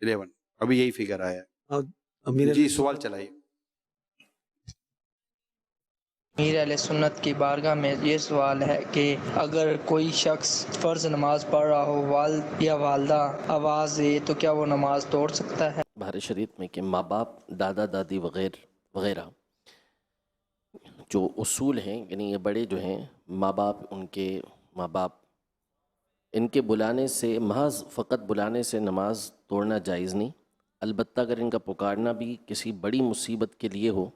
11 अभी यही फिगर आया है। जी सवाल चलाइए। मीर अहले सुन्नत की बारगाह में ये सवाल है कि अगर कोई शख्स फ़र्ज नमाज पढ़ रहा हो, वालिद या वालदा आवाज़ दे तो क्या वो नमाज तोड़ सकता है? बाहर शरीयत में कि माँ बाप, दादा दादी वगैरह जो उसूल हैं, यानी ये बड़े जो हैं माँ बाप, उनके माँ बाप, इनके बुलाने से, महज फ़कत बुलाने से नमाज तोड़ना जायज़ नहीं। अलबत्ता अगर इनका पुकारना भी किसी बड़ी मुसीबत के लिए हो,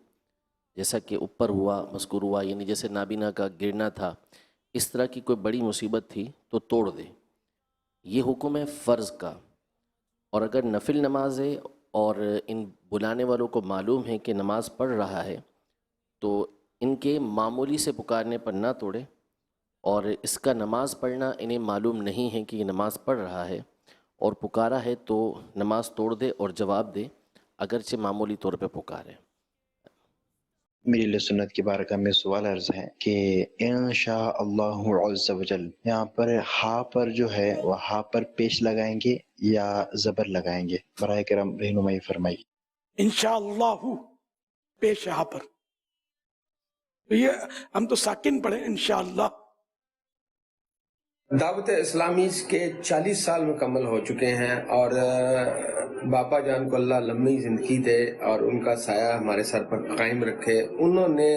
जैसा कि ऊपर हुआ मज़कूर हुआ, यानी जैसे नाबीना का गिरना था, इस तरह की कोई बड़ी मुसीबत थी तो तोड़ दे, ये हुक्म है फ़र्ज़ का। और अगर नफिल नमाज है और इन बुलाने वालों को मालूम है कि नमाज पढ़ रहा है, तो इनके मामूली से पुकारने पर ना तोड़े, और इसका नमाज पढ़ना इन्हें मालूम नहीं है कि ये नमाज पढ़ रहा है और पुकारा है तो नमाज तोड़ दे और जवाब दे, अगरचे मामूली तौर पे पुकारे। मेरी अहले सुन्नत की बारगाह में सवाल अर्ज है कि इंशाअल्लाहु अज़्ज़ा वजल यहाँ पर हा पर जो है वह हा पर पेश लगाएंगे या ज़बर लगाएंगे? बराए करम रहनुमाई फरमाइए। इंशाअल्लाहु पेश यहाँ पर, तो ये हम तो साकिन पढ़े इंशाअल्लाह। दावत इस्लामी के 40 साल मुकम्मल हो चुके हैं और बापा जान को अल्लाह लम्बी ज़िंदगी दे और उनका साया हमारे सर पर कायम रखे। उन्होंने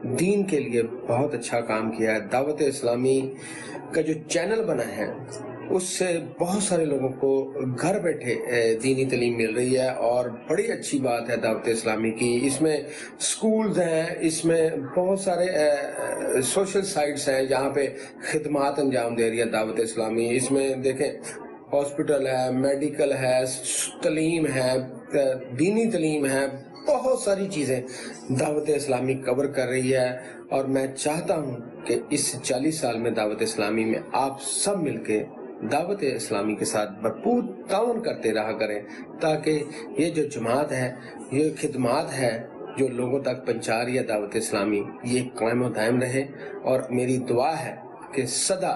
दीन के लिए बहुत अच्छा काम किया है। दावत इस्लामी का जो चैनल बना है उससे बहुत सारे लोगों को घर बैठे दीनी तालीम मिल रही है और बड़ी अच्छी बात है दावत इस्लामी की। इसमें स्कूल्स हैं, इसमें बहुत सारे सोशल साइट्स हैं जहाँ पे खिदमात अंजाम दे रही है दावत इस्लामी। इसमें देखें हॉस्पिटल है, मेडिकल है, तालीम है, दीनी तालीम है, बहुत सारी चीज़ें दावत इस्लामी कवर कर रही है। और मैं चाहता हूँ कि इस 40 साल में दावत इस्लामी में आप सब मिलके दावत इस्लामी के साथ भरपूर ताउन करते रहा करें, ताकि ये जो जमात है, ये खिदमात है जो लोगों तक पहुँचा रही है दावत इस्लामी, ये कायम व दायम रहे। और मेरी दुआ है कि सदा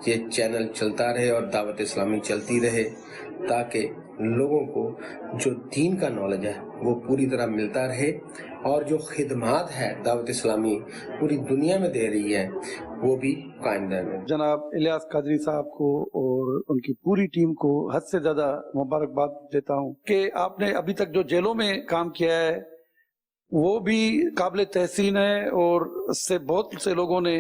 ये चैनल चलता रहे और दावत इस्लामी चलती रहे, ताकि लोगों को जो दीन का नॉलेज है वो पूरी तरह मिलता रहे और जो खिदमात है दावत इस्लामी पूरी दुनिया में दे रही है वो भी कायम रहे। जनाब इलियास कादरी साहब को और उनकी पूरी टीम को हद से ज्यादा मुबारकबाद देता हूँ कि आपने अभी तक जो जेलों में काम किया है वो भी काबिल तहसीन है और उससे बहुत से लोगों ने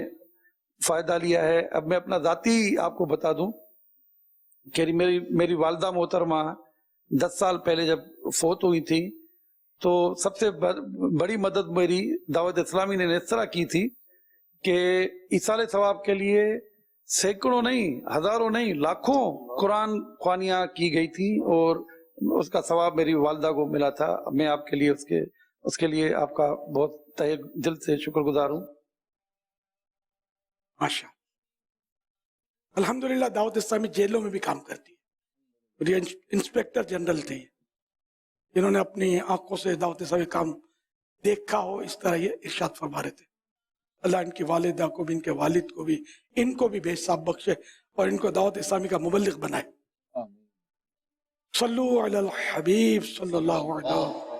फायदा लिया है। अब मैं अपना जाती आपको बता दूं कि मेरी वालदा मोहतरमा 10 साल पहले जब फोत हुई थी तो सबसे बड़ी मदद मेरी दावत इस्लामी ने इस तरह की थी कि इसाले सवाब के लिए सैकड़ों नहीं, हजारों नहीं, लाखों कुरान ख्वानियाँ की गई थी और उसका सवाब मेरी वालदा को मिला था। मैं आपके लिए उसके लिए आपका बहुत तहे दिल से शुक्रगुजार हूँ। माशा अल्हम्दुलिल्लाह दावत इस्लामी जेलों में भी काम करती है। ये इंस्पेक्टर जनरल थे जिन्होंने अपनी आंखों से दावत इस्लामी काम देखा हो, इस तरह ये इरशाद फरमा रहे थे। अल्लाह इनकी वालिदा को भी, इनके वालिद को भी, इनको भी बेहिसाब बख्शे اور ان کو دعوت اسلامی کا مبلغ بنائے. صلو علی الحبیب صلی اللہ علیہ وسلم.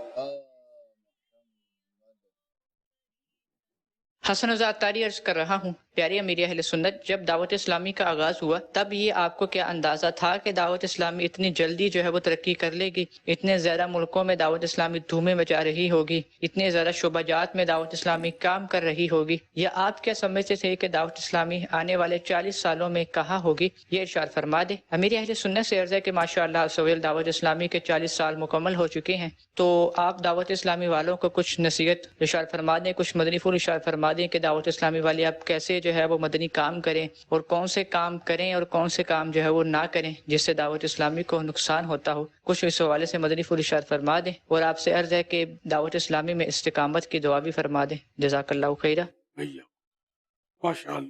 حسن ذاتاری عرض کر رہا ہوں، پیاری امیر اہل سنت، جب دعوت اسلامی کا آغاز ہوا تب یہ آپ کو کیا اندازہ تھا کہ دعوت اسلامی اتنی جلدی جو ہے وہ ترقی کر لے گی؟ اتنے زیادہ ملکوں میں دعوت اسلامی دھومیں مچا رہی ہوگی، اتنے زیادہ شعبہ جات میں دعوت اسلامی کام کر رہی ہوگی، یا آپ کیا سمجھتے تھے کہ دعوت اسلامی آنے والے 40 سالوں میں کہاں ہوگی؟ یہ ارشاد فرما دے. امیر اہل سنت سے عرض ہے کہ ماشاءاللہ سویل دعوت اسلامی کے 40 سال مکمل ہو چکے ہیں، تو آپ دعوت اسلامی والوں کو کچھ نصیحت ارشاد فرما دیں، کچھ مدنی پھول ارشاد فرما دیں کہ دعوت اسلامی والے آپ کیسے جو ہے وہ مدنی کام کریں اور کون سے کام کریں اور کون سے کام جو ہے وہ نہ کریں جس سے دعوت اسلامی کو نقصان ہوتا ہو. کچھ اس حوالے سے مدنی پھول ارشاد فرما دیں، اور آپ سے عرض ہے کہ دعوت اسلامی میں استقامت کی دعا بھی فرما دیں. جزاک اللہ خیرہ. ماشاء اللہ.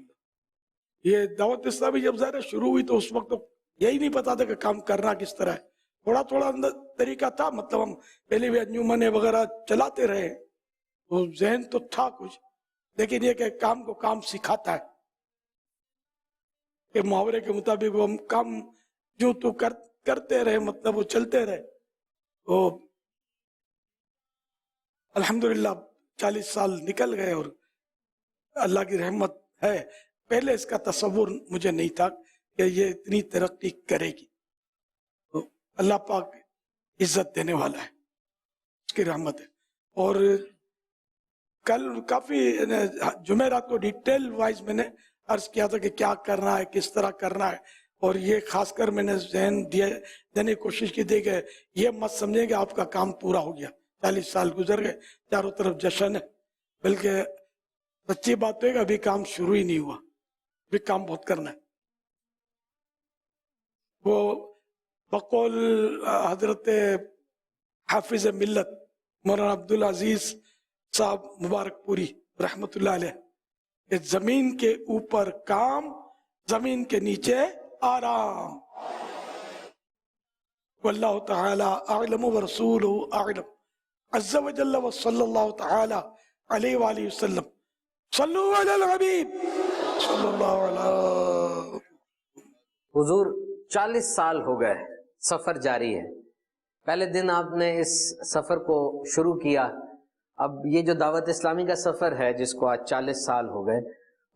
یہ دعوت اسلامی جب ظاہر شروع ہوئی تو اس وقت تو یہی نہیں پتا تھا کہ کام کرنا کس طرح ہے. تھوڑا تھوڑا اندر طریقہ تھا، مطلب ہم پہلے بھی انجمنیں وغیرہ چلاتے رہے تو ذہن تو تھا کچھ، لیکن یہ کہ کام کو کام سکھاتا ہے کہ محاورے کے مطابق وہ ہم کام جو تو کرتے رہے، مطلب وہ چلتے رہے. تو الحمدللہ 40 سال نکل گئے اور اللہ کی رحمت ہے. پہلے اس کا تصور مجھے نہیں تھا کہ یہ اتنی ترقی کرے گی. تو اللہ پاک عزت دینے والا ہے، اس کی رحمت ہے. اور کل کافی جمعرات کو ڈیٹیل وائز میں نے عرض کیا تھا کہ کیا کرنا ہے، کس طرح کرنا ہے، اور یہ خاص کر میں نے ذہن دینے کی کوشش کی تھی کہ یہ مت سمجھیں کہ آپ کا کام پورا ہو گیا، 40 سال گزر گئے، چاروں طرف جشن ہے، بلکہ سچی بات ہے کہ ابھی کام شروع ہی نہیں ہوا، ابھی کام بہت کرنا ہے. وہ بقول حضرت حافظ ملت مولانا عبدالعزیز صاحب مبارک پوری رحمت اللہ علیہ، کہ زمین کے اوپر کام، زمین کے نیچے آرام. واللہ تعالی اعلم ورسولہ اعلم عز وجل وصلی اللہ تعالی علیہ وآلہ وسلم. صلو علی الحبیب صلی اللہ علیہ. حضور 40 سال ہو گئے، سفر جاری ہے. پہلے دن آپ نے اس سفر کو شروع کیا، اب یہ جو دعوت اسلامی کا سفر ہے جس کو آج 40 سال ہو گئے،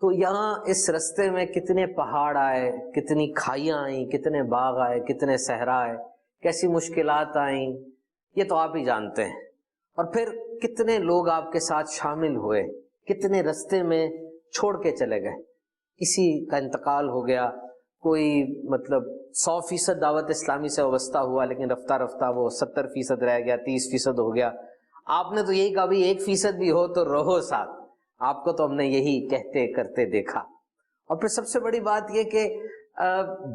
تو یہاں اس رستے میں کتنے پہاڑ آئے، کتنی کھائیاں آئیں، کتنے باغ آئے، کتنے صحرا آئے، کیسی مشکلات آئیں، یہ تو آپ ہی جانتے ہیں. اور پھر کتنے لوگ آپ کے ساتھ شامل ہوئے، کتنے رستے میں چھوڑ کے چلے گئے. کسی کا انتقال ہو گیا، کوئی مطلب 100% دعوت اسلامی سے وابستہ ہوا لیکن رفتہ رفتہ وہ 70% رہ گیا، 30% ہو گیا. آپ نے تو یہی کہا بھی 1% بھی ہو تو رہو ساتھ. آپ کو تو ہم نے یہی کہتے کرتے دیکھا. اور پھر سب سے بڑی بات یہ کہ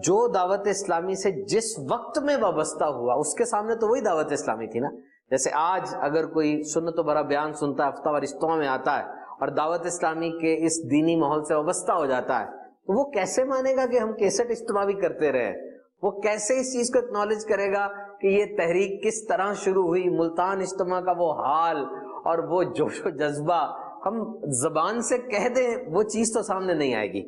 جو دعوت اسلامی سے جس وقت میں وابستہ ہوا اس کے سامنے تو وہی دعوت اسلامی تھی نا. جیسے آج اگر کوئی سنت و برا بیان سنتا ہے، ہفتہ وار اجتماع میں آتا ہے اور دعوت اسلامی کے اس دینی ماحول سے وابستہ ہو جاتا ہے، تو وہ کیسے مانے گا کہ ہم کیسٹ اجتماع بھی کرتے رہے؟ وہ کیسے اس چیز کو اکنالج کرے گا کہ یہ تحریک کس طرح شروع ہوئی؟ ملتان اجتماع کا وہ حال اور وہ جوش و جذبہ ہم زبان سے کہہ دیں وہ چیز تو سامنے نہیں آئے گی.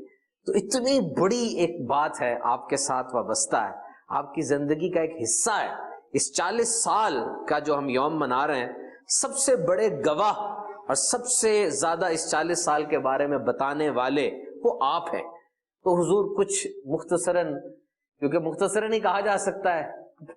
تو اتنی بڑی ایک بات ہے، آپ کے ساتھ وابستہ ہے، آپ کی زندگی کا ایک حصہ ہے. اس 40 سال کا جو ہم یوم منا رہے ہیں، سب سے بڑے گواہ اور سب سے زیادہ اس 40 سال کے بارے میں بتانے والے وہ آپ ہیں. تو حضور کچھ مختصراً، کیونکہ مختصراً ہی کہا جا سکتا ہے،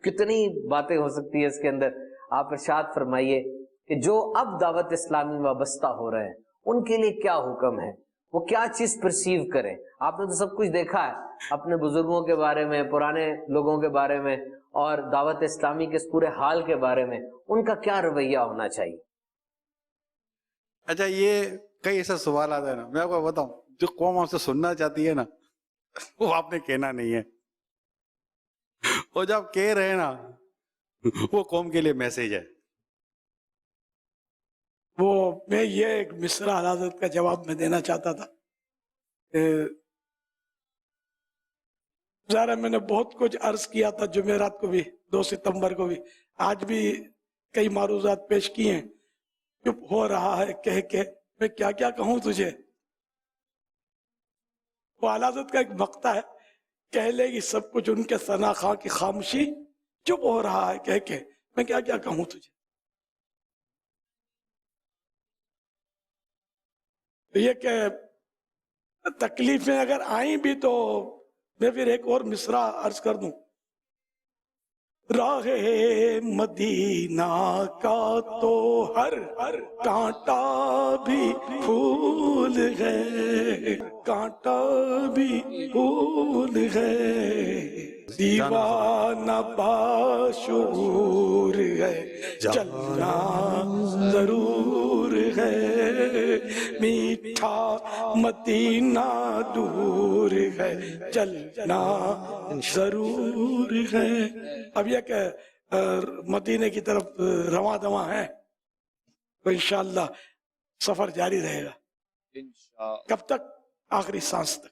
کتنی باتیں ہو سکتی ہے اس کے اندر، آپ ارشاد فرمائیے کہ جو اب دعوت اسلامی میں وابستہ ہو رہے ہیں ان کے لیے کیا حکم ہے، وہ کیا چیز پرسیو کریں. آپ نے تو سب کچھ دیکھا ہے اپنے بزرگوں کے بارے میں، پرانے لوگوں کے بارے میں، اور دعوت اسلامی کے اس پورے حال کے بارے میں، ان کا کیا رویہ ہونا چاہیے؟ اچھا، یہ کئی ایسا سوال آتا ہے نا، میں آپ کو بتاؤں، جو قوم آپ سے سننا چاہتی ہے نا وہ آپ نے کہنا نہیں ہے، وہ جب کہہ رہے ہیں نا وہ قوم کے لیے میسج ہے. وہ میں یہ ایک مصرع حضرت کا جواب میں دینا چاہتا تھا. ظاہر ہے میں نے بہت کچھ عرض کیا تھا جمعرات کو بھی، 2 ستمبر کو بھی، آج بھی کئی معروضات پیش کی ہیں. چپ ہو رہا ہے کہہ کے میں کیا کیا کہوں تجھے. وہ حضرت کا ایک مقطع ہے कह लेगी सब कुछ उनके सना खां की खामोशी, चुप हो रहा है कह के, मैं क्या क्या कहूं तुझे। ये कि तकलीफें अगर आई भी तो मैं फिर एक और मिसरा अर्ज कर दूं। राहे मदीना का तो हर कांटा भी फूल है, कांटा भी फूल है, दीवाना बाशऊर है, चलना जरूर है, मीठा मदीना दूर है, चलना जरूर है। अब यह कि मदीने की तरफ रवा दवा है तो इंशाअल्लाह सफर जारी रहेगा। कब तक? आखिरी सांस तक।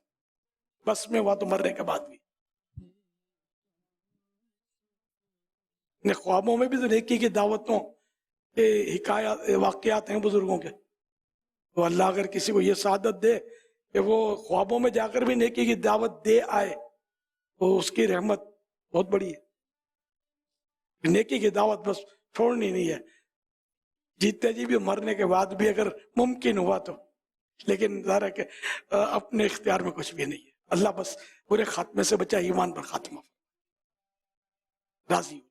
बस में हुआ तो मरने के बाद भी। ने ख्वाबों में भी तो नेकी की दावतों के हिकायत वाकयात हैं बुजुर्गों के। तो अल्लाह अगर किसी को ये सादत दे कि वो ख्वाबों में जाकर भी नेकी की दावत दे आए तो उसकी रहमत बहुत बड़ी है। नेकी की दावत बस छोड़नी नहीं है, जीते जी भी मरने के बाद भी अगर मुमकिन हुआ तो, लेकिन ज़ाहिर है कि अपने इख्तियार में कुछ भी नहीं है। अल्लाह बस पूरे खात्मे से बचा, ईमान पर खात्मा राजी हो।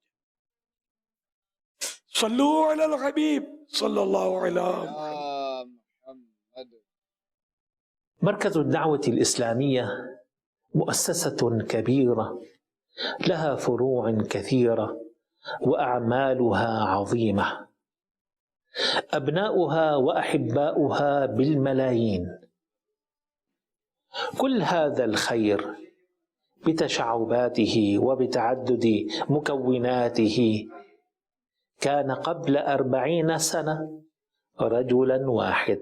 सल्लु अलल हबीब सल्लल्लाहु अलैहि। مركز الدعوة الإسلامية مؤسسة كبيرة لها فروع كثيرة وأعمالها عظيمة، أبناؤها وأحباؤها بالملايين. كل هذا الخير بتشعباته وبتعدد مكوناته كان قبل 40 سنة رجلا واحد.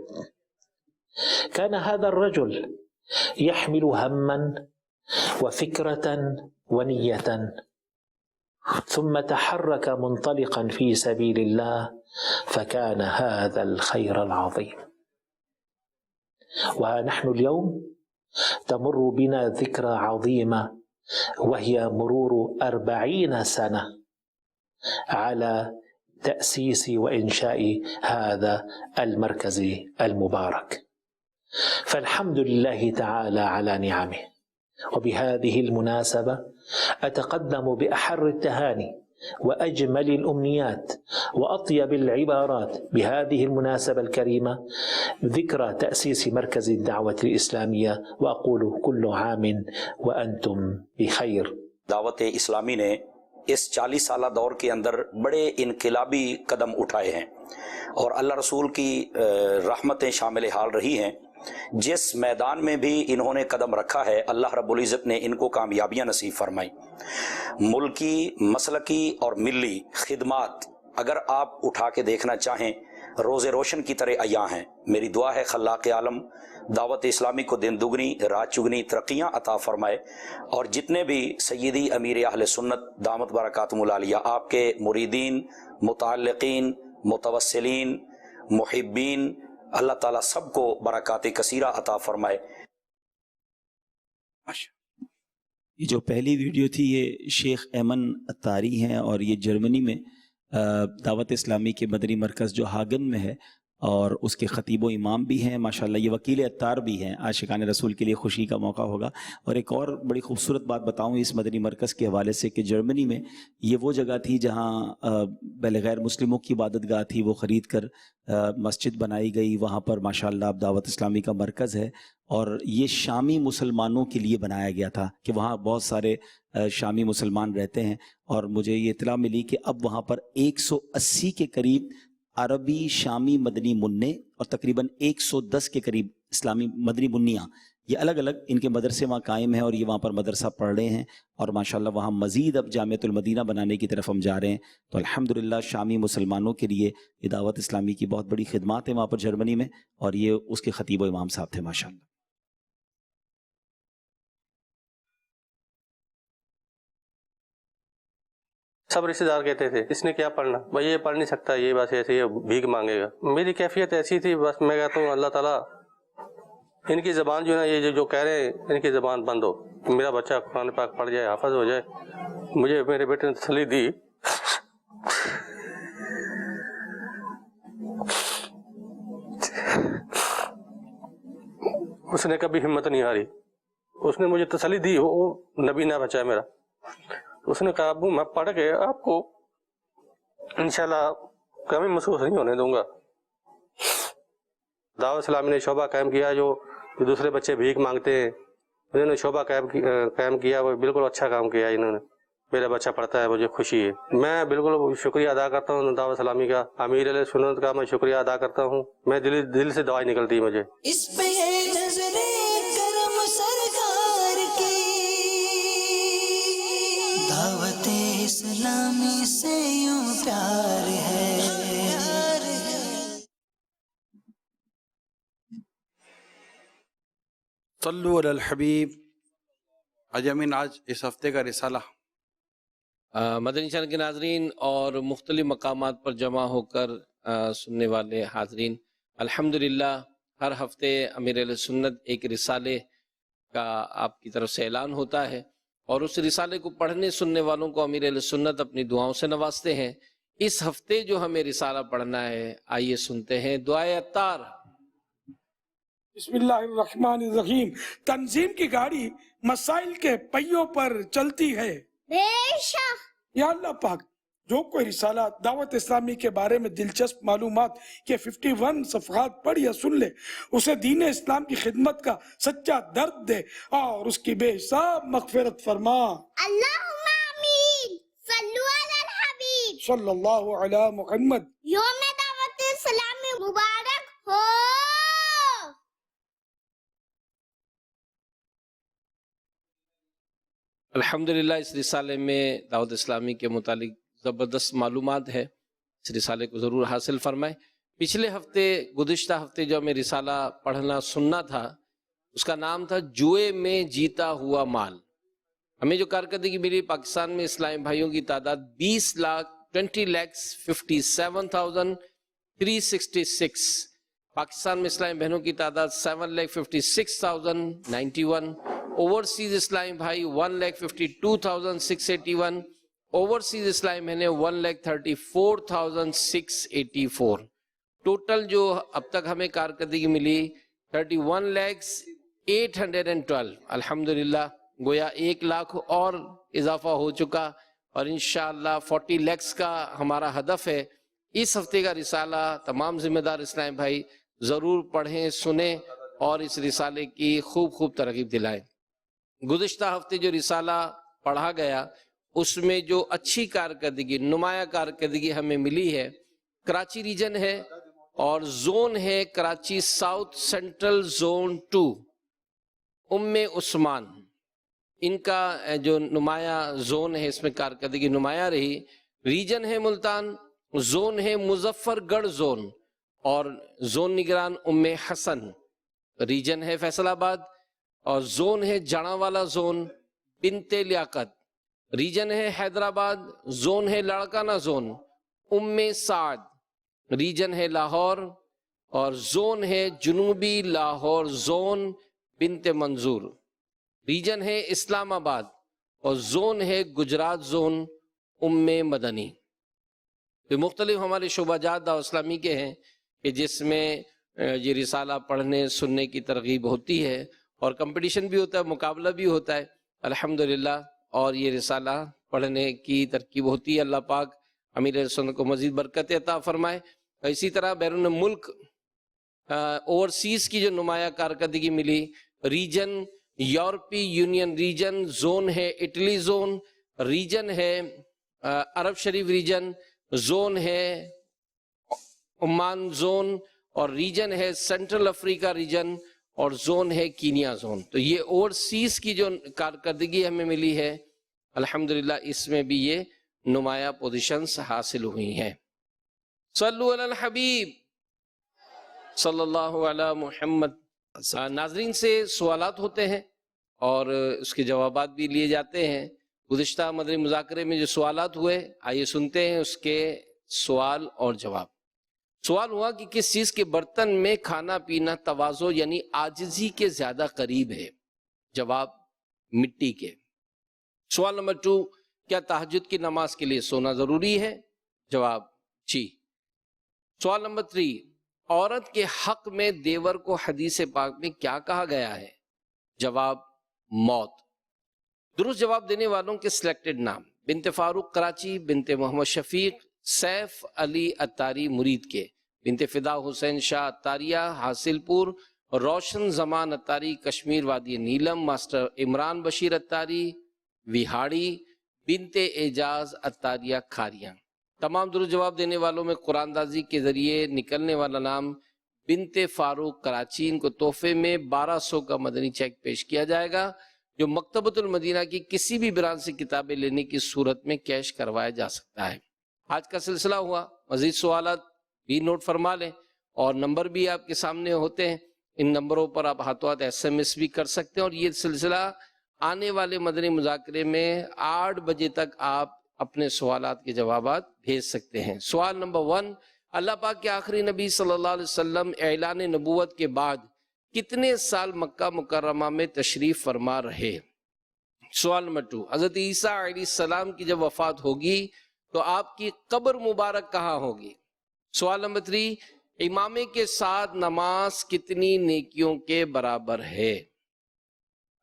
كان هذا الرجل يحمل هماً وفكرة ونية، ثم تحرك منطلقاً في سبيل الله فكان هذا الخير العظيم. ونحن اليوم تمر بنا ذكرى عظيمة، وهي مرور 40 سنة على تأسيس وإنشاء هذا المركز المبارك. فالحمد لله تعالى على نعمه. وبهذه المناسبة أتقدم بأحر التهاني وأجمل الأمنيات وأطيب العبارات بهذه المناسبة الكريمة، ذكرى تأسيس مركز الدعوة الإسلامية، وأقول كل عام وأنتم بخير. دعوت اسلامی نے اس 40 سالہ دور کے اندر بڑے انقلابی قدم اٹھائے ہیں اور اللہ رسول کی رحمتیں شامل حال رہی ہیں۔ جس میدان میں بھی انہوں نے قدم رکھا ہے اللہ رب العزت نے ان کو کامیابیاں نصیب فرمائی۔ ملکی، مسلکی اور ملی خدمات اگر آپ اٹھا کے دیکھنا چاہیں روز روشن کی طرح عیاں ہیں۔ میری دعا ہے خلاق عالم دعوت اسلامی کو دن دگنی رات چگنی ترقیاں عطا فرمائے، اور جتنے بھی سیدی امیر اہل سنت دامت برکاتہم العالیہ آپ کے مریدین، متعلقین، متوسلین، محبین، اللہ تعالیٰ سب کو برکات کثیرہ عطا فرمائے۔ یہ جو پہلی ویڈیو تھی یہ شیخ ایمن اتاری ہیں اور یہ جرمنی میں دعوت اسلامی کے مدنی مرکز جو ہاگن میں ہے اور اس کے خطیب و امام بھی ہیں ماشاءاللہ، یہ وکیل اتار بھی ہیں۔ عاشقان رسول کے لیے خوشی کا موقع ہوگا۔ اور ایک اور بڑی خوبصورت بات بتاؤں اس مدنی مرکز کے حوالے سے کہ جرمنی میں یہ وہ جگہ تھی جہاں غیر مسلموں کی عبادت گاہ تھی، وہ خرید کر مسجد بنائی گئی۔ وہاں پر ماشاءاللہ اب دعوت اسلامی کا مرکز ہے، اور یہ شامی مسلمانوں کے لیے بنایا گیا تھا کہ وہاں بہت سارے شامی مسلمان رہتے ہیں، اور مجھے یہ اطلاع ملی کہ اب وہاں پر 180 کے قریب عربی شامی مدنی منع اور تقریباً 110 کے قریب اسلامی مدنی منیاں، یہ الگ الگ ان کے مدرسے وہاں قائم ہیں اور یہ وہاں پر مدرسہ پڑھ رہے ہیں، اور ماشاءاللہ وہاں مزید اب جامعۃ المدینہ بنانے کی طرف ہم جا رہے ہیں۔ تو الحمدللہ شامی مسلمانوں کے لیے یہ دعوت اسلامی کی بہت بڑی خدمات ہیں وہاں پر جرمنی میں، اور یہ اس کے خطیب و امام صاحب تھے ماشاءاللہ۔ سب رشتے دار کہتے تھے اس نے کیا پڑھنا، بھائی یہ پڑھ نہیں سکتا، یہ بس ایسے ہی بھیک مانگے گا۔ میری کیفیت ایسی تھی، بس میں کہتا ہوں اللہ تعالیٰ इनकी ज़बान जो है ना, ये जो कह रहे हैं इनकी ज़बान बंद हो, मेरा बच्चा कुरान पाक पढ़ जाए, हाफिज हो जाए। मुझे मेरे बेटे ने तसल्ली दी, उसने कभी हिम्मत नहीं हारी, उसने मुझे तसल्ली दी, वो नबी ना बचाए मेरा। उसने कहा अबू मैं पढ़ के आपको इंशाल्लाह कमी महसूस नहीं होने दूंगा। दावत इस्लामी ने शोबा कायम किया, जो दूसरे बच्चे भीख मांगते हैं, इन्होंने शोबा कायम किया, वो बिल्कुल अच्छा काम किया इन्होंने। मेरा बच्चा पढ़ता है, मुझे खुशी है। मैं बिल्कुल शुक्रिया अदा करता हूँ दावत इस्लामी का, अमीर अहले सुन्नत का मैं शुक्रिया अदा करता हूँ। मैं दिल से दुआएं निकलती है मुझे। इस पे नजरे करम सरकार की, दावत इस्लामी से यूं प्यार है। सल्लु अलल हबीब। अजमीन, आज इस हफ्ते का रिसाला मदनी चैनल के नाजरीन और मुख्तलिफ मकामात पर जमा होकर सुनने वाले हाजरीन, अल्हम्दुलिल्लाह हर हफ्ते अमीर अहले सुन्नत एक रिसाले का आपकी तरफ से ऐलान होता है और उस रिसाले को पढ़ने सुनने वालों को अमीर अहले सुन्नत अपनी दुआओं से नवाजते हैं। इस हफ्ते जो हमें रिसाला पढ़ना है, आइए सुनते हैं दुआए अत्तार। बिस्मिल्लाहिर्रहमानिर्रहीम। तंजीम की गाड़ी मसाइल के पहियों पर चलती है। बेशक या अल्लाह पाक, जो कोई रिसाला दावत इस्लामी के बारे में दिलचस्प मालूमात के 51 सफ़हात पढ़ या सुन ले, उसे दीन इस्लाम की खिदमत का सच्चा दर्द दे और उसकी बेहिसाब मग़फ़िरत फरमा। अल्लाहुम्मा आमीन। सल्लु अलल हबीब सल्लल्लाहु अलैहि मुहम्मद। यौम दावत इस्लामी मुबारक हो। अल्हम्दुलिल्लाह इस रिसाले में दावत इस्लामी के मुतालिक ज़बरदस्त मालूमात है, इस रिसाले को ज़रूर हासिल फरमाएं। पिछले हफ्ते गुज़िश्ता हफ्ते जो हमें रिसाला पढ़ना सुनना था, उसका नाम था जुए में जीता हुआ माल। हमें जो कारकर्दगी मिली, पाकिस्तान में इस्लामी भाइयों की तादाद 20,20,57,366, पाकिस्तान में इस्लामी बहनों की तादाद 7,56,091, ओवरसीज इस्लामी भाई 1,52,681, ओवरसीज इस्लामी बहनें 1,34,684। टोटल जो अब तक हमें कारकर्दगी मिली 31,08,12। अल्हम्दुलिल्लाह गोया 1 लाख और इजाफा हो चुका और इंशाअल्लाह 40 लाख का हमारा हदफ है। इस हफ्ते का रिसाला तमाम जिम्मेदार इस्लामी भाई ज़रूर पढ़ें, सुने और इस रिसाले की खूब तरगीब दिलाएं। गुज़िश्ता हफ्ते जो रिसाला पढ़ा गया उसमें जो अच्छी कारकर्दगी, नुमाया कारकर्दगी हमें मिली है, कराची रीजन है और जोन है कराची साउथ सेंट्रल जोन 2, उम्मे उस्मान, इनका जो नुमाया जोन है इसमें कारकर्दगी नुमाया रही। रीजन है मुल्तान, जोन है मुजफ्फरगढ़ जोन और जोन निगरान उम्मे हसन। रीजन है फैसलाबाद और जोन है जानावाला जोन बिनते लियाकत। रीजन है हैदराबाद, जोन है लाड़काना जोन उम्मे साद। रीजन है लाहौर और जोन है जुनूबी लाहौर जोन बिनते मंजूर। रीजन है इस्लामाबाद और जोन है गुजरात जोन उम्मे मदनी। तो मुख्तलिफ हमारे शोबाजात दावत इस्लामी के हैं कि जिसमें ये रिसाला पढ़ने सुनने की तरगीब होती है और कंपटीशन भी होता है, मुकाबला भी होता है अल्हम्दुलिल्लाह, और ये रिसाला पढ़ने की तरकीब होती है। अल्लाह पाक अमीर सुन्नत को मज़ीद बरकत अता फरमाए। इसी तरह बैरून मुल्क ओवरसीज़ की जो नुमाया कारकर्दगी मिली, रीजन यूरोपीय यूनियन रीजन, जोन है इटली जोन, रीजन है अरब शरीफ रीजन, जोन है ओमान जोन और रीजन है सेंट्रल अफ्रीका रीजन और जोन है कीनिया जोन। तो ये ओवरसीज की जो कारकर्दगी हमें मिली है अल्हम्दुलिल्लाह, इसमें भी ये नुमाया पोजीशंस हासिल हुई हैं। सल्लु अलल हबीब सल्लल्लाहु अला मुहम्मद। नाजरीन से सवालात होते हैं और उसके जवाबात भी लिए जाते हैं। गुज़िश्ता मदनी मुज़ाकरे में जो सवालात हुए, आइए सुनते हैं उसके सवाल और जवाब। سوال ہوا کہ کس چیز کے برتن میں کھانا پینا تواضع یعنی عاجزی کے زیادہ قریب ہے؟ جواب مٹی کے۔ سوال نمبر 2، کیا تہجد کی نماز کے لیے سونا ضروری ہے؟ جواب جی۔ سوال نمبر 3، عورت کے حق میں دیور کو حدیث پاک میں کیا کہا گیا ہے؟ جواب موت۔ درست جواب دینے والوں کے سلیکٹڈ نام: بنت فاروق کراچی، بنت محمد شفیق، سیف علی اتاری مرید کے، بنت فدا حسین شاہ اتاریہ حاصل پور، روشن زمان اتاری کشمیر وادی نیلم، ماسٹر عمران بشیر اتاری وہاڑی، بنت اعجاز اتاریہ کھاریاں۔ تمام درست جواب دینے والوں میں قرآن دازی کے ذریعے نکلنے والا نام بنت فاروق کراچی، ان کو تحفے میں 1200 کا مدنی چیک پیش کیا جائے گا، جو مکتبۃ المدینہ کی کسی بھی برانچ سے کتابیں لینے کی صورت میں کیش کروایا جا سکتا ہے۔ آج کا سلسلہ ہوا، مزید سوالات بھی نوٹ فرما لیں، اور نمبر بھی آپ کے سامنے ہوتے ہیں، ان نمبروں پر آپ ہاتھوں ہاتھ SMS بھی کر سکتے ہیں، اور یہ سلسلہ آنے والے مدنی مذاکرے میں 8 بجے تک آپ اپنے سوالات کے جوابات بھیج سکتے ہیں۔ سوال نمبر 1، اللہ پاک کے آخری نبی صلی اللہ علیہ وسلم اعلان نبوت کے بعد کتنے سال مکہ مکرمہ میں تشریف فرما رہے؟ سوال نمبر 2، حضرت عیسیٰ علیہ السلام کی جب وفات ہوگی تو آپ کی قبر مبارک کہاں ہوگی؟ سوال نمبر 3، امامے کے ساتھ نماز کتنی نیکیوں کے برابر ہے؟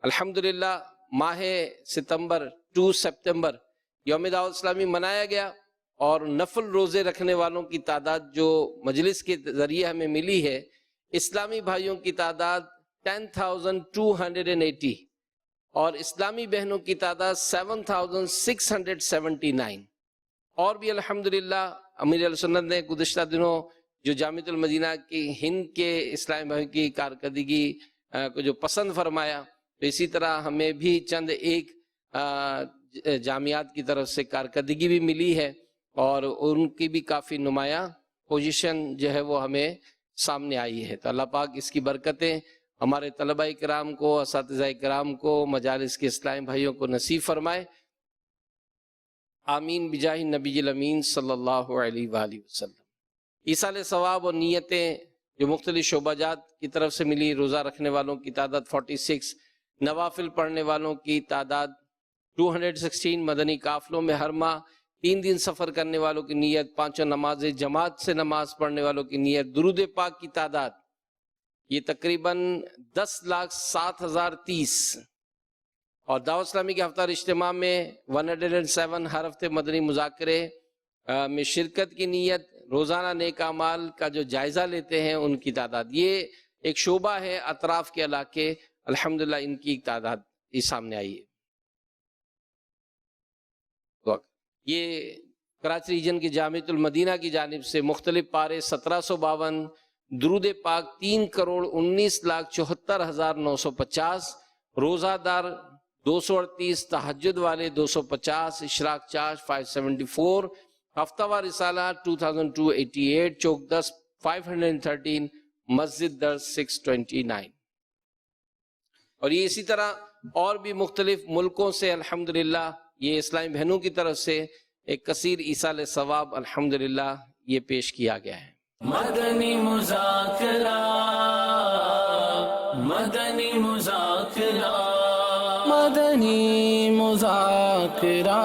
الحمدللہ ماہ ستمبر 2 سپتمبر یوم دعوت اسلامی منایا گیا، اور نفل روزے رکھنے والوں کی تعداد جو مجلس کے ذریعے ہمیں ملی ہے، اسلامی بھائیوں کی تعداد 10,280 اور اسلامی بہنوں کی تعداد 7,679۔ اور بھی الحمدللہ امیر علیہ سنت نے گزشتہ دنوں جو جامعۃ المدینہ کی ہند کے اسلامی بھائیوں کی کارکردگی کو جو پسند فرمایا، تو اسی طرح ہمیں بھی چند ایک جامعات کی طرف سے کارکردگی بھی ملی ہے، اور ان کی بھی کافی نمایاں پوزیشن جو ہے وہ ہمیں سامنے آئی ہے۔ تو اللہ پاک اس کی برکتیں ہمارے طلبہ کرام کو، اساتذہ کرام کو، مجالس کے اسلامی بھائیوں کو نصیب فرمائے، آمین بجاہ نبی الامین صلی اللہ علیہ وآلہ وسلم۔ ایصال ثواب اور نیتیں جو مختلف شعبہ جات کی طرف سے ملی، روزہ رکھنے والوں کی تعداد 46، نوافل پڑھنے والوں کی تعداد 216، مدنی قافلوں میں ہر ماہ 3 دن سفر کرنے والوں کی نیت، 5 نماز جماعت سے نماز پڑھنے والوں کی نیت، درود پاک کی تعداد یہ تقریباً 10,07,030، اور دعوت اسلامی کے ہفتہ اجتماع میں 107 ہر ہفتے مدنی مذاکرے میں شرکت کی نیت، روزانہ نیک اعمال کا جو جائزہ لیتے ہیں ان کی تعداد، یہ ایک شعبہ ہے اطراف کے علاقے، الحمدللہ ان کی تعداد یہ سامنے آئی ہے۔ یہ کراچی ریجن کی جامعۃ المدینہ کی جانب سے مختلف پارے 1752، درود پاک 3,19,74,950، روزہ دار 238، تہجد والے 250، اشراق چارج 574، ہفتہ وار رسالہ 2288، چوک 10 513، مسجد درس 629۔ اور یہ اسی طرح اور بھی مختلف ملکوں سے الحمدللہ یہ اسلامی بہنوں کی طرف سے ایک کثیر ایصال ثواب الحمدللہ یہ پیش کیا گیا ہے۔ مدنی مذاکرہ، مدنی مذاکرہ، مدنی مذاکرہ۔